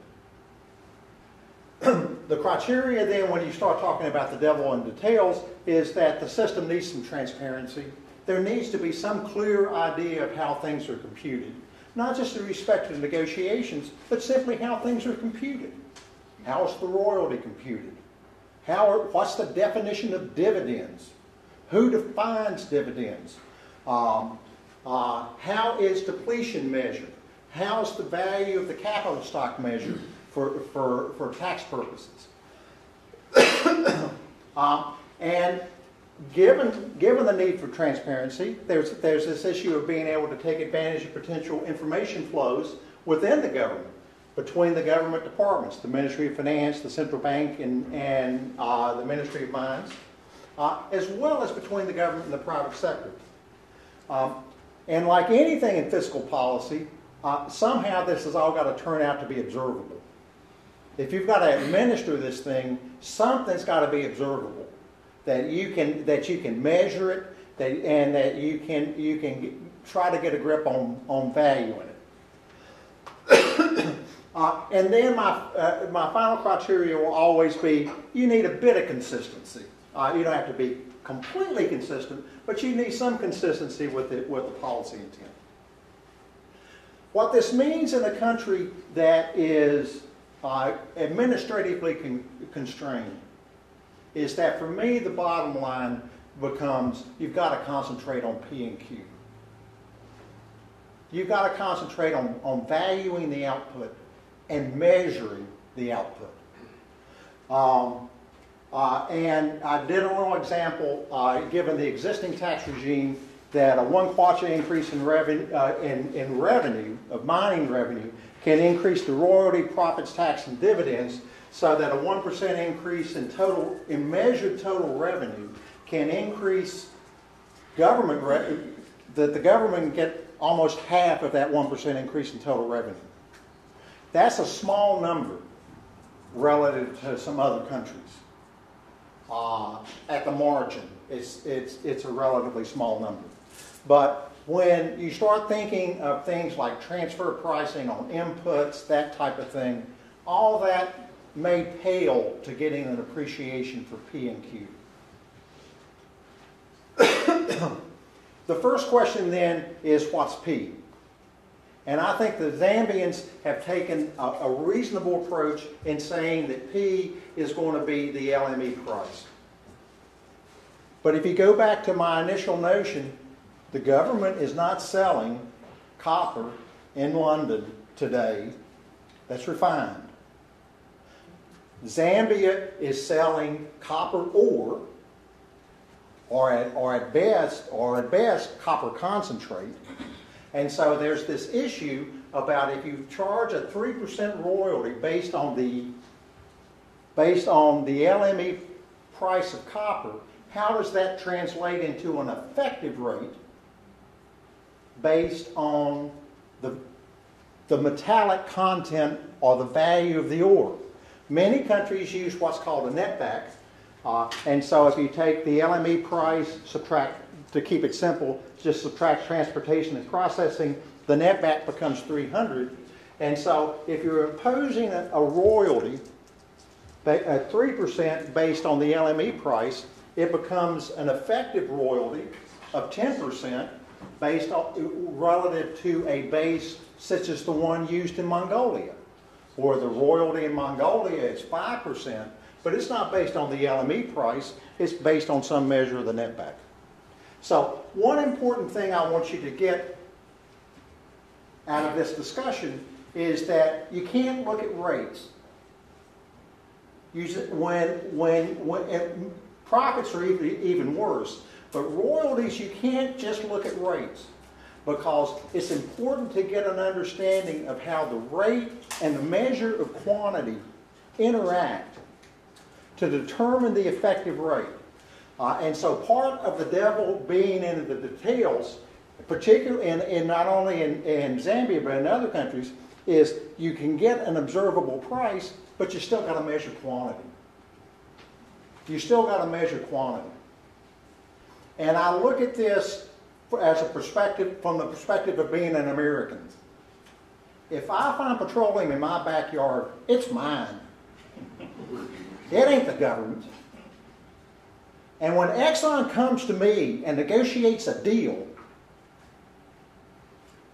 The criteria then, when you start talking about the devil in details, is that the system needs some transparency. There needs to be some clear idea of how things are computed. Not just in respect to negotiations, but simply how things are computed. How is the royalty computed? What's the definition of dividends? Who defines dividends? How is depletion measured? How is the value of the capital stock measured for tax purposes? And given the need for transparency, there's this issue of being able to take advantage of potential information flows within the government, between the government departments, the Ministry of Finance, the Central Bank, and the Ministry of Mines, as well as between the government and the private sector. And like anything in fiscal policy, somehow this has all got to turn out to be observable. If you've got to administer this thing, something's got to be observable, that you can measure it, and that you can try to get a grip on value in it. And then my final criteria will always be, you need a bit of consistency. You don't have to be completely consistent, but you need some consistency with the policy intent. What this means in a country that is administratively constrained is that, for me, the bottom line becomes you've got to concentrate on P and Q. You've got to concentrate on valuing the output and measuring the output. And I did a little example, given the existing tax regime, that a 1 kwacha increase in revenue of mining revenue can increase the royalty, profits, tax, and dividends, so that a 1% increase in measured total revenue can increase government that the government get almost half of that 1% increase in total revenue. That's a small number relative to some other countries. At the margin, it's a relatively small number. But when you start thinking of things like transfer pricing on inputs, that type of thing, all that may pale to getting an appreciation for P and Q. The first question then is, what's P? And I think the Zambians have taken a reasonable approach in saying that P is going to be the LME price. But if you go back to my initial notion, the government is not selling copper in London today that's refined. Zambia is selling copper ore, or at best copper concentrate. And so there's this issue about, if you charge a 3% royalty based on the LME price of copper, how does that translate into an effective rate based on the metallic content or the value of the ore? Many countries use what's called a netback, And so if you take the LME price, subtract, to keep it simple, just subtract transportation and processing, the net back becomes 300. And so if you're imposing a royalty at 3% based on the LME price, it becomes an effective royalty of 10% based on, relative to a base such as the one used in Mongolia. Or the royalty in Mongolia is 5%, but it's not based on the LME price, it's based on some measure of the netback. So one important thing I want you to get out of this discussion is that you can't look at rates. When profits are even worse, but royalties you can't just look at rates, because it's important to get an understanding of how the rate and the measure of quantity interact to determine the effective rate. And so part of the devil being in the details, particularly in not only in Zambia but in other countries, is you can get an observable price, but you still got to measure quantity. You still got to measure quantity. And I look at this as a perspective, from the perspective of being an American. If I find petroleum in my backyard, it's mine. It ain't the government's. And when Exxon comes to me and negotiates a deal,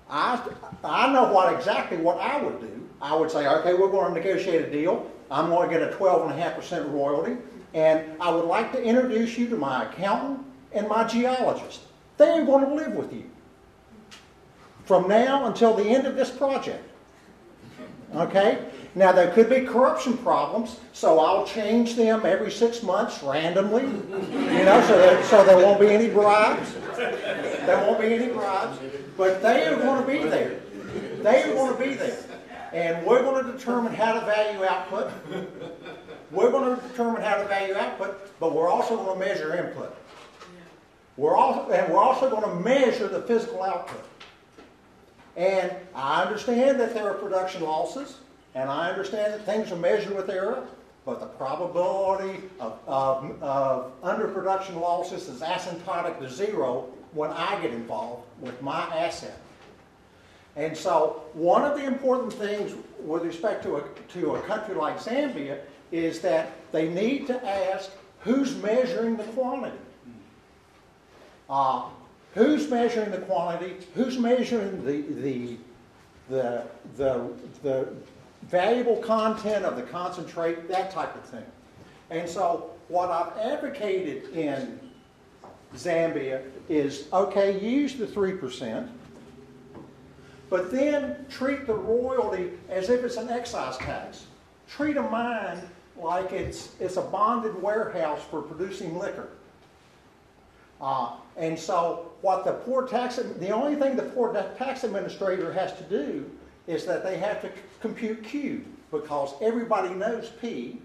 I know exactly what I would do. I would say, okay, we're going to negotiate a deal. I'm going to get a 12.5% royalty, and I would like to introduce you to my accountant and my geologist. They are going to live with you from now until the end of this project. Okay? Now, there could be corruption problems, so I'll change them every 6 months randomly, so there won't be any bribes. There won't be any bribes. But they are going to be there. They are going to be there. And we're going to determine how to value output. We're going to determine how to value output, but we're also going to measure input. We're also going to measure the physical output. And I understand that there are production losses, and I understand that things are measured with error, but the probability of underproduction losses is asymptotic to zero when I get involved with my asset. And so one of the important things with respect to a country like Zambia is that they need to ask who's measuring the quantity. Who's measuring the quantity? Who's measuring the valuable content of the concentrate? That type of thing. And so what I've advocated in Zambia is, okay, use the 3%, but then treat the royalty as if it's an excise tax. Treat a mine like it's a bonded warehouse for producing liquor. And so what the only thing the poor tax administrator has to do is that they have to compute Q, because everybody knows P.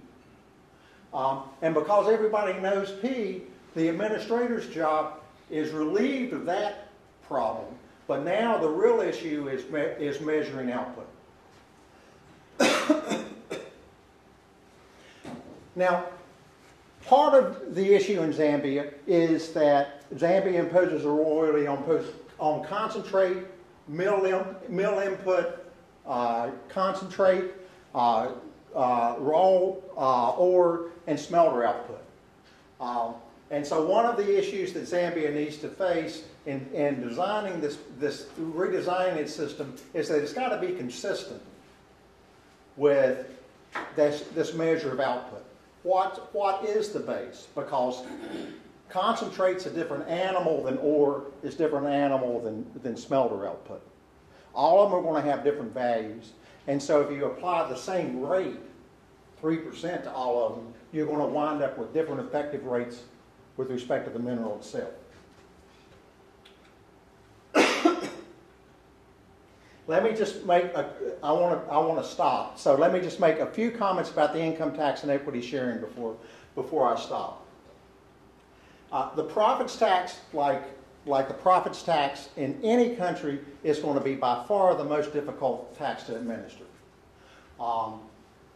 And because everybody knows P, the administrator's job is relieved of that problem. But now the real issue is measuring output. Now, part of the issue in Zambia is that Zambia imposes a royalty on concentrate, mill input, concentrate, raw ore, and smelter output. And so one of the issues that Zambia needs to face in designing redesigning its system is that it's got to be consistent with this measure of output. What is the base? Because concentrate's a different animal than ore, is different animal than smelter output. All of them are going to have different values. And so if you apply the same rate, 3% to all of them, you're going to wind up with different effective rates with respect to the mineral itself. Let me just make I want to stop. So let me just make a few comments about the income tax and equity sharing before I stop. The profits tax, like the profits tax in any country, is going to be by far the most difficult tax to administer.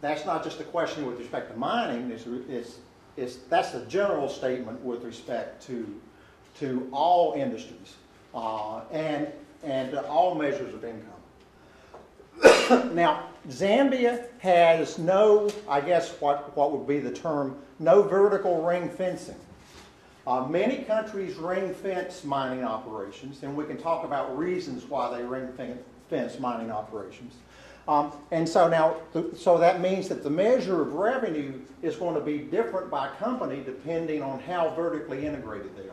That's not just a question with respect to mining. that's the general statement with respect to all industries and all measures of income. Now, Zambia has no, I guess what would be the term, no vertical ring fencing. Many countries ring fence mining operations, and we can talk about reasons why they ring fence mining operations. And so so that means that the measure of revenue is going to be different by company depending on how vertically integrated they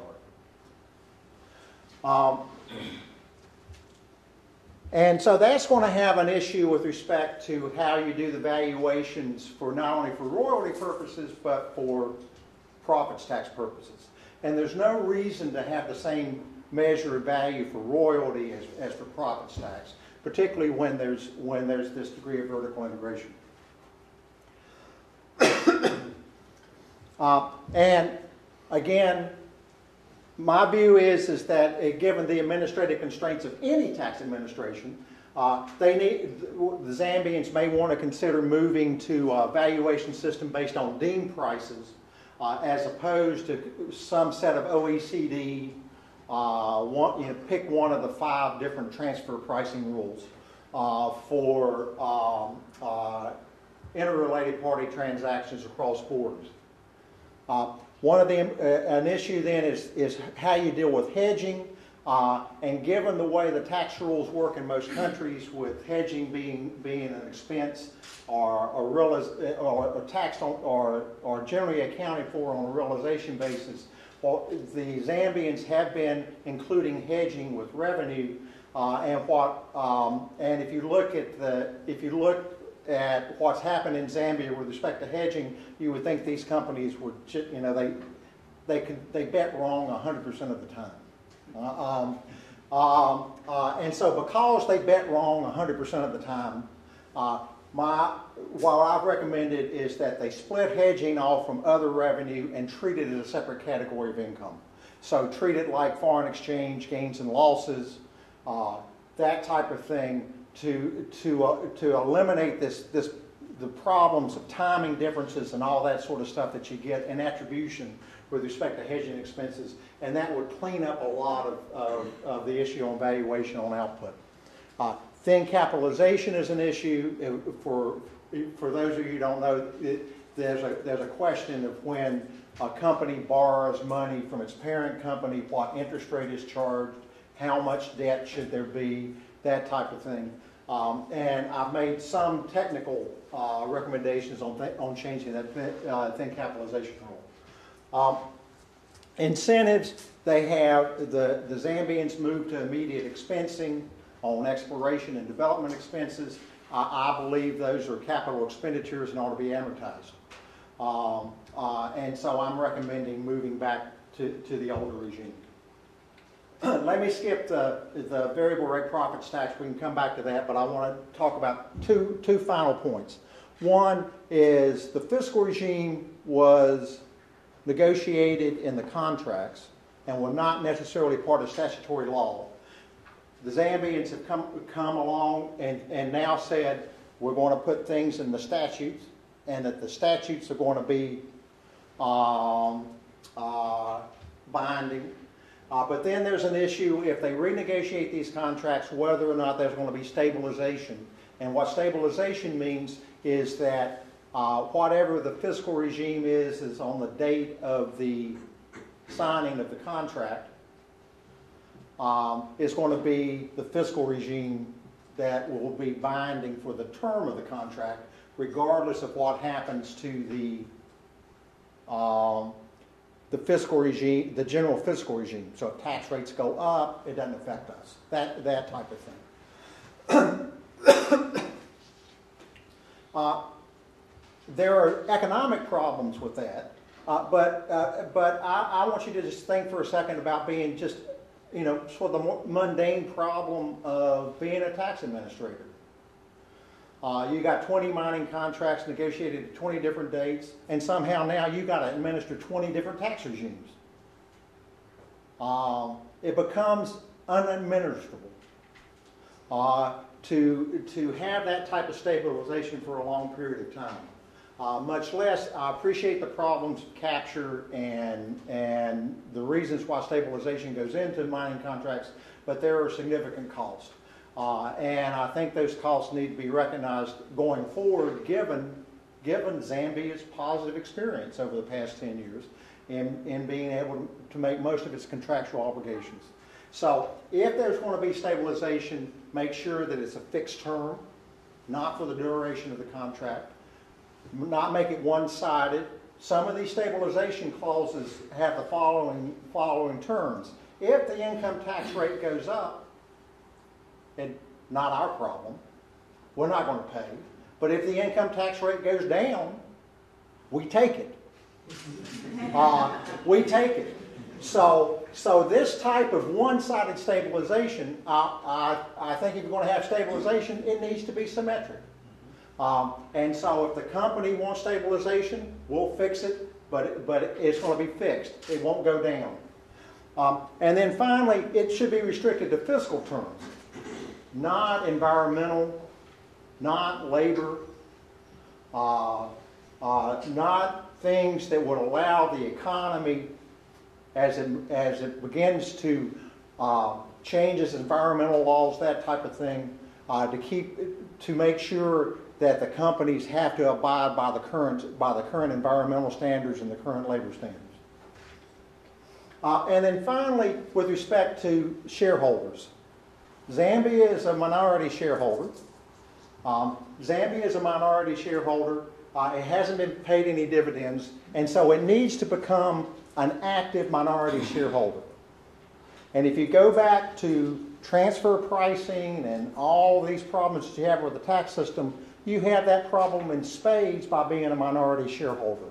are. And so that's going to have an issue with respect to how you do the valuations for not only for royalty purposes, but for profits tax purposes. And there's no reason to have the same measure of value for royalty as for profits tax, particularly when there's this degree of vertical integration. And again, my view is that given the administrative constraints of any tax administration, the Zambians may want to consider moving to a valuation system based on deemed prices as opposed to some set of OECD, pick one of the 5 different transfer pricing rules for interrelated party transactions across borders. An issue then is how you deal with hedging, and given the way the tax rules work in most countries, with hedging being an expense or taxed on or generally accounted for on a realization basis, well, the Zambians have been including hedging with revenue, and if you look at what's happened in Zambia with respect to hedging, you would think these companies were, they bet wrong 100% of the time. And so because they bet wrong 100% of the time, what I've recommended is that they split hedging off from other revenue and treat it as a separate category of income. So treat it like foreign exchange gains and losses, that type of thing, to eliminate the problems of timing differences and all that sort of stuff that you get in attribution with respect to hedging expenses, and that would clean up a lot of the issue on valuation on output. Thin capitalization is an issue. For those of you who don't know, there's a question of when a company borrows money from its parent company, what interest rate is charged, how much debt should there be, that type of thing. And I've made some technical recommendations on changing that thin capitalization rule. Incentives, they have the Zambians move to immediate expensing on exploration and development expenses. I believe those are capital expenditures and ought to be amortized. And so I'm recommending moving back to the older regime. Let me skip the variable rate profits tax. We can come back to that, but I want to talk about two final points. One is the fiscal regime was negotiated in the contracts and were not necessarily part of statutory law. The Zambians have come along and now said we're going to put things in the statutes, and that the statutes are going to be binding. But then there's an issue if they renegotiate these contracts, whether or not there's going to be stabilization. And what stabilization means is that whatever the fiscal regime is on the date of the signing of the contract, is going to be the fiscal regime that will be binding for the term of the contract, regardless of what happens to the fiscal regime, the general fiscal regime. So if tax rates go up, it doesn't affect us. That type of thing. There are economic problems with that, but I want you to just think for a second about being just, sort of the more mundane problem of being a tax administrator. You got 20 mining contracts negotiated at 20 different dates, and somehow now you got to administer 20 different tax regimes. It becomes unadministrable. To have that type of stabilization for a long period of time. much less I appreciate the problems captured and the reasons why stabilization goes into mining contracts, but there are significant costs. And I think those costs need to be recognized going forward, given Zambia's positive experience over the past 10 years in being able to make most of its contractual obligations. So if there's going to be stabilization, make sure that it's a fixed term, not for the duration of the contract. Not make it one-sided. Some of these stabilization clauses have the following terms. If the income tax rate goes up, and not our problem, we're not going to pay. But if the income tax rate goes down, we take it. We take it. So this type of one-sided stabilization, I think if you're going to have stabilization, it needs to be symmetric. And so if the company wants stabilization, we'll fix it, but it's going to be fixed. It won't go down. And then finally, it should be restricted to fiscal terms, not environmental, not labor, not things that would allow the economy as it begins to change its environmental laws, that type of thing, to make sure that the companies have to abide by the current environmental standards and the current labor standards. And then finally, with respect to shareholders, Zambia is a minority shareholder. Zambia is a minority shareholder. It hasn't been paid any dividends, and so it needs to become an active minority shareholder. And if you go back to transfer pricing and all these problems that you have with the tax system, you have that problem in spades by being a minority shareholder.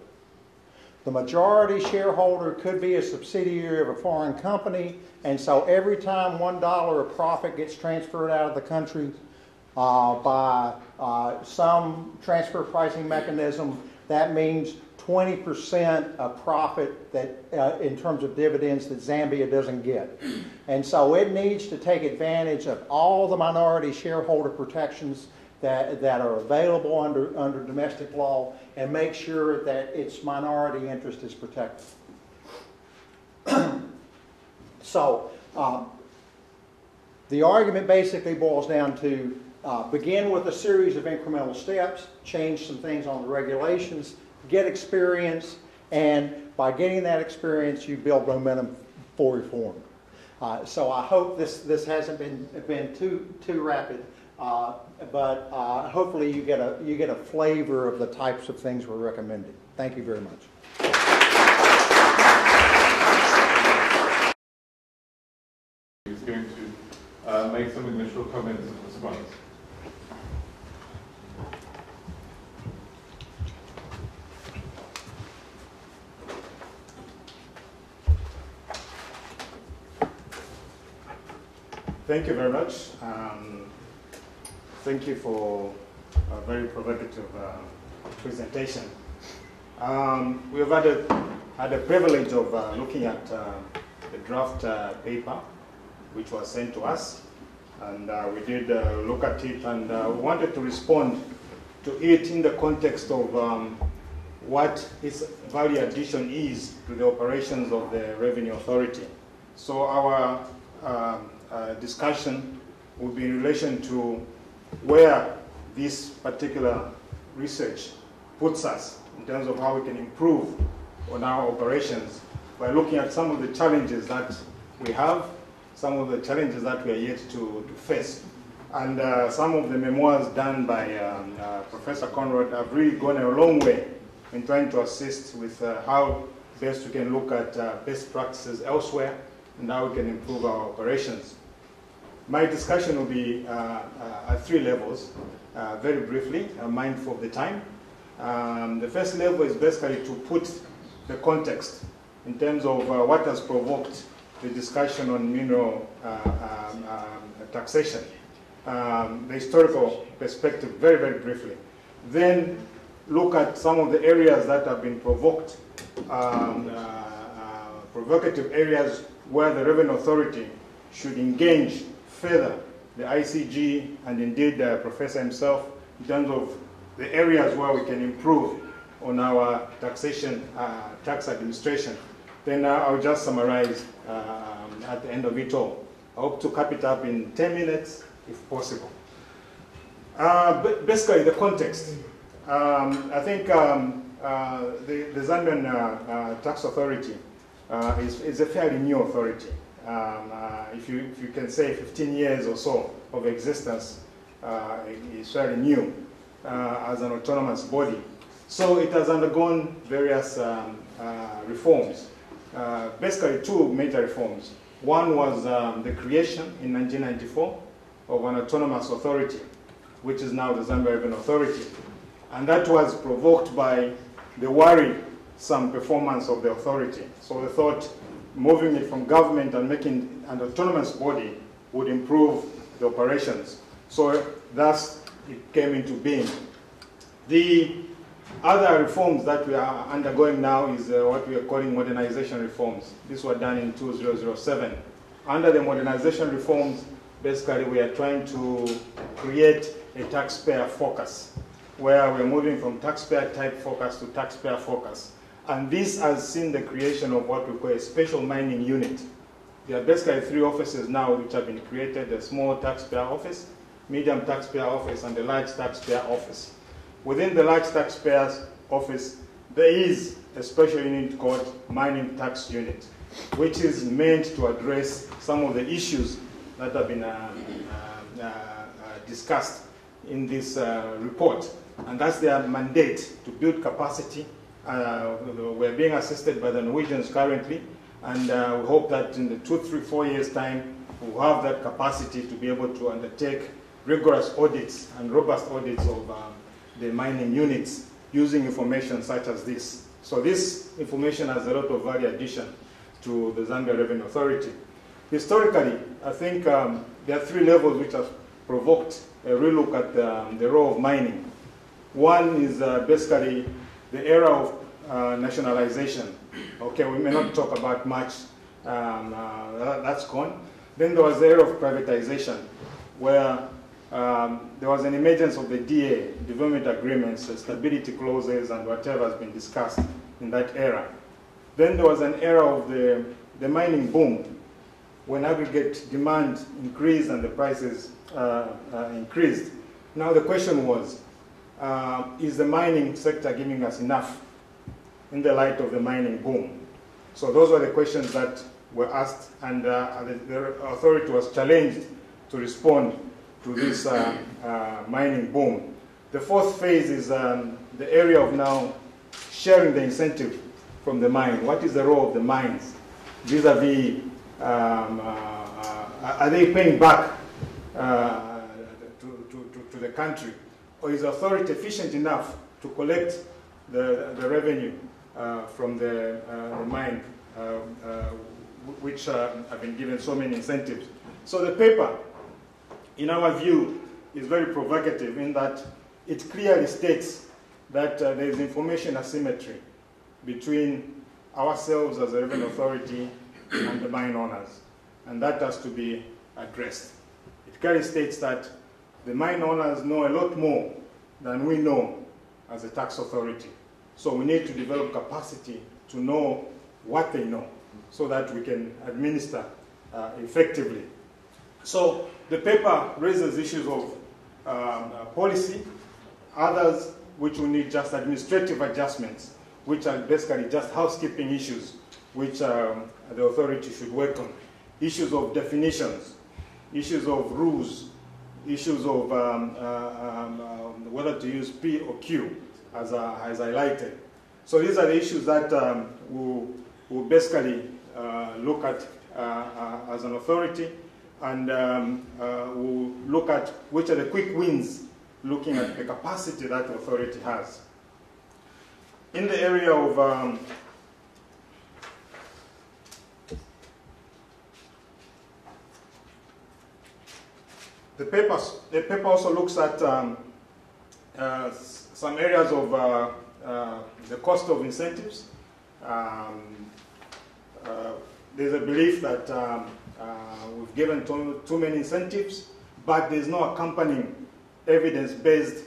The majority shareholder could be a subsidiary of a foreign company, and so every time $1 of profit gets transferred out of the country by some transfer pricing mechanism, that means 20% of profit that, in terms of dividends, that Zambia doesn't get. And so it needs to take advantage of all the minority shareholder protections that are available under domestic law and make sure that its minority interest is protected. So the argument basically boils down to begin with a series of incremental steps, change some things on the regulations, get experience, and by getting that experience, you build momentum for reform. So I hope this hasn't been too rapid, but hopefully you get a flavor of the types of things we're recommending. Thank you very much. He's going to make some initial comments and response. Thank you very much. Thank you for a very provocative presentation. We have had a privilege of looking at the draft paper which was sent to us, and we did look at it, and we wanted to respond to it in the context of what its value addition is to the operations of the Revenue Authority. So our discussion will be in relation to where this particular research puts us in terms of how we can improve on our operations by looking at some of the challenges that we have, some of the challenges that we are yet to face. And some of the memoirs done by Professor Conrad have really gone a long way in trying to assist with how best we can look at best practices elsewhere and how we can improve our operations. My discussion will be at three levels, very briefly, mindful of the time. The first level is basically to put the context in terms of what has provoked the discussion on mineral taxation, the historical perspective, very, very briefly. Then look at some of the areas that have been provoked, provocative areas where the Revenue Authority should engage further the ICG and indeed the professor himself in terms of the areas where we can improve on our taxation, tax administration. Then I'll just summarize at the end of it all. I hope to cap it up in 10 minutes, if possible. Basically, the context. I think the Zambian Tax Authority is a fairly new authority. If you can say 15 years or so of existence, it's fairly new as an autonomous body. So it has undergone various reforms. Basically, two major reforms. One was the creation in 1994 of an autonomous authority, which is now the Zambia Revenue Authority. And that was provoked by the worrisome performance of the authority. So they thought moving it from government and making an autonomous body would improve the operations. So thus it came into being. The other reforms that we are undergoing now is what we are calling modernization reforms. These were done in 2007. Under the modernization reforms, basically we are trying to create a taxpayer focus, where we're moving from taxpayer type focus to taxpayer focus. And this has seen the creation of what we call a special mining unit. There are basically 3 offices now which have been created: the small taxpayer office, medium taxpayer office, and the large taxpayer office. Within the large taxpayers office, there is a special unit called mining tax unit, which is meant to address some of the issues that have been discussed in this report. And that's their mandate, to build capacity. We're being assisted by the Norwegians currently, and we hope that in the 2, 3, 4 years' time, we'll have that capacity to be able to undertake rigorous audits and robust audits of the mining units using information such as this. So this information has a lot of value addition to the Zambia Revenue Authority. Historically, I think there are 3 levels which have provoked a relook at the role of mining. One is basically the era of nationalization. Okay, we may not talk about much, that's gone. Then there was the era of privatization, where there was an emergence of the DA, development agreements, stability clauses, and whatever has been discussed in that era. Then there was an era of the mining boom, when aggregate demand increased and the prices increased. Now the question was, is the mining sector giving us enough in the light of the mining boom? So those were the questions that were asked, and the authority was challenged to respond to this mining boom. The 4th phase is the area of now sharing the incentive from the mine. What is the role of the mines vis-a-vis, are they paying back to the country? Or is the authority efficient enough to collect the revenue from the mine, which have been given so many incentives? So the paper, in our view, is very provocative in that it clearly states that there is information asymmetry between ourselves as a revenue authority and the mine owners, and that has to be addressed. It clearly states that the mine owners know a lot more than we know as a tax authority. So we need to develop capacity to know what they know so that we can administer effectively. So the paper raises issues of policy, others which will need just administrative adjustments, which are basically just housekeeping issues which the authority should work on. Issues of definitions, issues of rules, issues of whether to use P or Q as highlighted. So these are the issues that we'll basically look at as an authority, and we'll look at which are the quick wins, looking at the capacity that the authority has. In the area of the paper also looks at some areas of the cost of incentives. There's a belief that we've given too many incentives, but there's no accompanying evidence-based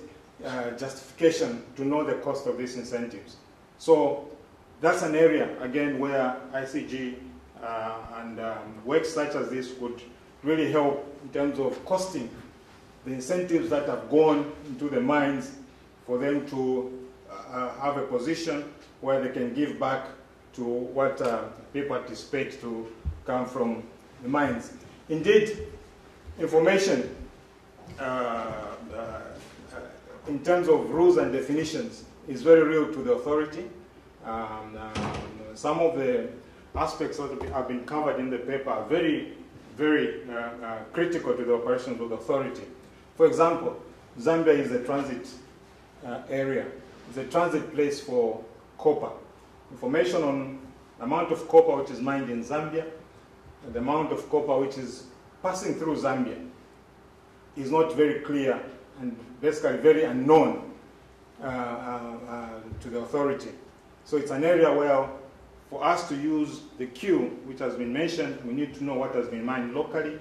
justification to know the cost of these incentives. So that's an area, again, where ICG and work such as this would really help in terms of costing the incentives that have gone into the mines for them to have a position where they can give back to what people anticipate to come from the mines. Indeed, information in terms of rules and definitions is very real to the authority. Some of the aspects that have been covered in the paper are very, very critical to the operations of the authority. For example, Zambia is a transit area. It's a transit place for copper. Information on the amount of copper which is mined in Zambia, the amount of copper which is passing through Zambia is not very clear and basically very unknown to the authority. So it's an area where for us to use the queue, which has been mentioned, we need to know what has been mined locally,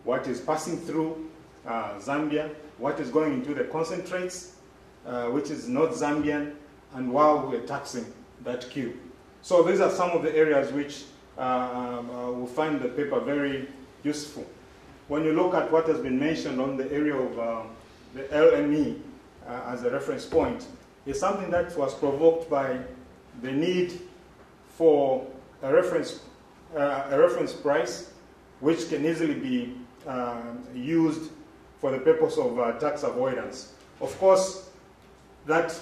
what is passing through Zambia, what is going into the concentrates, which is not Zambian, and while we're taxing that queue. So these are some of the areas which we find the paper very useful. When you look at what has been mentioned on the area of the LME as a reference point, it's something that was provoked by the need for a reference price which can easily be used for the purpose of tax avoidance. Of course, that,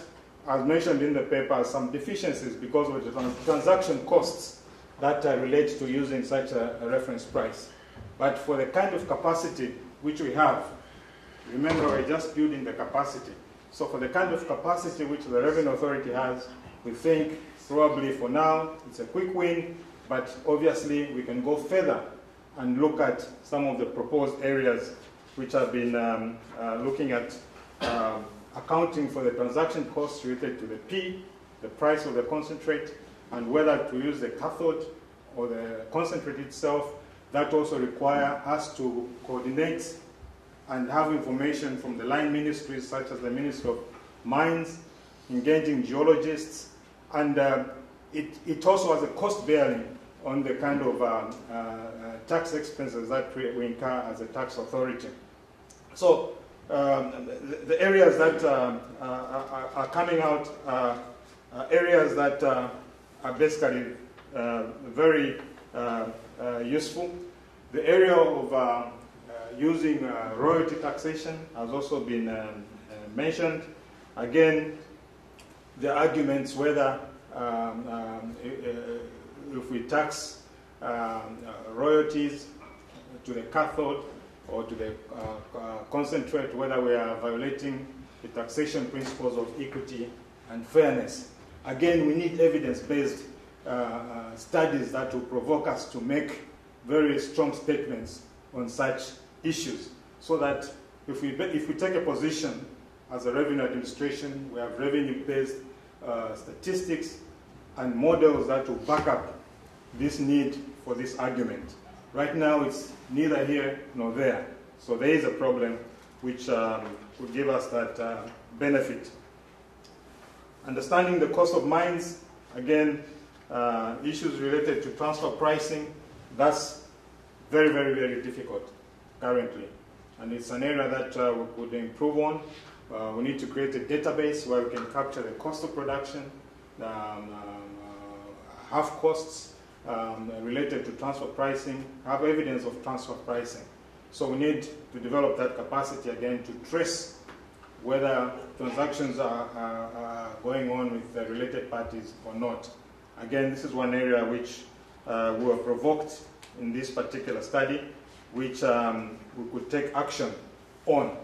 as mentioned in the paper, has some deficiencies because of the transaction costs that relate to using such a reference price. But for the kind of capacity which we have, remember we're just building the capacity. So for the kind of capacity which the Revenue Authority has, we think probably for now it's a quick win, but obviously we can go further and look at some of the proposed areas which have been looking at accounting for the transaction costs related to the P, the price of the concentrate, and whether to use the cathode or the concentrate itself. That also require us to coordinate and have information from the line ministries such as the Ministry of Mines, engaging geologists, and it also has a cost bearing on the kind of tax expenses that we incur as a tax authority. So the areas that are coming out are areas that are basically very useful. The area of using royalty taxation has also been mentioned. Again, the arguments whether if we tax royalties to the cathode or to the concentrate, whether we are violating the taxation principles of equity and fairness. Again, we need evidence-based studies that will provoke us to make very strong statements on such issues, so that if we take a position as a revenue administration, we have revenue-based statistics and models that will back up this need for this argument. Right now, it's neither here nor there. So there is a problem which would give us that benefit. Understanding the cost of mines, again, issues related to transfer pricing, that's very, very, very difficult currently. And it's an area that we could improve on. We need to create a database where we can capture the cost of production, have costs related to transfer pricing, have evidence of transfer pricing. So we need to develop that capacity again to trace whether transactions are going on with the related parties or not. Again, this is one area which we were provoked in this particular study, which we could take action on.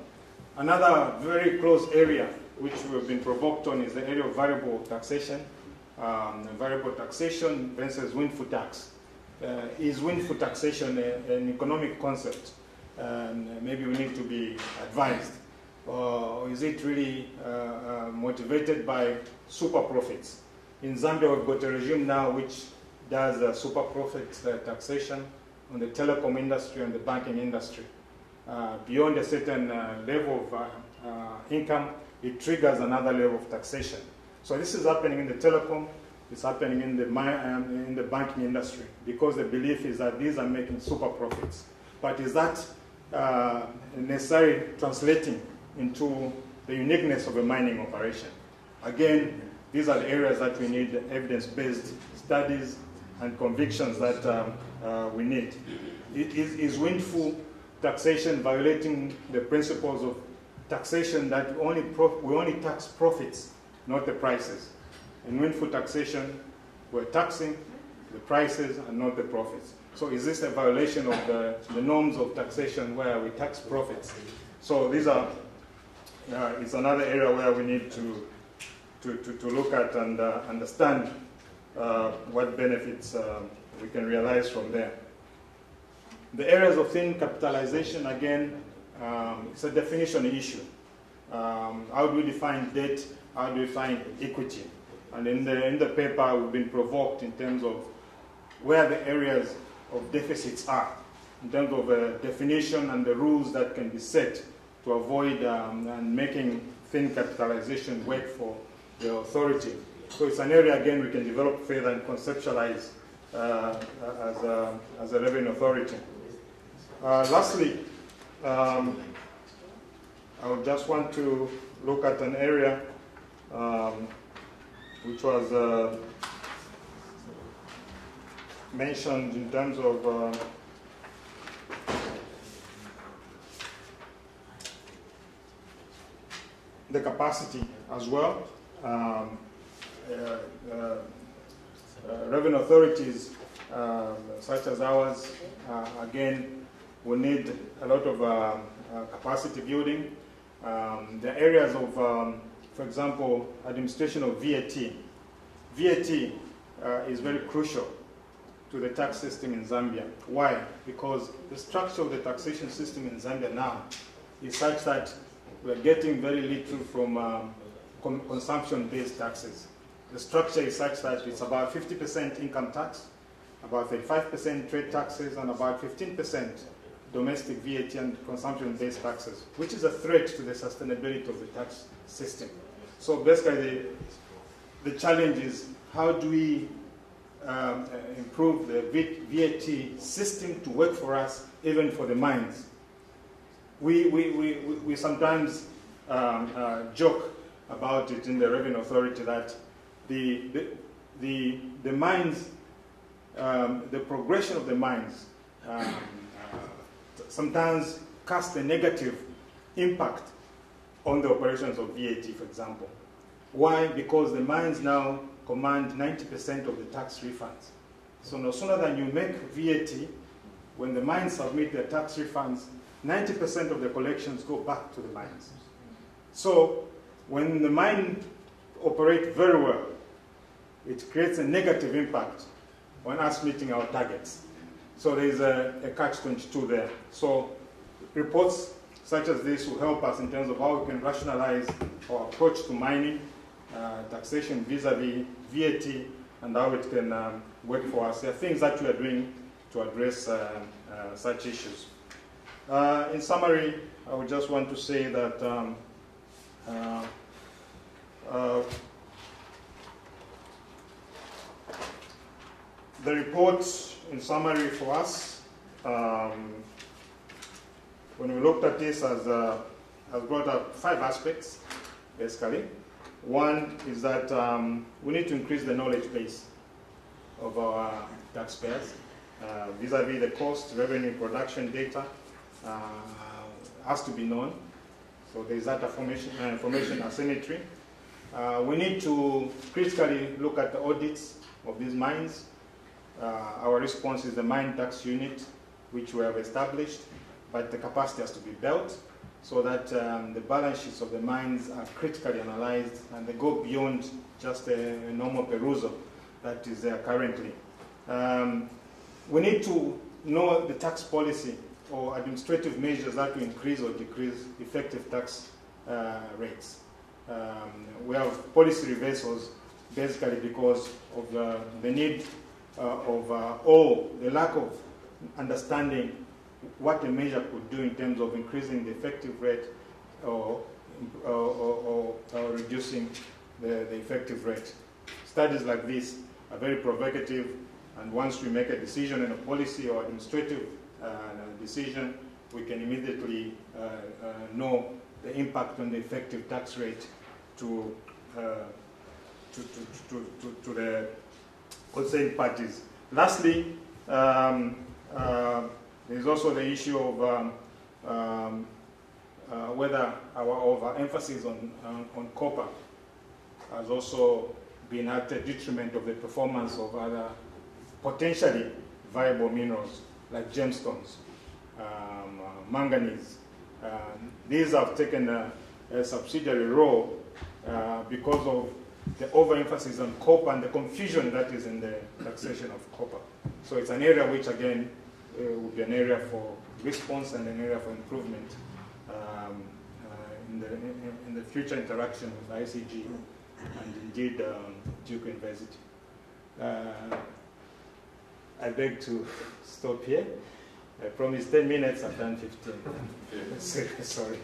Another very close area which we've been provoked on is the area of variable taxation. Variable taxation versus windfall tax. Is windfall taxation an economic concept? Maybe we need to be advised. Or is it really motivated by super profits? In Zambia, we've got a regime now which does super profit taxation on the telecom industry and the banking industry. Beyond a certain level of income, it triggers another level of taxation. So this is happening in the telecom, it's happening in the banking industry, because the belief is that these are making super profits. But is that necessarily translating into the uniqueness of a mining operation? Again, these are the areas that we need evidence-based studies and convictions that we need. Is windfall taxation violating the principles of taxation that we only tax profits, not the prices? In windfall taxation, we're taxing the prices and not the profits. So is this a violation of the norms of taxation where we tax profits? So these are, it's another area where we need to look at and understand what benefits we can realize from there. The areas of thin capitalization, again, it's a definition issue. How do we define debt? How do we define equity? And in the paper, we've been provoked in terms of where the areas of deficits are, in terms of definition and the rules that can be set to avoid and making thin capitalization work for the authority. So it's an area, again, we can develop further and conceptualize as a revenue authority. Lastly, I would just want to look at an area which was mentioned in terms of the capacity as well. Revenue authorities such as ours, again, will need a lot of capacity building. The areas of, for example, administration of VAT. VAT is very crucial to the tax system in Zambia. Why? Because the structure of the taxation system in Zambia now is such that we're getting very little from consumption-based taxes. The structure is such that it's about 50% income tax, about 35% trade taxes, and about 15% domestic VAT and consumption-based taxes, which is a threat to the sustainability of the tax system. So basically, the challenge is how do we improve the VAT system to work for us, even for the mines. We sometimes joke about it in the Revenue Authority that the mines, the progression of the mines sometimes cast a negative impact on the operations of VAT, for example. Why? Because the mines now command 90% of the tax refunds. So no sooner than you make VAT, when the mines submit their tax refunds, 90% of the collections go back to the mines. So when the mine operates very well, it creates a negative impact on us meeting our targets. So there is a catch-22 there. So reports such as this will help us in terms of how we can rationalize our approach to mining, taxation vis-a-vis VAT, and how it can work for us. There are things that we are doing to address such issues. In summary, I would just want to say that the report, in summary for us, when we looked at this, has brought up 5 aspects, basically. One is that we need to increase the knowledge base of our taxpayers vis-a-vis the cost, revenue, production data has to be known. So there is that information asymmetry. We need to critically look at the audits of these mines. Our response is the mine tax unit, which we have established, but the capacity has to be built so that the balance sheets of the mines are critically analyzed and they go beyond just a normal perusal that is there currently. We need to know the tax policy or administrative measures that will increase or decrease effective tax rates. We have policy reversals basically because of the need or the lack of understanding what a measure could do in terms of increasing the effective rate or reducing the effective rate. Studies like this are very provocative, and once we make a decision in a policy or administrative decision, we can immediately know the impact on the effective tax rate to the concerned parties. Lastly, there's also the issue of whether our overemphasis on copper has also been at the detriment of the performance of other potentially viable minerals like gemstones, manganese. These have taken a subsidiary role because of the overemphasis on copper and the confusion that is in the taxation of copper. So it's an area which, again, would be an area for response and an area for improvement in the future interaction with ICG and indeed Duke University. I beg to stop here. I promised 10 minutes, I've done 15. Sorry.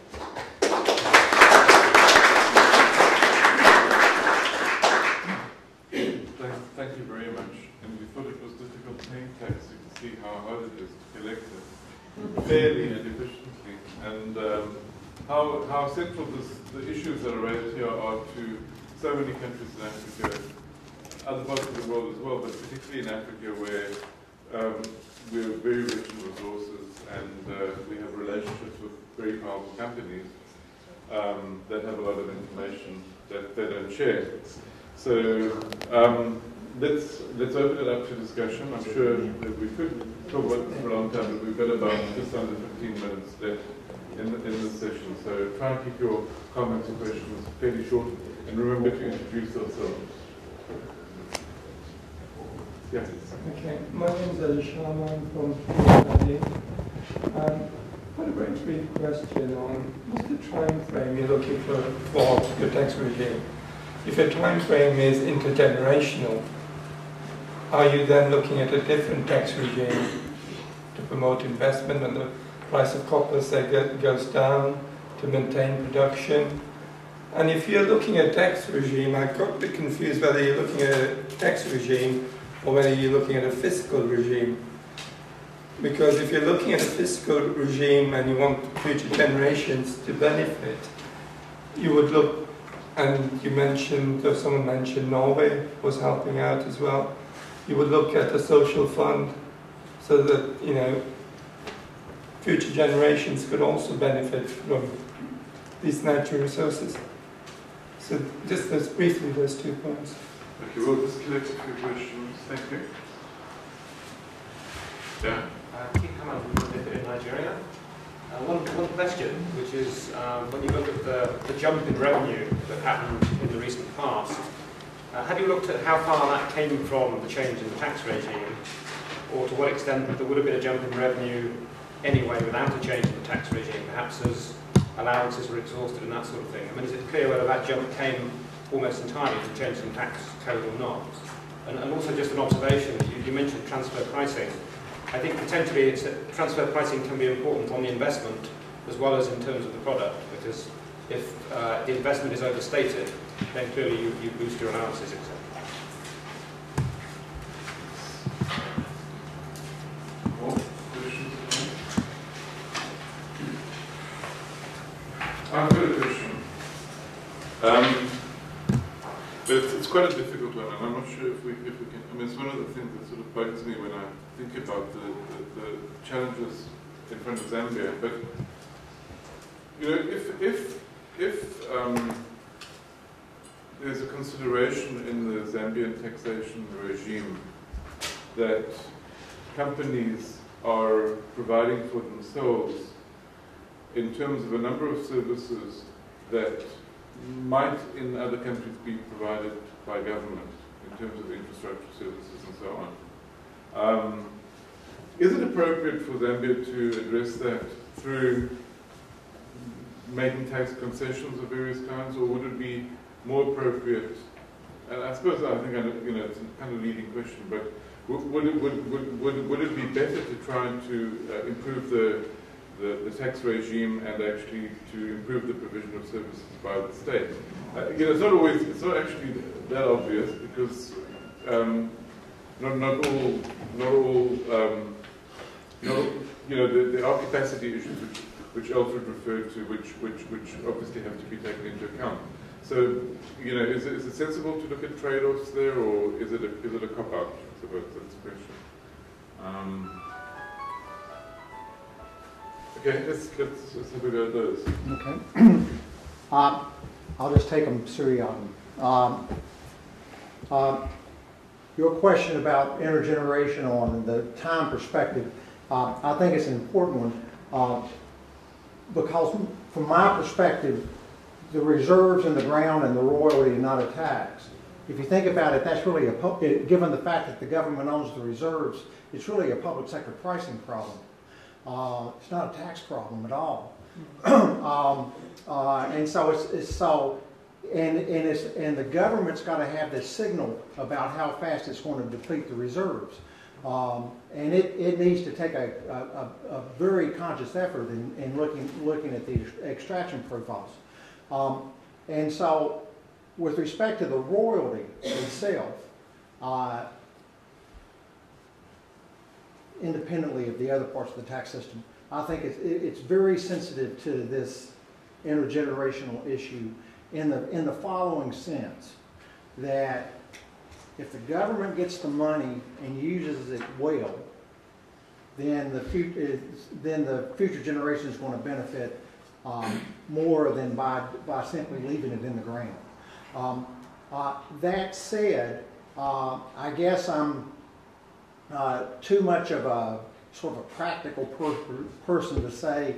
Thank you very much. And we thought it was difficult paying tax. You can see how hard it is to collect it fairly and efficiently. And how central the issues that are raised here are to so many countries in Africa, other parts of the world as well, but particularly in Africa where we're very rich in resources and we have relationships with very powerful companies that have a lot of information that they don't share. So let's open it up to discussion. I'm sure that we could talk about this for a long time, but we've got about just under 15 minutes left in this session. So try and keep your comments and questions fairly short, and remember to introduce yourselves. Yes. Okay, my name is Ali Sharma. I'm from Kenya. Got a very brief question on what's the time frame you're looking for your tax regime? If your time frame is intergenerational, are you then looking at a different tax regime to promote investment and the price of copper, say, goes down to maintain production? And if you're looking at a tax regime, I got a bit confused whether you're looking at a tax regime or whether you're looking at a fiscal regime. Because if you're looking at a fiscal regime and you want future generations to benefit, you would look, and you mentioned, or someone mentioned Norway was helping out as well, you would look at a social fund so that, you know, future generations could also benefit from these natural resources. So just briefly those 2 points. Okay, we'll just collect a few questions. Thank you. Yeah. Keep coming in Nigeria. One question, which is when you look at the jump in revenue that happened in the recent past, have you looked at how far that came from the change in the tax regime, or to what extent there would have been a jump in revenue anyway without a change in the tax regime, perhaps as allowances were exhausted and that sort of thing? I mean, is it clear whether that jump came almost entirely from change in tax code or not? And also just an observation, you mentioned transfer pricing. I think potentially transfer pricing can be important on the investment as well as in terms of the product, because if the investment is overstated, then clearly you boost your allowances, etc. More questions? I've got a question. But it's quite a difficult one, and I'm not sure if we can. I mean, it's one of the things that sort of bugs me when I think about the challenges in front of Zambia. But you know, if there's a consideration in the Zambian taxation regime that companies are providing for themselves in terms of a number of services that might in other countries be provided by government in terms of infrastructure services and so on. Is it appropriate for Zambia to address that through making tax concessions of various kinds, or would it be more appropriate, and I suppose I think it's a kind of leading question, but would it be better to try to improve the the tax regime and actually to improve the provision of services by the state. It's not actually that obvious because not all there are capacity issues which Alfred referred to, which obviously have to be taken into account. So, is it sensible to look at trade-offs there, or is it a cop-out? I suppose that's the question. Okay, let's have a go at those. Okay. I'll just take them seriatim. Your question about intergenerational and the time perspective, I think it's an important one because from my perspective, the reserves in the ground and the royalty are not a tax. If you think about it, that's really given the fact that the government owns the reserves, it's really a public sector pricing problem. It's not a tax problem at all. And so and the government's got to have this signal about how fast it's going to deplete the reserves. And it needs to take a very conscious effort in looking at the extraction profiles. And so with respect to the royalty itself, independently of the other parts of the tax system, I think it's very sensitive to this intergenerational issue in the following sense, that if the government gets the money and uses it well, then the future generation is going to benefit more than by simply leaving it in the ground. That said, I guess I'm too much of a sort of a practical person to say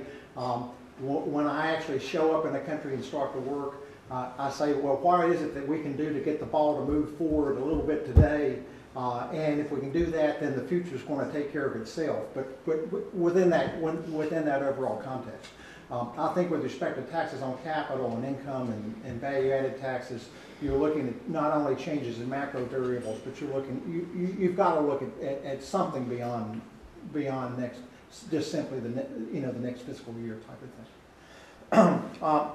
when I actually show up in a country and start to work, I say, well, what is it that we can do to get the ball to move forward a little bit today? And if we can do that, then the future is going to take care of itself. But within that overall context, I think with respect to taxes on capital and income and value-added taxes, you're looking at not only changes in macro variables, but you've got to look at something beyond next, just simply the next fiscal year type of thing.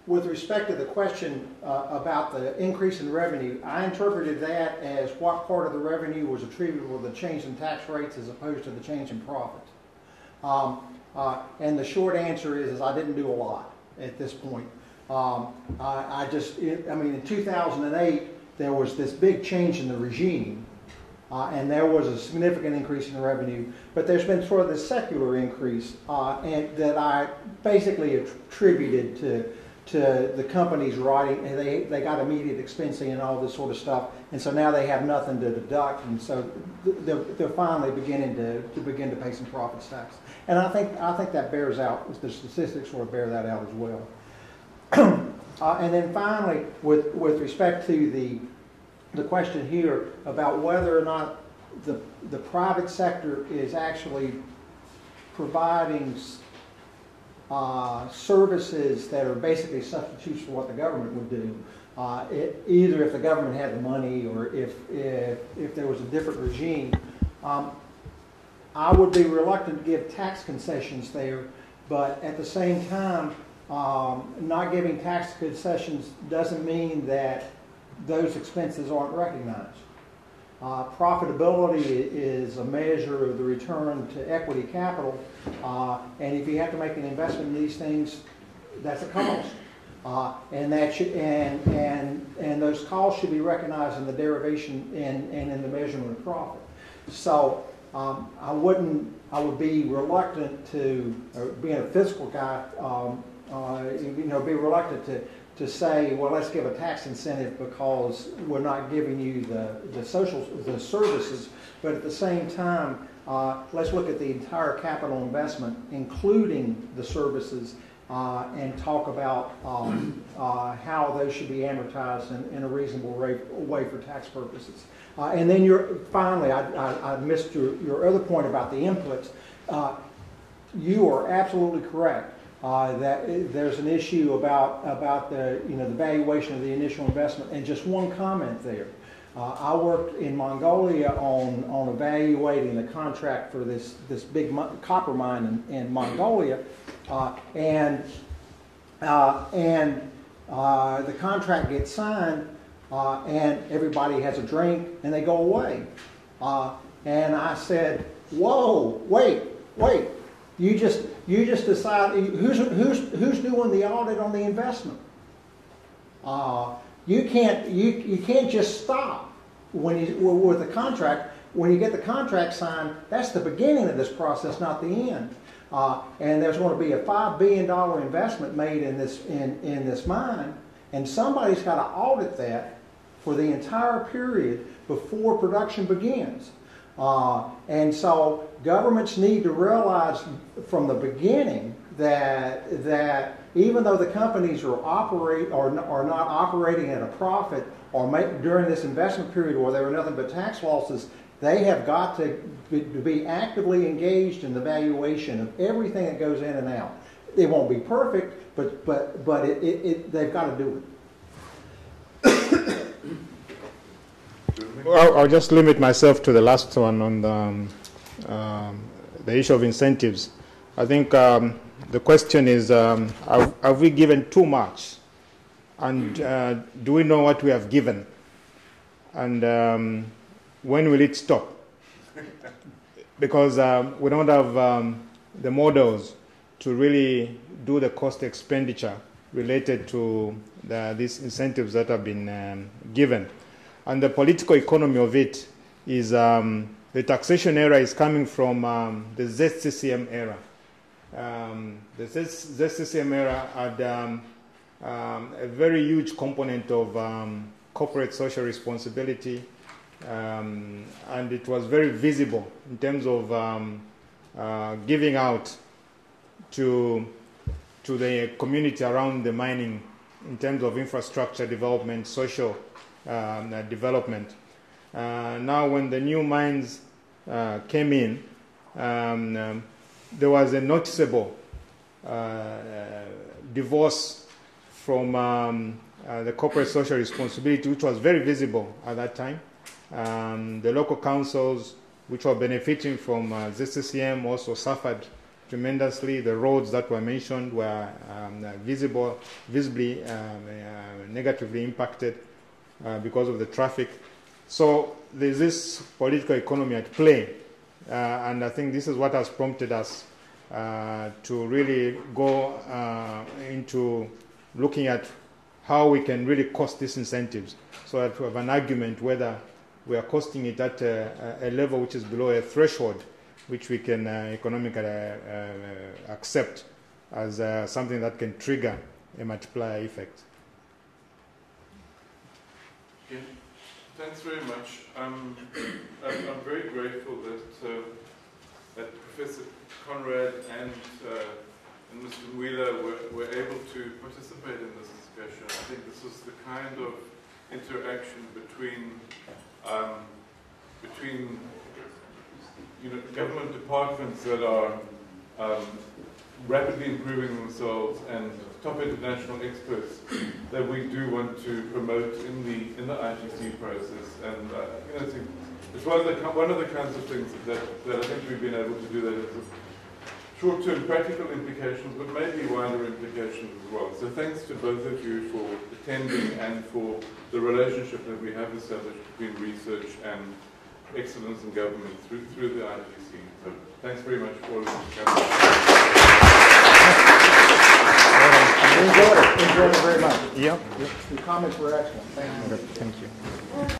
With respect to the question about the increase in revenue, I interpreted that as what part of the revenue was attributable to the change in tax rates as opposed to the change in profit. And the short answer is I didn't do a lot at this point. In 2008, there was this big change in the regime, and there was a significant increase in revenue, but there's been sort of this secular increase and that I basically attributed to the companies writing, and they got immediate expensing and all this sort of stuff, and so now they have nothing to deduct, and so they're finally beginning to pay some profits tax, and I think that bears out. The statistics sort of bear that out as well. And then finally, with respect to the question here about whether or not the private sector is actually providing services that are basically substitutes for what the government would do, either if the government had the money or if there was a different regime. I would be reluctant to give tax concessions there, but at the same time, not giving tax concessions doesn't mean that those expenses aren't recognized. Profitability is a measure of the return to equity capital, and if you have to make an investment in these things, that's a cost, and those costs should be recognized in the derivation and in the measurement of profit. So I would be reluctant to, being a fiscal guy, be reluctant to say, well, let's give a tax incentive because we're not giving you the services, but at the same time, let's look at the entire capital investment, including the services, and talk about how those should be amortized in a reasonable way for tax purposes. And then finally, I missed your other point about the inputs. You are absolutely correct. That there's an issue about the valuation of the initial investment, and just one comment there. I worked in Mongolia on evaluating the contract for this big copper mine in Mongolia, and the contract gets signed, and everybody has a drink, and they go away. And I said, "Whoa, wait! You just decide who's doing the audit on the investment? You can't just stop with the contract. When you get the contract signed, that's the beginning of this process, not the end. And there's going to be a $5 billion investment made in this mine, and somebody's got to audit that for the entire period before production begins. And so governments need to realize from the beginning that even though the companies are not operating at a profit or during this investment period where there are nothing but tax losses, they have got to be actively engaged in the valuation of everything that goes in and out. It won't be perfect, but they've got to do it. Well, I'll just limit myself to the last one on the issue of incentives. I think the question is, have we given too much? And do we know what we have given? And when will it stop? Because we don't have the models to really do the cost expenditure related to these incentives that have been given. And the political economy of it is the taxation era is coming from the ZCCM era. The ZCCM era had a very huge component of corporate social responsibility, and it was very visible in terms of giving out to the community around the mining in terms of infrastructure development, social development. Now when the new mines came in, there was a noticeable divorce from the corporate social responsibility, which was very visible at that time. The local councils, which were benefiting from ZCCM, also suffered tremendously. The roads that were mentioned were visibly negatively impacted because of the traffic. So there's this political economy at play, and I think this is what has prompted us to really go into looking at how we can really cost these incentives so that we have an argument whether we are costing it at a level which is below a threshold which we can economically accept as something that can trigger a multiplier effect. Yeah. Thanks very much. I'm very grateful that Professor Conrad and Mr. Wheeler were able to participate in this discussion. I think this is the kind of interaction between government departments that are rapidly improving themselves and top international experts that we do want to promote in the IGC process. And it's one of the kinds of things that I think we've been able to do that has short-term practical implications, but maybe wider implications as well. So thanks to both of you for attending and for the relationship that we have established between research and excellence in government through the IGC. So thanks very much for all of you. Enjoyed it very much. Yeah. The comments were excellent. Thank you. Thank you.